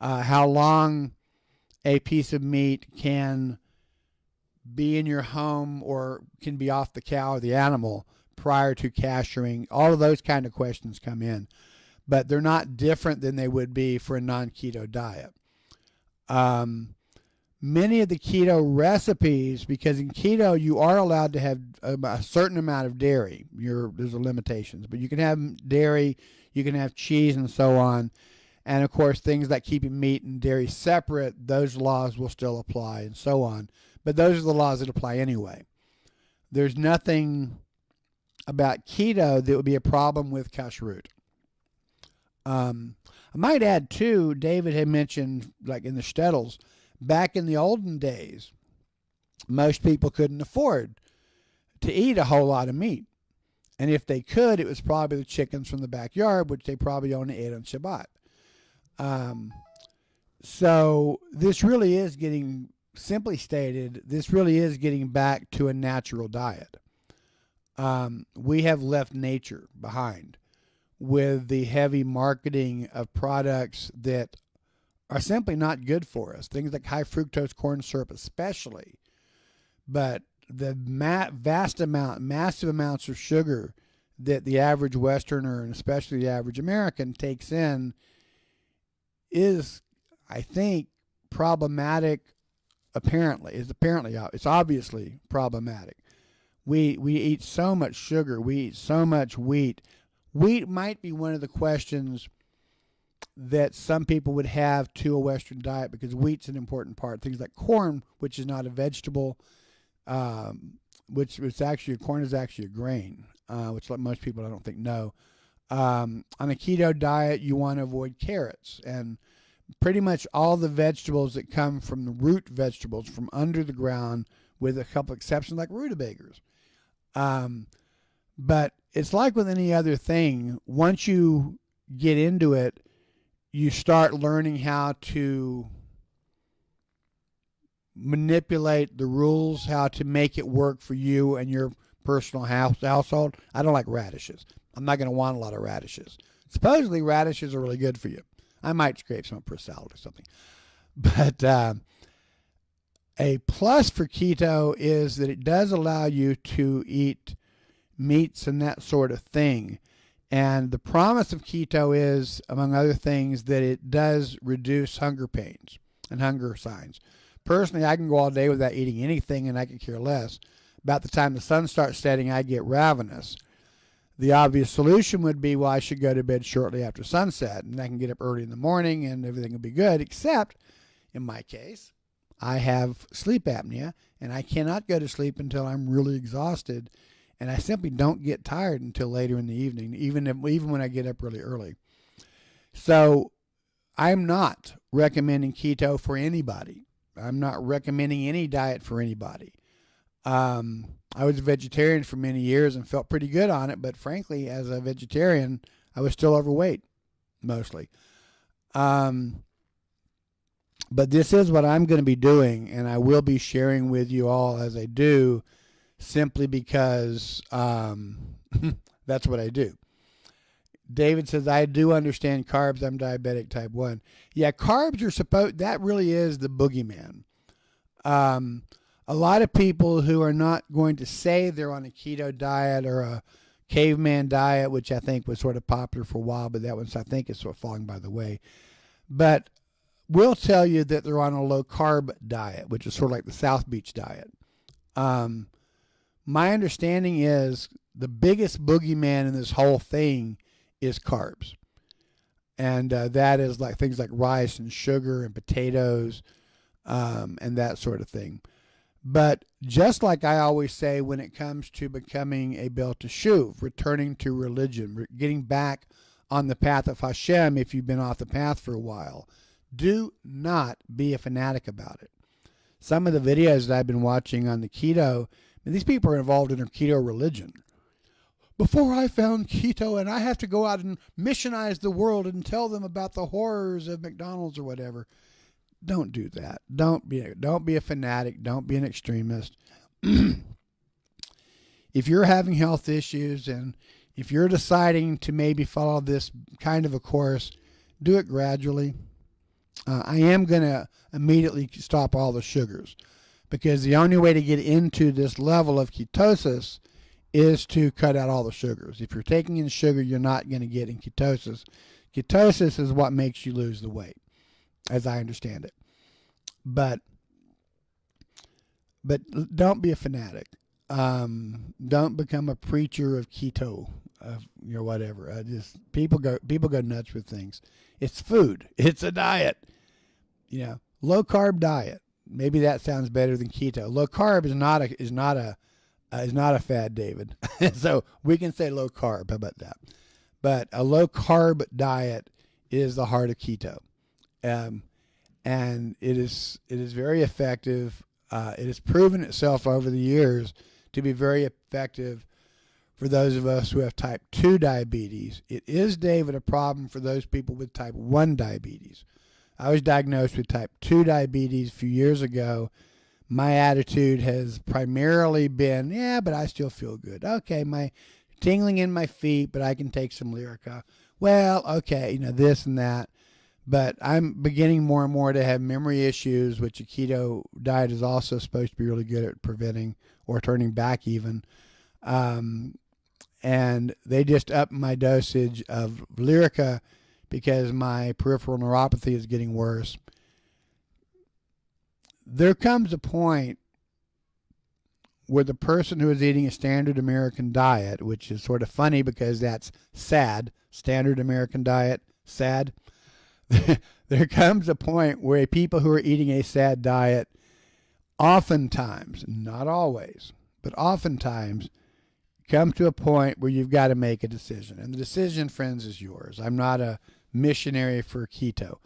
how long a piece of meat can be in your home or can be off the cow or the animal prior to kashering. All of those kind of questions come in, but they're not different than they would be for a non-keto diet. Many of the keto recipes, because in keto you are allowed to have a certain amount of dairy. There's limitations, but you can have dairy, you can have cheese and so on. And of course, things like keeping meat and dairy separate, those laws will still apply and so on. But those are the laws that apply anyway. there's nothing about keto that would be a problem with kashrut. I might add too, David had mentioned, like in the shtetls, back in the olden days, most people couldn't afford to eat a whole lot of meat. And if they could, it was probably the chickens from the backyard, which they probably only ate on Shabbat. So this really is getting, simply stated, this really is getting back to a natural diet. We have left nature behind with the heavy marketing of products that are simply not good for us. Things like high fructose corn syrup especially. But the massive amounts of sugar that the average Westerner and especially the average American takes in is, I think, problematic. It's obviously problematic. We eat so much sugar. We eat so much wheat. Wheat might be one of the questions that some people would have to a Western diet, because wheat's an important part. Things like corn, which is not a vegetable, which actually, corn is actually a grain, which most people I don't think know. On a keto diet, you want to avoid carrots and pretty much all the vegetables that come from the root vegetables from under the ground, with a couple exceptions like rutabagas. But it's like with any other thing. Once you get into it, you start learning how to manipulate the rules, how to make it work for you and your personal household. I don't like radishes. I'm not going to want a lot of radishes. Supposedly radishes are really good for you. I might scrape some up for a salad or something. But a plus for keto is that it does allow you to eat meats and that sort of thing. And the promise of keto is, among other things, that it does reduce hunger pains and hunger signs. Personally, I can go all day without eating anything and I can care less. About the time the sun starts setting, I get ravenous. The obvious solution would be, well, I should go to bed shortly after sunset and I can get up early in the morning and everything will be good, except in my case, I have sleep apnea and I cannot go to sleep until I'm really exhausted, and I simply don't get tired until later in the evening, even when I get up really early. So I'm not recommending keto for anybody. I'm not recommending any diet for anybody. I was a vegetarian for many years and felt pretty good on it, but frankly, as a vegetarian, I was still overweight, mostly. But this is what I'm going to be doing, and I will be sharing with you all as I do, simply because that's what I do. David says, I do understand carbs. I'm diabetic type 1. Yeah, carbs are that really is the boogeyman. A lot of people who are not going to say they're on a keto diet or a caveman diet, which I think was sort of popular for a while, but that one's, I think, is sort of falling by the way. But will tell you that they're on a low carb diet, which is sort of like the South Beach diet. My understanding is the biggest boogeyman in this whole thing is carbs. And that is like things like rice and sugar and potatoes and that sort of thing. But just like I always say when it comes to becoming a Bel Teshuv, returning to religion, getting back on the path of Hashem if you've been off the path for a while, do not be a fanatic about it. Some of the videos that I've been watching on the keto, these people are involved in their keto religion. Before I found keto and I have to go out and missionize the world and tell them about the horrors of McDonald's or whatever. Don't do that. Don't be a fanatic. Don't be an extremist. If you're having health issues and if you're deciding to maybe follow this kind of a course, do it gradually. I am going to immediately stop all the sugars, because the only way to get into this level of ketosis is to cut out all the sugars. If you're taking in sugar, you're not going to get in ketosis. Ketosis is what makes you lose the weight, as I understand it. But don't be a fanatic. Don't become a preacher of keto, whatever. People go nuts with things. It's food. It's a diet. Low carb diet. Maybe that sounds better than keto. Low carb is not is not a fad, David. So we can say low carb. How about that? But a low carb diet is the heart of keto, and it is very effective. It has proven itself over the years to be very effective for those of us who have type 2 diabetes. It is, David, a problem for those people with type 1 diabetes. I was diagnosed with type 2 diabetes a few years ago. My attitude has primarily been, yeah, but I still feel good. Okay, my tingling in my feet, but I can take some Lyrica. Well, okay, this and that. But I'm beginning more and more to have memory issues, which a keto diet is also supposed to be really good at preventing or turning back even. And they just upped my dosage of Lyrica because my peripheral neuropathy is getting worse. There comes a point where the person who is eating a standard American diet, which is sort of funny because that's sad, standard American diet, sad. There comes a point where people who are eating a sad diet oftentimes, not always, but oftentimes come to a point where you've got to make a decision. And the decision, friends, is yours. I'm not a missionary for keto.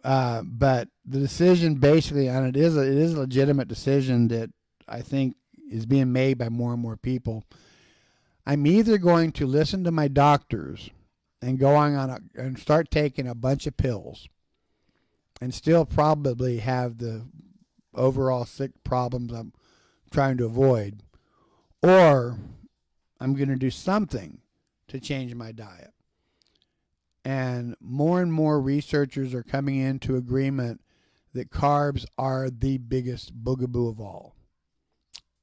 But the decision basically, and it is a legitimate decision that I think is being made by more and more people. I'm either going to listen to my doctors and and start taking a bunch of pills and still probably have the overall sick problems I'm trying to avoid, or I'm going to do something to change my diet. And more researchers are coming into agreement that carbs are the biggest boogaboo of all.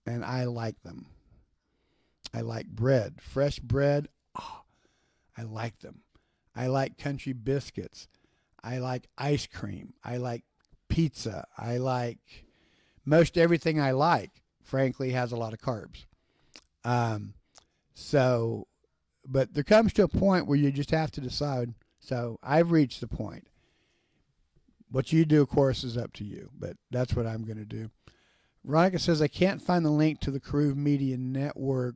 And I like them. I like bread. Fresh bread, I like them. I like country biscuits. I like ice cream. I like pizza. I like most everything I like, frankly, has a lot of carbs. But there comes to a point where you just have to decide. So I've reached the point. What you do, of course, is up to you, but that's what I'm going to do. Veronica says, I can't find the link to the Karuv Media Network.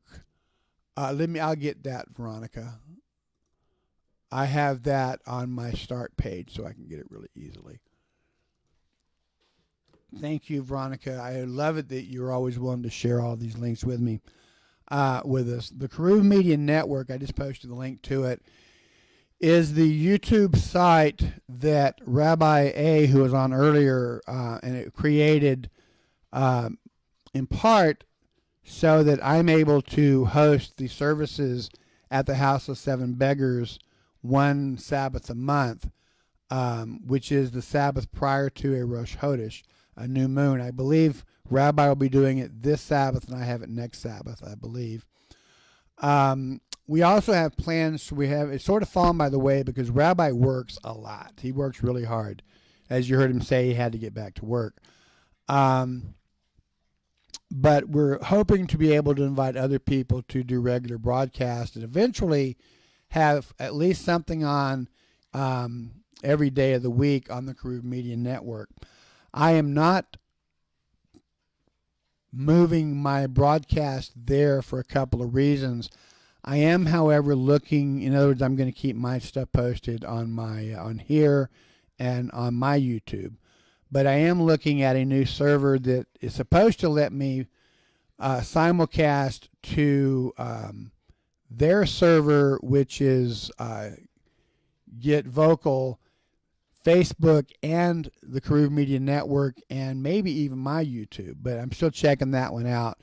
I'll get that, Veronica. I have that on my start page, so I can get it really easily. Thank you, Veronica. I love it that you're always willing to share all these links with me, with us. The Karuv Media Network, I just posted the link to it, is the YouTube site that Rabbi A, who was on earlier, and it created in part so that I'm able to host the services at the House of Seven Beggars one Sabbath a month, which is the Sabbath prior to a Rosh Chodesh, a new moon. I believe Rabbi will be doing it this Sabbath, and I have it next Sabbath, I believe. We also have plans. It's sort of fallen by the way because Rabbi works a lot. He works really hard. As you heard him say, he had to get back to work. But we're hoping to be able to invite other people to do regular broadcasts and eventually have at least something on every day of the week on the Karuv Media Network. I am not moving my broadcast there for a couple of reasons. I am, however, looking, in other words, I'm going to keep my stuff posted on on here and on my YouTube. But I am looking at a new server that is supposed to let me simulcast to their server, which is Get Vocal, Facebook, and the Karuv Media Network, and maybe even my YouTube. But I'm still checking that one out.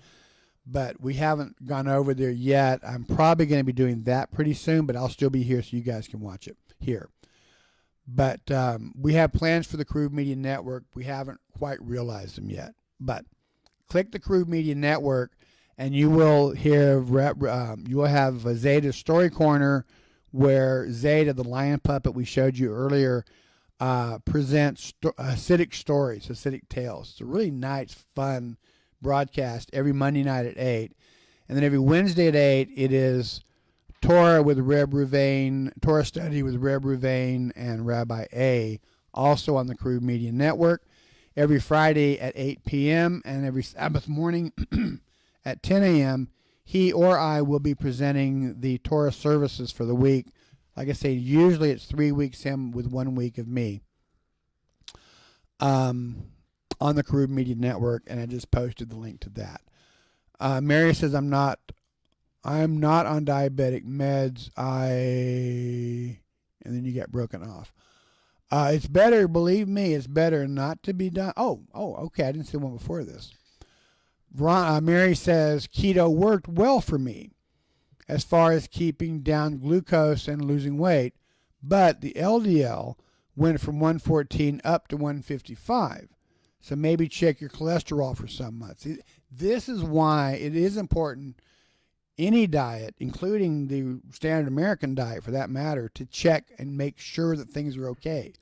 But we haven't gone over there yet. I'm probably going to be doing that pretty soon, but I'll still be here so you guys can watch it here. But we have plans for the Karuv Media Network. We haven't quite realized them yet. But click the Karuv Media Network, and you will hear you will have a Zeta Story Corner, where Zeta, the lion puppet we showed you earlier, presents Hasidic stories, Hasidic tales. It's a really nice, fun broadcast every Monday night at 8. And then every Wednesday at 8, it is Torah with Reb Ruvain, Torah study with Reb Ruvain and Rabbi A, also on the Karuv Media Network. Every Friday at 8 p.m. and every Sabbath morning at 10 a.m., he or I will be presenting the Torah services for the week. Like I say, usually it's 3 weeks him with 1 week of me. On the Karub Media Network, and I just posted the link to that. Mary says I'm not on diabetic meds. And then you get broken off. It's better, believe me, it's better not to be done. Oh, okay. I didn't see one before this. Mary says keto worked well for me as far as keeping down glucose and losing weight, but the LDL went from 114 up to 155. So maybe check your cholesterol for some months. This is why it is important, any diet, including the standard American diet for that matter, to check and make sure that things are okay.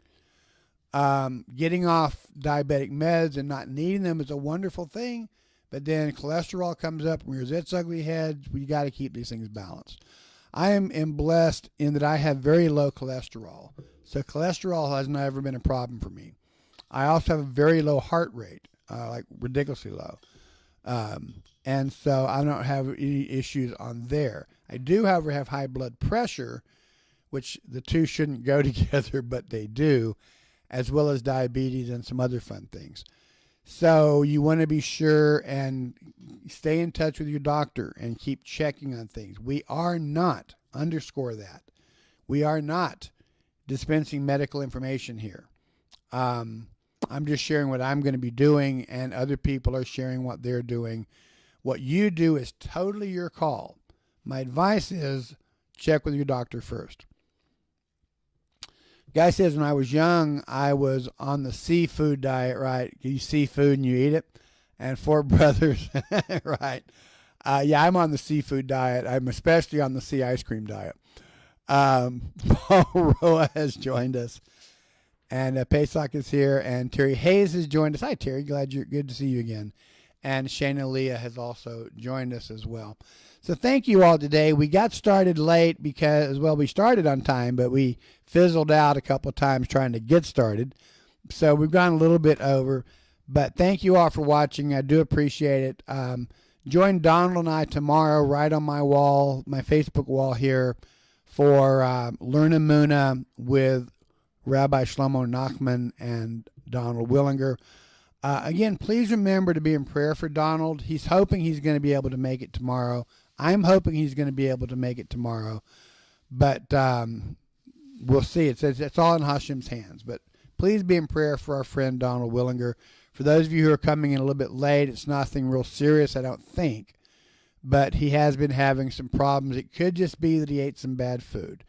Getting off diabetic meds and not needing them is a wonderful thing, but then cholesterol comes up and rears its ugly head. We got to keep these things balanced. I am blessed in that I have very low cholesterol, so cholesterol has never been a problem for me. I also have a very low heart rate, like ridiculously low. And so I don't have any issues on there. I do, however, have high blood pressure, which the two shouldn't go together, but they do, as well as diabetes and some other fun things. So you want to be sure and stay in touch with your doctor and keep checking on things. We are not, underscore that, we are not dispensing medical information here. I'm just sharing what I'm going to be doing, and other people are sharing what they're doing. What you do is totally your call. My advice is check with your doctor first. Guy says, when I was young, I was on the seafood diet, right? You see food and you eat it. And four brothers, right? Yeah, I'm on the seafood diet. I'm especially on the sea ice cream diet. Paul Roa has joined us. And Pesach is here, and Terry Hayes has joined us. Hi, Terry. Good to see you again. And Shayna Leah has also joined us as well. So thank you all today. We got started late because, well, we started on time, but we fizzled out a couple of times trying to get started. So we've gone a little bit over. But thank you all for watching. I do appreciate it. Join Donald and I tomorrow right on my wall, my Facebook wall here, for Learn Amuna with Rabbi Shlomo Nachman and Donald Willinger. Again, please remember to be in prayer for Donald. He's hoping he's going to be able to make it tomorrow. I'm hoping he's going to be able to make it tomorrow. But we'll see. It's all in Hashem's hands. But please be in prayer for our friend Donald Willinger. For those of you who are coming in a little bit late, it's nothing real serious, I don't think. But he has been having some problems. It could just be that he ate some bad food.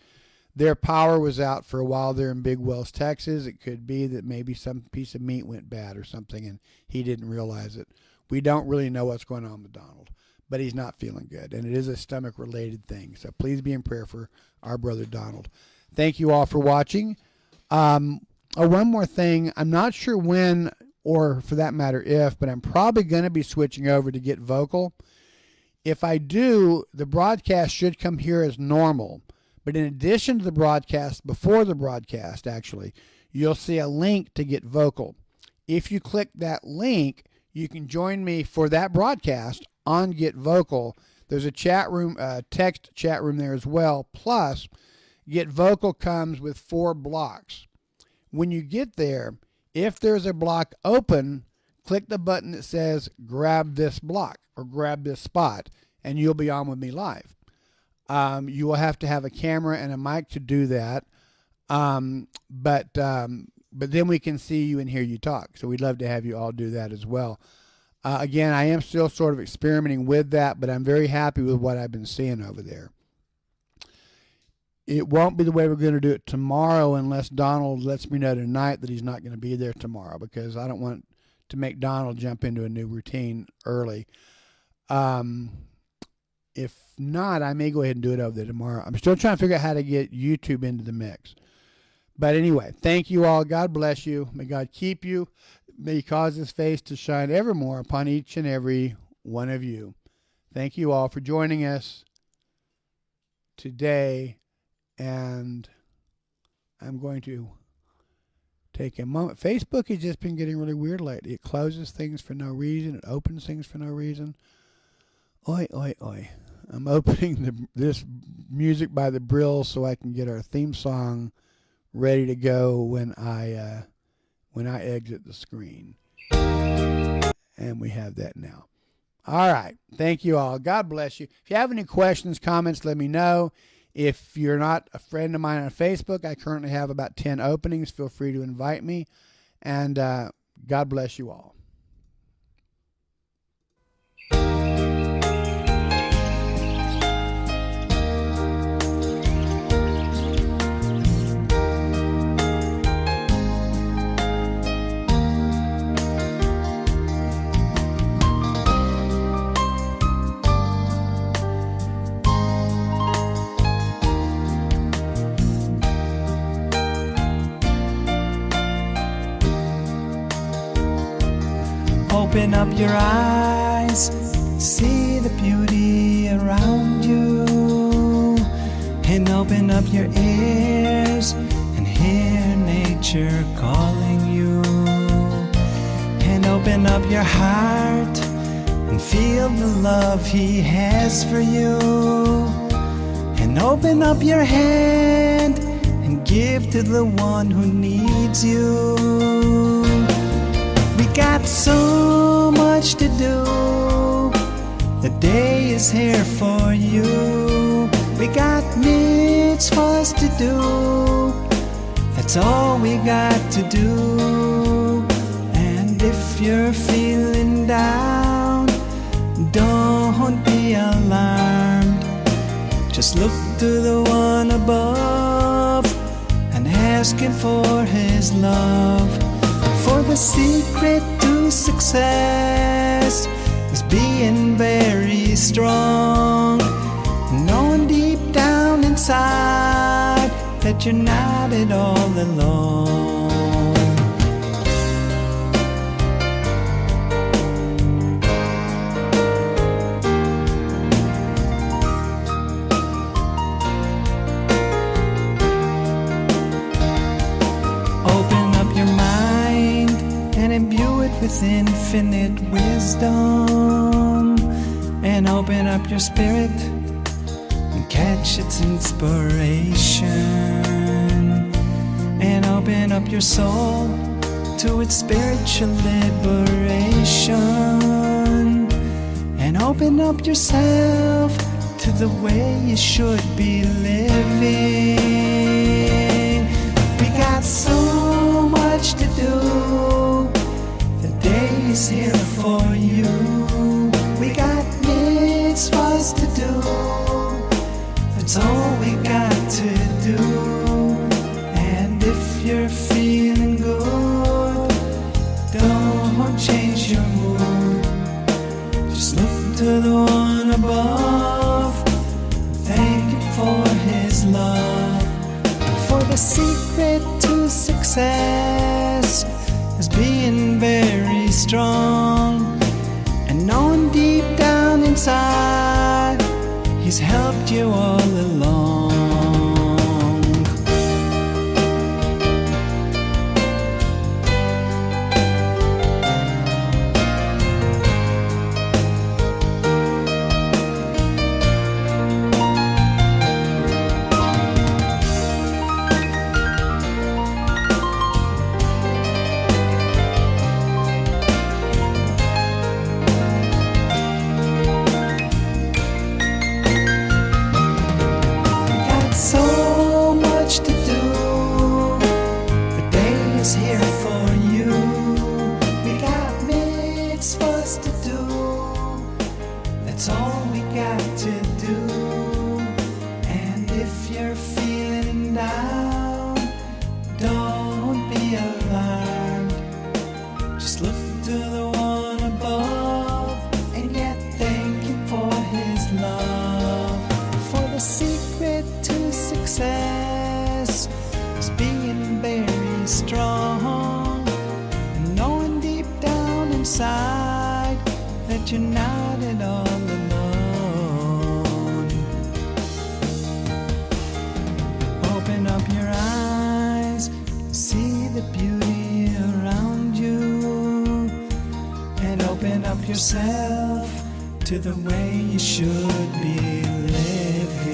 Their power was out for a while there in Big Wells, Texas. It could be that maybe some piece of meat went bad or something and he didn't realize it. We don't really know what's going on with Donald, but he's not feeling good, and it is a stomach-related thing. So please be in prayer for our brother Donald. Thank you all for watching. One more thing. I'm not sure when, or for that matter if, but I'm probably going to be switching over to Get Vocal. If I do, the broadcast should come here as normal. But in addition to the broadcast, before the broadcast, actually, you'll see a link to Get Vocal. If you click that link, you can join me for that broadcast on Get Vocal. There's a chat room, text chat room there as well. Plus, Get Vocal comes with 4 blocks. When you get there, if there's a block open, click the button that says grab this block or grab this spot, and you'll be on with me live. You will have to have a camera and a mic to do that. But then we can see you and hear you talk. So we'd love to have you all do that as well. Again, I am still sort of experimenting with that, but I'm very happy with what I've been seeing over there. It won't be the way we're going to do it tomorrow unless Donald lets me know tonight that he's not going to be there tomorrow, because I don't want to make Donald jump into a new routine early. If not, I may go ahead and do it over there tomorrow. I'm still trying to figure out how to get YouTube into the mix. But anyway, thank you all. God bless you. May God keep you. May He cause His face to shine evermore upon each and every one of you. Thank you all for joining us today. And I'm going to take a moment. Facebook has just been getting really weird lately. It closes things for no reason. It opens things for no reason. Oi, oi, oi. I'm opening this music by the Brill so I can get our theme song ready to go when I exit the screen. And we have that now. All right. Thank you all. God bless you. If you have any questions, comments, let me know. If you're not a friend of mine on Facebook, I currently have about 10 openings. Feel free to invite me. And God bless you all. Open up your eyes, see the beauty around you, and open up your ears and hear nature calling you, and open up your heart and feel the love He has for you, and open up your hand and give to the one who needs you. We got so much to do. The day is here for you. We got mitzvahs to do. That's all we got to do. And if you're feeling down, don't be alarmed. Just look to the one above and ask Him for His love. For the secret to success is being very strong, knowing deep down inside that you're not at all alone. With infinite wisdom, and open up your spirit and catch its inspiration, and open up your soul to its spiritual liberation, and open up yourself to the way you should be living. We got so much to do. Day is here for you. We got mitzvahs to do. That's all we got to do. And if you're feeling good, don't change your mood. Just look to the one above. Thank Him for His love. For the secret to success is being very strong, and knowing deep down inside He's helped you all along. You're not at all alone. Open up your eyes, see the beauty around you, and open up yourself to the way you should be living.